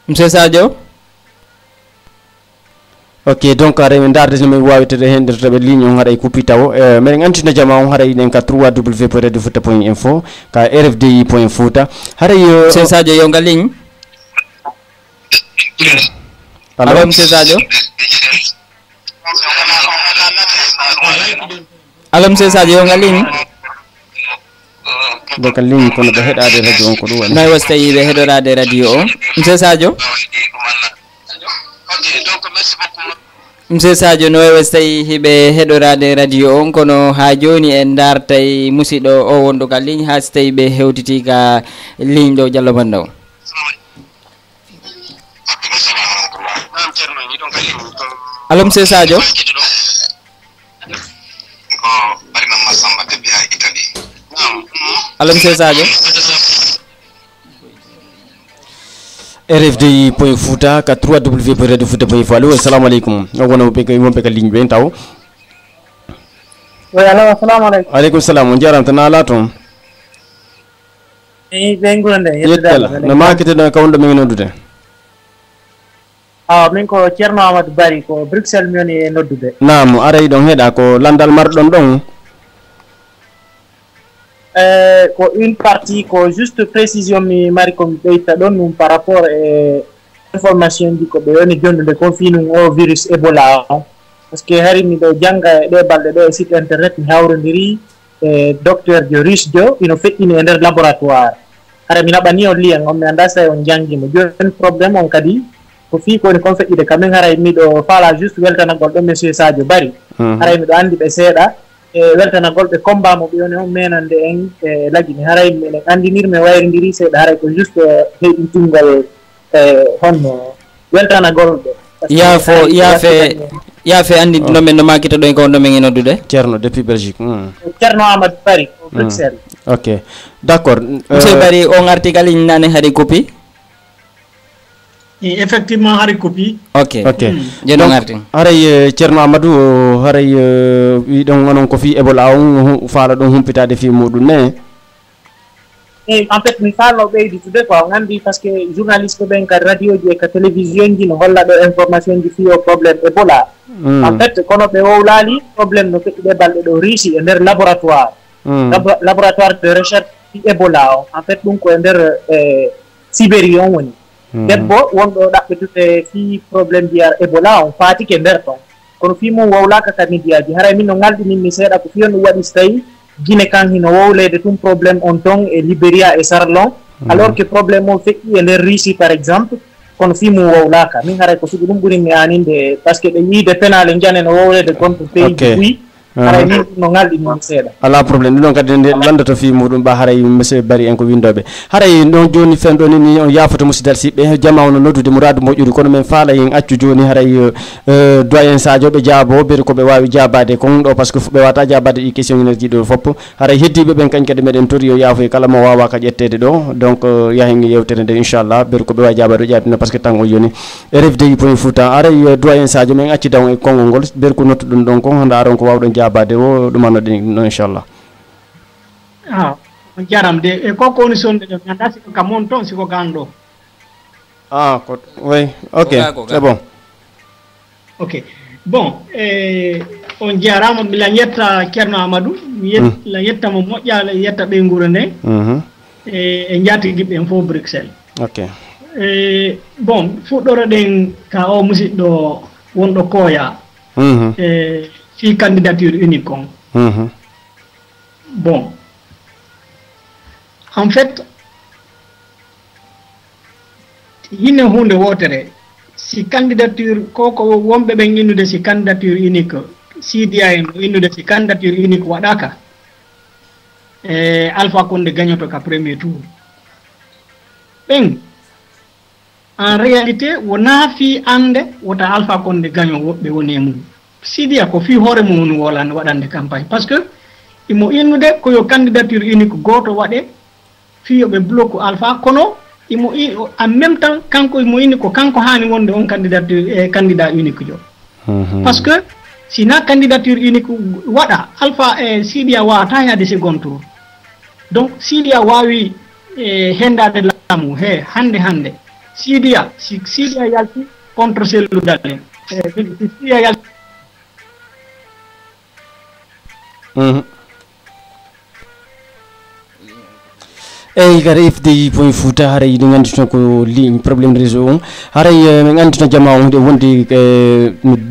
Monsieur Sadio. Ok, donc haray min darde no min wawitede hendirtoɓe ligne on haɗay kuppi taw miɗen antina jama on haɗay ɗen ka 3w.radiofouta.info ka rfdi.fouta haɗay monsieur Sadio yo ngal ligne. Allo monsieur Sadio. Allo monsieur Sadio yo ngal ligne. donc ligne kono ɓe heɗade radio on ko ɗum woni nayi was tawi ɓe heɗorade radio o monsieur Sadio. monsieur Sadio no wayi tawi hiɓe heɗorade radio on kono ha joni en dartay musidɗo o wonɗo ka ligne ha so tawi ɓe hewtiti ka ligne ɗo Diallo Bandaw. allo monsieur Sadio. allo monsieur Sadio. rfdi.fouta ka 3w.radiofouta.info. Allo, assalamu aleykum. o wona wonɓe ka ligne ɓen taw. oui allo assalamu aleykum. aleykum salam on jarama na ala toon. ɓen gurande yettala no makiteɗo ka wonɗo min noddude. min ko Ceerno Amadou Bari ko Bruxelles mi woni e noddude. Naam aray ɗon heeɗa ko landal marɗon ɗon. Ko une partie ko juste précision mi mari komi ɓeyta ɗon ɗum par rapport e information ji ko ɓe woni jondude confinum o virus Ebola o par ce que hari miɗo jannga e ɗe balɗe ɗo e site internet mi hawrodiri e docteur jo Russe jo ino feƴƴini e nder laboratoire hara mi naɓani on liyan on mi annda sa on janngimo joni probléme on kadi ko fii koni kon feƴƴide quand même haray miɗo faala juste weltanagol ɗo monsieur Sadio Bari haray miɗo anndi ɓe seeɗa e weltanagol ɓe combat mo ɓe woni on menande en e lagine haray miɗen anndinirmi wayrindiri seeɗa haray ko juste heyɗintingol e honno weltanagol ɓe yafe andi nomen no makita ɗo ko nomen en noddude Thierno depuis Belgique Thierno Amadou Bari au Bruxelles. Ok d'accord monsieur Bari on article nane hari copie effectivement hari copie ok jeno ngarti haray Thierno Amadou haray wi ɗon onon ko fi Ebola on faala ɗon humpitade fi muɗum ne Et en fait, mi falno ɓeydi tude ko gandi parce que journaliste ɓen ka radio ji e ka télévision ji no holla ɗo information ji fiyo probléme Ebola en fait kono ɓe wowlali probléme no feƴƴi ɗe balɗe ɗo riisi e nder laboratoire laboratoire de recherche Ebola o en fait ɗum ko e nder Sibérie on woni debbo wonɗo ɗaɓɓetude fi probléme mbiyar Ebola on fatike nder ton kono fi mum wowlaka ka média ji haray min no ngalɗininmi seeɗa ko fiyon ɗum waɗi so tawi Guinée kan hino wowlede tum probléme on ton e Libéria e Sarlon alors que probléme o feƴƴi e nder Russie par exemple kono fi mum wowlaka min haray ko sugu ɗum ɓuuri mi aninde par ce que ɓe yiide pénale jane no wowlede gonto pays ji ɓuyi haray min no ngalɗi noon seeɗa ala probléme ɗum ɗon kadi nde landoto fi muɗum ɓa haray monsieur Bari en ko windoɓe haray ɗon joni fen ɗo ni on yafoto musidal siɓɓe jama ono noddude mouradu moƴƴude kono min faala en accu joni haray doyen Sadio ɓe jaabo ɓeɗe koɓe wawi jabade kon ɗo par ce que ɓe wata jabade ɗi question uji ɗo foppo haray heddiɓe ɓen kañ kadi meɗen tori yo yaafo e kala mo wawa ka ƴettede ɗo donc yahen yewtere nde inchallah ɓeɗe koɓe wawi jabade o ƴaɓino par ce que tan o joni RFDI point Fouta haray doyen Sadio min acci daw e konngol ngol ɓeɗe ko nottuɗum ɗon kon honda aron ko wawɗon jabade o ɗum annoɗen no inchallah on jaram de e koko woni sonde ɗo mi anda siko kam on toon siko gan ɗo ko oui ok c'est bon ok bon on jarama mila yetta Ceerno Amadou la yettamo moƴƴa yetta ɓe guura nde e jatigiɓe en fof Bruxelles ok bon fuɗɗoro ɗen ka o musidɗo wonɗo Koya fi candidature unique on bon en fait yinne hunde wotere si candidature koko wonɓe ɓen innude si candidature unique Sidia en innude si candidature unique waɗaka Alpha Condé gagnoto ka premier tour ɓen en réalité wona fi ande wota Alpha Condé gagno woɓɓe woni e mum Sidia ko fi hoore mum woni wolande waɗande campagne par ce que imo innude koyo candidature unique goto waɗe fiyoɓe bloc Alpha kono imo en même temps kanko imo inni ko kanko hani wonde on candidature candidat unique jo par ce que sina candidature unique waɗa Alpha Sidia wawata yaade second tour donc Sidia wawi hendade laamu he hande Sidia si Sidia yalti contre Cellou Dalein si Sidia yalti eyi gara FDI point Fouta haray ɗum andi ton ko ligne probléme réseau on haray min andi to jama on hunde wonde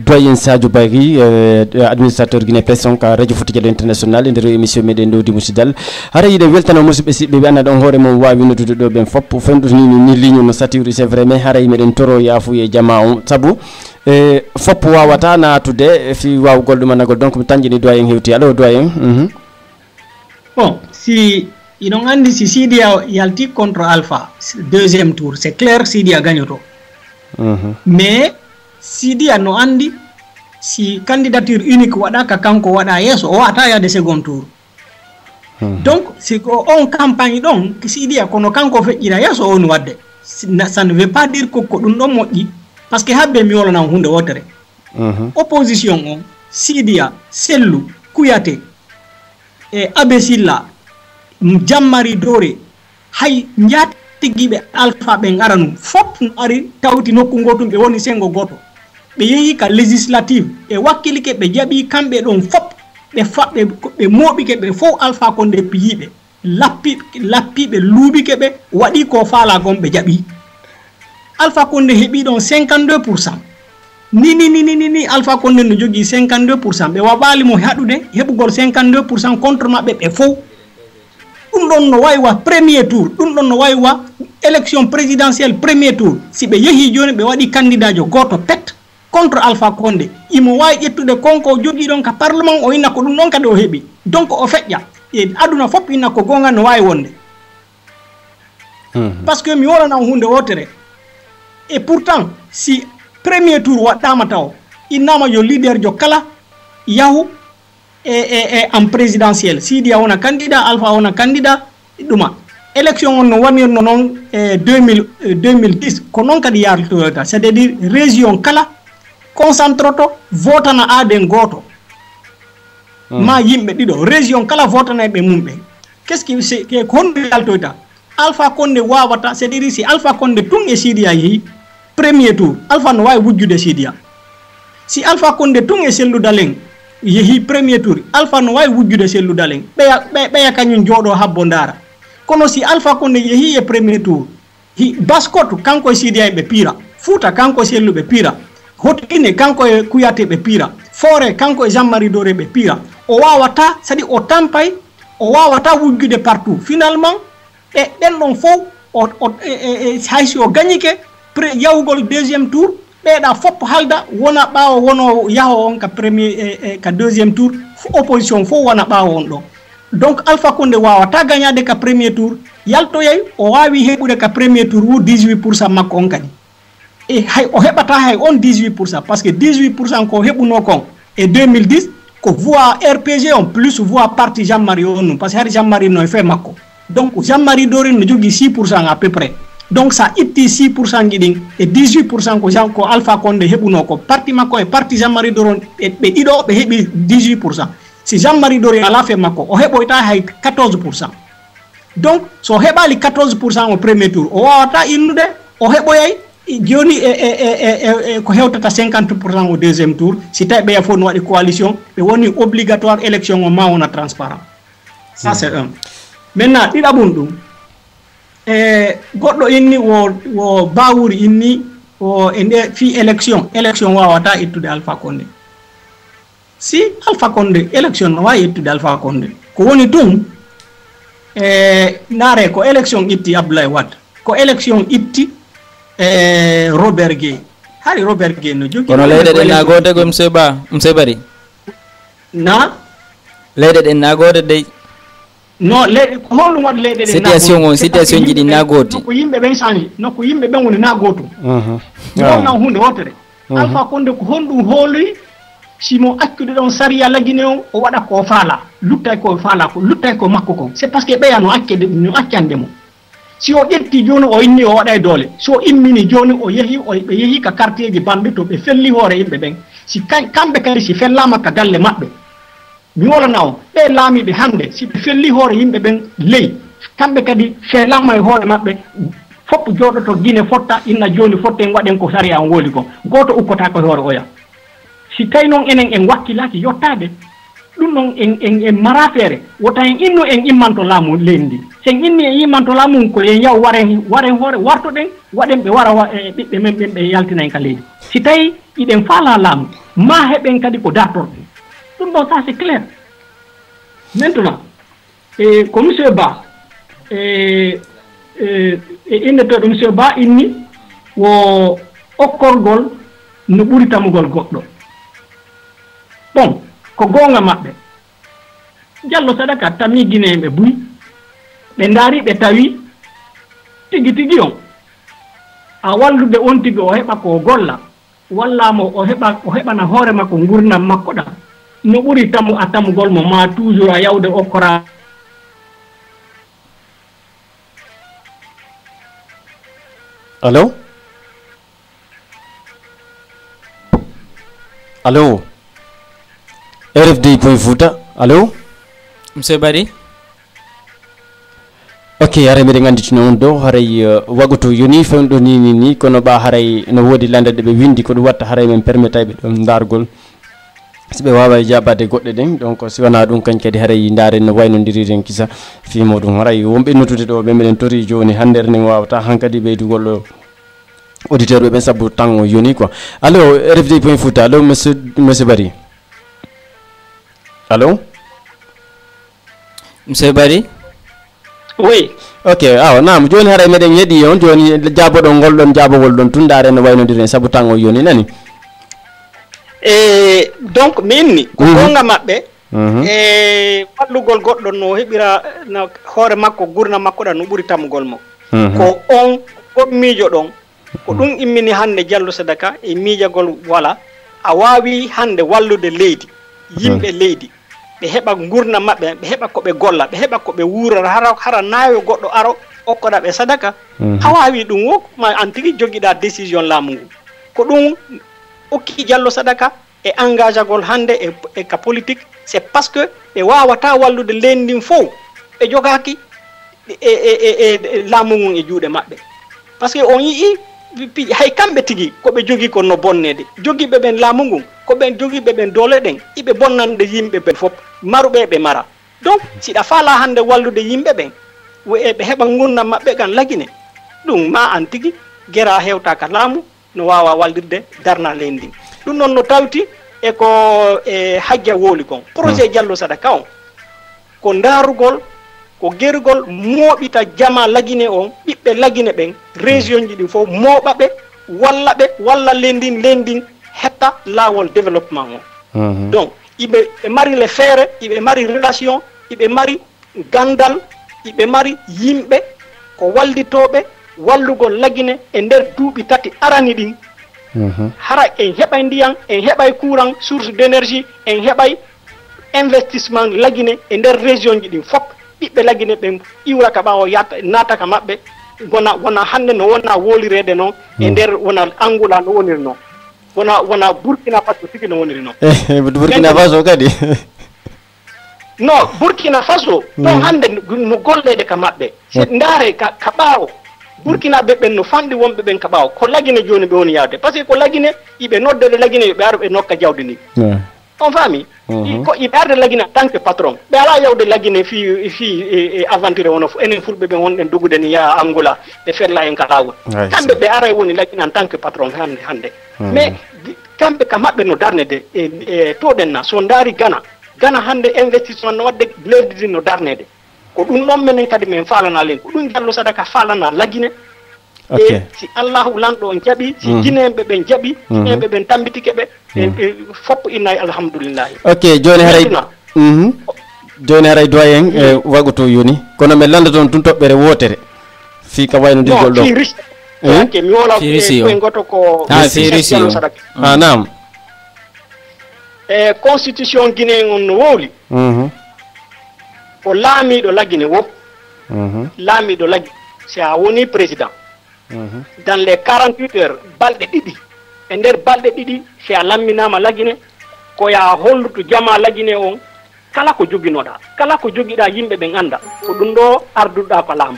doyen Sadio Bari administrateur Guinée Pression ka radio Fouta Diallo international e nder émission meɗen ɗo di musidal haray ɗe weltano musidɓe siɓɓe ɓe anda ɗon hoore mum wawi noddude ɗo ɓen fop femɗotini ni ligne no satiri c'est vrai mais haray meɗen toro yaafuye jama on saabu foppo wawata natude fi wawgol ɗumanagol donc mi tanjini doyen hewti allo doyen bon si inon andi si Sidia yalti contre Alpha deuxième tour c'est clair Sidia gagnoto mais Sidia no andi si candidature unique waɗaka kanko waɗa yesso o wata yaade second tour donc si ko on campagne ɗon Sidia kono kanko feƴƴira yesso o woni wadde ça ne veut pas dire ko ɗum ɗon moƴƴi par ce que habbe mi wolana hunde wotere opposition on Sidia Sellou Kouyaté e Abbé Silla Jammari Dore hay jatigiɓe Alpha ɓen aranu fop no ari tawti nokku gotum ɓe woni sengo goto ɓe yeehi ka législative e wakkilike ɓe jaɓi kamɓe ɗon fop ɓe faɓɓe ɓe moɓike ɓe fof Alpha Condé piyiɓe lappiɓe luuɓike ɓe waɗi ko faala gon ɓe jaɓi Alpha Condé heɓi ɗon 52% ni Alpha Condé no jogui 52% ɓe waɓalimo haɗude heɓugol 52% contre maɓɓe ɓe fof ɗum ɗon no wawi wa premier tour ɗum ɗon no wawi wa élection présidentielle premier tour si ɓe yeehi joni ɓe waɗi candidat jo goto pet contre Alpha Condé imo wawi ƴettude konko jogui ɗon ka parlement o inna ko ɗum ɗon kadi o heeɓi donc o feƴƴa e aduna foof inna ko gonga no wawi wonde par ce que mi wolana hunde wotere et pourtant si premier tour waɗɗama taw innama yo leader jo kala yahu en présidentiel Sidia wona candidat Alpha wona candidat ɗuma élection on no wanirno noon 2010 ko noon kadi yartoyota c'est à dire région kala concentroto votana aaden goto ma yimɓe ɗiɗo région kala votana ɓe mumɓe qu'est ce que ko honno yaltoyta Alpha Condé wawata c'est à dire si Alpha Condé tun e Sidia yeehi premier tour Alpha no wawi wujjude Sidia si Alpha Condé tun e Sellou Daleng yeehi premier tour Alpha no wawi wujjude Sellou Daleng ɓeya kañum jooɗo habbo ndaara kono si Alpha Condé yeehi e premier tour Baskoto kanko e Sidia ɓe pira Fouta kanko e Sellou ɓe pira Hotine kanko e Kouyaté ɓe pira Fore kanko e Jean-Marie Doré ɓe pira o wawata sadi o tampay o wawata wujjude partout finalement e ɗen ɗon fof haysi o gagnike yawugol deuxième tour ɓeeɗa fopp halda wona ɓaawo wono yaho on ka premier ka deuxième tour opposition fof wona ɓaawo on ɗon donc Alpha Condé wawata gagnade ka premier tour yaltoyay o wawi heɓude ka premier tour wu 18% makko on kadi e hay o heɓata hay on 18% par ce que 18% ko heɓuno kon e 2010 ko voix RPG on plus voix parti Jean-Marie on num par ce que hari Jean-Marie no e fe makko donc Jean-Marie Doré no jogui 6% à peu près donc ça itti 6% ji ɗin e 18% ko Alpha Condé heɓuno ko parti makko e parti Jean-Marie Doré ɓe ɗiɗo ɓe heɓi 18% si Jean-Marie Doré ala fe makko o heɓoyta hay 14%. Donc so heɓali 14% au premier tour o wawata innude o heɓoyay joni ko hewtata 50% au deuxième tour si tawi ɓeya fof no waɗi coalition ɓe woni obligatoire élection o ma wona transparent ça c'est un. Maintenant ɗiɗaɓum ɗum goɗɗo inni wo Bawuri inni o e nde fi élection wawata ittude Alpha Condé si Alpha Condé élection no wawi ittude Alpha Condé ko woni ɗum naare ko élection itti Abdoulaye Wade ko élection itti Robert Gueye hari Robert Gueye no jogi kono leyɗe ɗen nagode ko monsieur Bari na leyɗe ɗen nagode dey no leyɗe ko holɗum waɗi leyɗe ɗen situation ji ɗi nagoti nokko yimɓe ɓen change nokko yimɓe ɓen woni nagoto wonnan hunde wotere Alpha Condé ko honɗum hooloyi simo accude ɗon sariya lagine on o waɗa ko faala luttay ko faala ko luttay ko makko kon c'est parce que ɓeya no accande mo si o ƴetti joni o inni o waɗa doole so immini joni o yeehi ɓe yeehi ka quartier ji bamɓe to ɓe felli hoore yimɓe ɓen si kamɓe kadi si fellama ka galle maɓɓe mi wolana o ɓe laamiɓe hande si ɓe felli hoore yimɓe ɓen ley kamɓe kadi fellama e hoore maɓɓe fopp jooɗoto guine fotta inna joni fotten waɗen ko sariya on wooli ko goto ukkotako e hoore oya si tawi noon enen en wakkilaki yottade ɗum noon en mara feere wota en inno en immanto laamu leydi ndi sen inni en immanto laamu ko en yaw waren hoore wartoɗen waɗen ɓe wara ɓiɓɓe men ɓen ɓe yaltina en ka leydi si tawi iɗen faala laamu ma heɓen kadi ko dartorɗen ɗum ɗon ça c'est clair maintenant ko monsieur Ba innetoɗo monsieur Ba inni wo okkorgol no ɓuri tamugol goɗɗo bon ko gonga maɓɓe Diallo Sadaka tami guinéen ɓe buy ɓe ndaari ɓe tawi tigi tigi on a wallude on tigi o heɓa ko golla wallamo o heɓana hoore makko gurdam makko ɗam no ɓuri a tamugol mo ma toujours a yawde okkora allo allo RFD point Fouta allo monsieur Bari ok haray mbiɗen anditino on dow haray wagoto yoni fewɗo ni kono ɓa haray no woodi lande ɗe ɓe windi ko ɗum watta haray men permetay ɓe ɗon dargol si ɓe wawa jabade goɗɗe ɗen donc si wona ɗum kañ kadi haray daren no waynodiriren kisa fimo ɗum haray wonɓe nottude ɗo ɓe meɗen tori joni hande enen wawata hankkadi ɓeydugol auditeur ɓe ɓen saabu temps o yoni quoi allo RFD point Fouta allo monsieur Bari allo monsieur Bari oui ok awa nam joni haray meɗen heeɗi on joni jaboɗon ngolɗon jabogol ɗon tun daren no waynodiren saabu temps o yoni nani donc mi inni ko gonga maɓɓe wallugol goɗɗo no heɓira no hoore makko gurna makko ɗa no ɓuri tamugol mo ko on gommijo ɗon ko ɗum immini hannde Diallo Sadaka e miijagol wala a waawi hannde wallude leydi yimɓe leydi ɓe heɓa gurna maɓɓe ɓe heɓa ko ɓe golla ɓe heɓa ko ɓe wuurara hara naayo goɗɗo aro okkoɗa ɓe sadaka a waawi ɗum wo ma an tigi jogiɗa décision laamu ngu ko ɗum okki Diallo Sadaka e engagagol hannde e ka politique c'est parce que ɓe wawata wallude leydi ndin fof ɓe jogaki e laamu ngun e juuɗe maɓɓe par ce que on yii hay kamɓe tigi koɓe jogii ko no bonnede jogiiɓe ɓen laamu ngun koɓe jogiiɓe ɓen doole ɗen iɓe bonnande yimɓe ɓen fof maruɓe ɓe mara donc siɗa faala hannde wallude yimɓe ɓen ɓe heɓa gurdam maɓɓe kan lagine ɗum ma an tigi gera hewta ka laamu no wawa wallirde darna leydi ndin ɗum noon no tawti e ko e hajja wooli kon projet Diallo Sadaka on ko ndaarugol ko gerugol mooɓita jama lagine on ɓiɓɓe lagine ɓen région ji ɗin fof mooɓa ɓe walla leydi hetta laawol développement on donc iɓe mari le feere iɓe mari relation iɓe mari gandal iɓe mari yimɓe ko wallitoɓe wallugol lagine e nder duuɓi tati arani ɗin hara en heɓay ndiyam en heɓay courant source d'énergie en heɓay investissement lagine e nder région ji ɗin fof ɓiɓɓe lagine ɓen iwra ka ɓawo naata ka maɓɓe wona hannde no wona woolirede noon e nder wona Angola no woniri noon wona Burkina Faso tigi no woniri noon Burkina Faso kadi non Burkina Faso ɗon hannde no gollede ka maɓɓe se ndaare ka ɓaawo Burkina ɓe ɓen no fanɗi wonɓe ɓen ka ɓaawo ko lagine jooni ɓe woni yawde par ce que ko lagine iɓe noddede lagine yoɓe ara ɓe nokka jawdi ndi on faami ko iɓe arde lagine en tant que patron ɓe ala yawde lagine fi aventure wono enen fulɓe ɓen wonɗen dogude ni yaa Angola ɓe fella en ka laawol kamɓe ɓe ara woni lagine en tant que patron hannde mais kamɓe ka maɓɓe no darnede e toɗenna so ndaari Gana hannde investissement no wadde leydi ndi no darnede ko ɗum ɗon menen kadi min faalana len ko ɗum Diallo Sadaka faalana lagine e si Allahu lanɗo on jaɓi si jineɓe ɓen jaɓi jineɓe ɓen tambitike ɓe foppo innayi alhamdoulillahi ok joni haray doyen e wagu to yoni kono mi landa toon tun toɓɓere wotere fi ka wayno ndigol ɗo mi wola koye goto ko Diallo Sadaka nam e constitution Guinée on no wowli ko laamiɗo lagine wof laamiɗo lagine si a woni président dans les 48 heures balɗe ɗiɗi e nder balɗe ɗiɗi si a lamminama lagine ko ya holluto jama lagine on kala ko joginoɗa kala ko jogiɗa yimɓe ɓen anda ko ɗum ɗo arduɗa ko laamu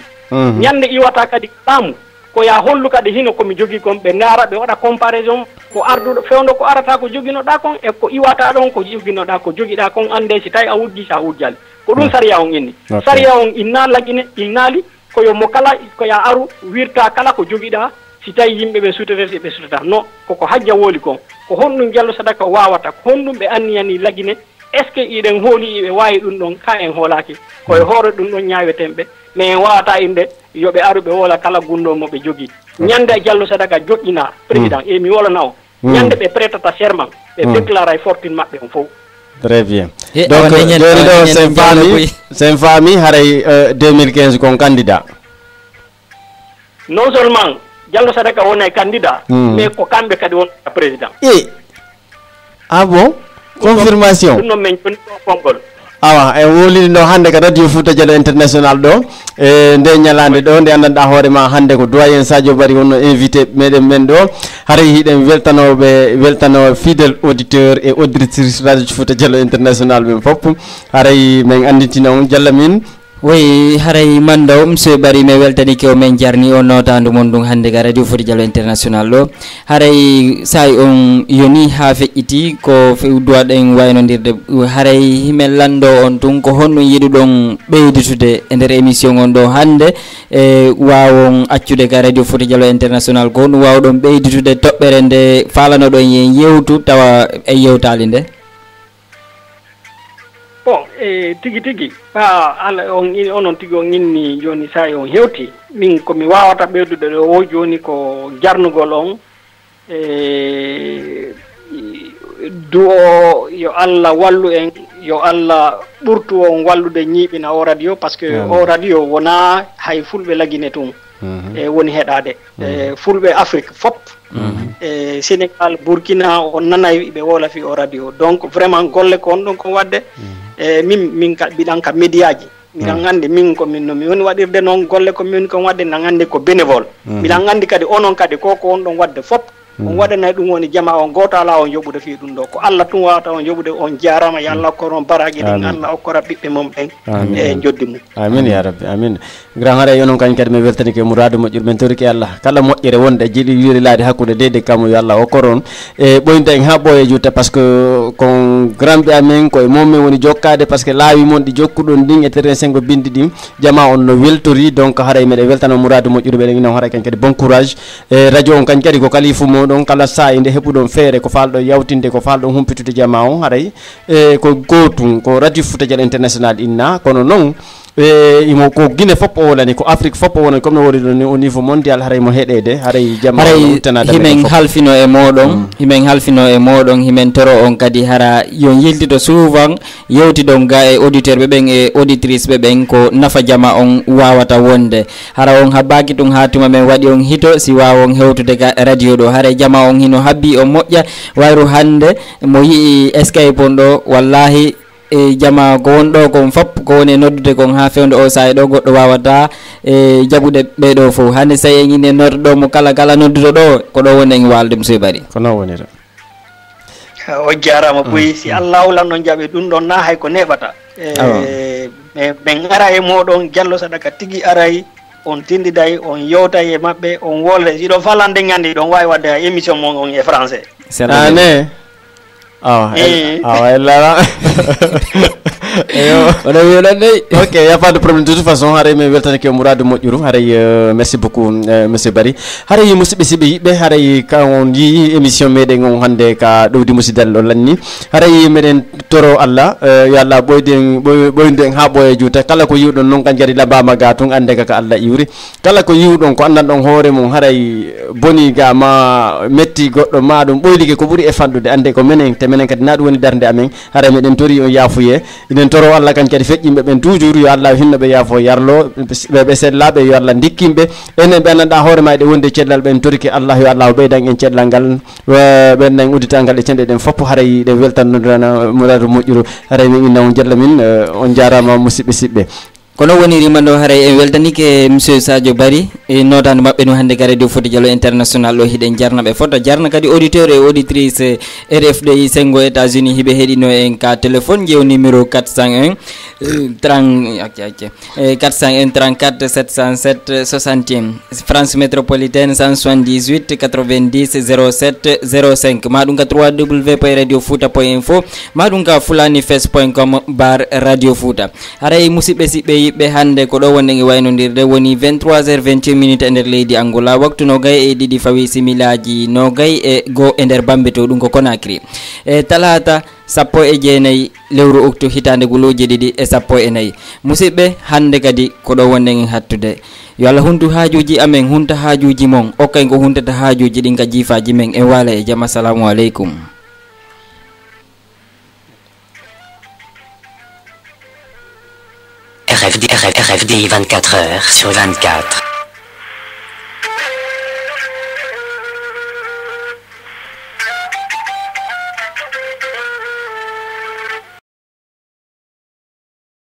ñande iwata kadi laamu ko ya hollu kadi hino komi jogui kon ɓe ngara ɓe waɗa comparaison ko arduɗo fewdo ko arata ko joginoɗa kon e ko iwata ɗon ko joginoɗa ko jogiɗa kon ande si tawi a wujji sa wujjali ko ɗum sariya on inni sariya on inna lagine innaali koyo mo kala ko ya aru wirta kala ko jogiɗa si tawi yimɓe ɓe sutete ɓe sutata non koko hajja wooli kon ko honɗum Diallo Sadaka wawata ko honɗum ɓe anniyani lagine est ce que iɗen hooli ɓe wawi ɗum ɗon ka en hoolaki koye hoore ɗum ɗon ñawetenɓe mais en wawata inde yoɓe aru ɓe woola kala gunɗo mo ɓe jogui ñande Diallo Sadaka joƴƴina président e mi wolana o ñande ɓe prêtata serment ɓe déclara fortune maɓɓe on fof très bien donc joni ɗo sen faami haray 2015 kon candidat non seulement Diallo Sadaka wona candidat mais ko kamɓe kadi wonta président ah bon confirmation ɗum noon min joni ɗo konngol awa en woliri no hannde ko radio Fouta Djalo international ɗo e nde ñalande ɗo nde anndanɗa hoorema hannde ko doyen Sadio Barry wonno invité meɗen men ɗo haray hiɗen weltano fidèle auditeur et auditrice radio Fouta Djalo international ɓen fof haray min anditina on Diallo min oui haray mandaw monsieur Barry mi weltanike o men jarni o notandu mon ɗum hannde ga radio Fouta Djalo international ɗo haray say on yoni ha feƴƴiti ko duwaɗen waynodirde haray himen lando on tun ko honɗum yiɗuɗon ɓeyditude e nder émission on ɗo hannde e wawon accude ga radio Fouta Djalo international ko honɗum wawɗon ɓeyditude toɓɓere nde falanoɗon yen yewtu tawa e yewtali nde bon tigi onon tigi on inni joni sa on hewti min komi wawata ɓeydude ɗo o joni ko jarnugol on du'o yo Allah wallu en yo Allah ɓurtu on wallude ñiiɓina o radio par ce que o radio wona hay fulɓe lagine tun e woni heɗade fulɓe Afrique fop e Sénégal Burkina on nanay ɓe wolafi o radio donc vraiment golle ko on ɗon ko wadde e min ka mbiɗan ka média ji miɗan andi min ko min no mi woni waɗirde noon golle ko min kon wadde miɗan andi ko bénévole miɗan andi kadi onon kadi ko on ɗon wadde fop on waɗanay ɗum woni jama on goto ala on yoɓude fi ɗum ɗo ko Allah tun wawata on yoɓude on jarama yo Allah okkoron baraji ɗin Allah okkora ɓiɓɓe mum ɓen e joddi mum amin ya rabbi amin grand hara yonon kañ kadi mi weltanike mouradu moƴƴuɗo men toriki Allah kala moƴƴere wonde jiiɗi wirilade hakkude dede kamo yo Allah okkoron e ɓoynta en ha ɓooye jutta par ce que kon grand ɓe amen koye momin woni jokkade par ce que laawi mon ɗi jokkuɗon ɗin e terrain sengo bindi ɗin jama on no weltori donc haray meɗe weltano mouradu moƴƴuɗo ɓeɗe guinon haray kañ kadi bon courage e radio on kañ kadi ko kalifu mo ɗon kala sa inde heɓuɗon feere ko falɗo yawtinde ko falɗo humpitude jama on haray e ko gotum ko radio Fouta Dial international inna kono noon imo ko Guinée fop o wolani ko Afrique fop o wonani comme no wori ɗon ni au niveau mondial haray mo heɗede haray jama himen halfino e moɗon himen halfino e moɗon himen toro on kadi hara yon yiltito souvent yewtidon ga e auditeur ɓe ɓen e auditrice ɓe ɓen ko nafa jama on wawata wonde hara on habbaki tun ha tuma men waɗi on hito si wawa on hewtude ga radio ɗo haray jama on hino habbi on moƴƴa wayru hande mo yii Skype on ɗo wallahi e jama ko wonɗo kon fop ko woni noddude kon ha fewde o sayi ɗo goɗɗo wawata e jaɓuɗe ɓeɗo fof hande sa en ine nodduɗo mo kala nodduɗo ɗo ko ɗo woni en walde monsieur Bari ko non wonira o jarama boyi si Allah wulan noon jaɓe ɗum ɗon na hay ko neɓata ɓen ara e moɗon Diallo Sadaka tigui aray on tindiday on yewtay e mabɓe on wolde siɗo falande gandi ɗon wawi wadde ha émission mon on e français ane ella on a wiolande ok y a pas de problème de toute façon haray mi weltanake Mouradu moƴƴuru haray merci beaucoup monsieur Bari haray musidɓe siɓe yiɓɓe haray ka on yi émission meɗen on hande ka ɗowdi musidal o lanni haray meɗen toro Allah yo Allah ɓoyden ha ɓooye juuta kala ko yiwɗon noon kan kadi labama ga tun ande ka Allah iwri kala ko yiwɗon ko andan ɗon hoore mum haray boni ga ma metti goɗɗo ma ɗum ɓoylike ko ɓuuri e fanɗude ande ko menen te menen kadi na ɗum woni darde amen haray meɗen tori on yaafuye inen toro Allah kan kadi feƴƴimɓe ɓen toujours yo Allah hinnoɓe yaafo yarlo ɓe sellaɓe yo Allah dikkimɓe enen ɓe anndanɗa hoore ma ɗe wonde cellal ɓen toriki Allah yo Allah ɓeydan en cellal ngal ɓen nan uddital ngal e cenɗe ɗen fof haray ɗe weltannodana Mouradu moƴƴuru haray min inna on jalla min on jarama musidɓe siɓɓe kono wonirima ɗo haray en weltanike monsieur Sadio Bari e nodande mabɓe no hande ka radio Fouta Diallo international ɗo hiɗen jarnaɓe fota jarna kadi auditeur et auditrice RFDI Sengo États-Unis hiɓe heɗino en ka téléphone jeew numéro 401 401 34 707 61 France métropolitaine 178 90 07 05 maɗum ka www.radiofouta.info maɗum ka fulanifest.com bar radio Fouta haray musidɓe siɓɓe yiɓɓe hande ko ɗo wonde e waynodirde woni 23h28 minutes e nder leydi Angola waktu nogay e ɗiɗi fawi similaji nogay e go e nder Bambe to ɗum ko Conakry e talata 19 lewru octu hitande guluji 2014 musidɓe hande kadi ko ɗo wonde en hattude yo Allah huntu hajuji amen hunta hajuji mon okkay ko huntata hajuji ɗin ka jifaji men en wala e jaam assalamu aleykum RFDI 24h sur 24.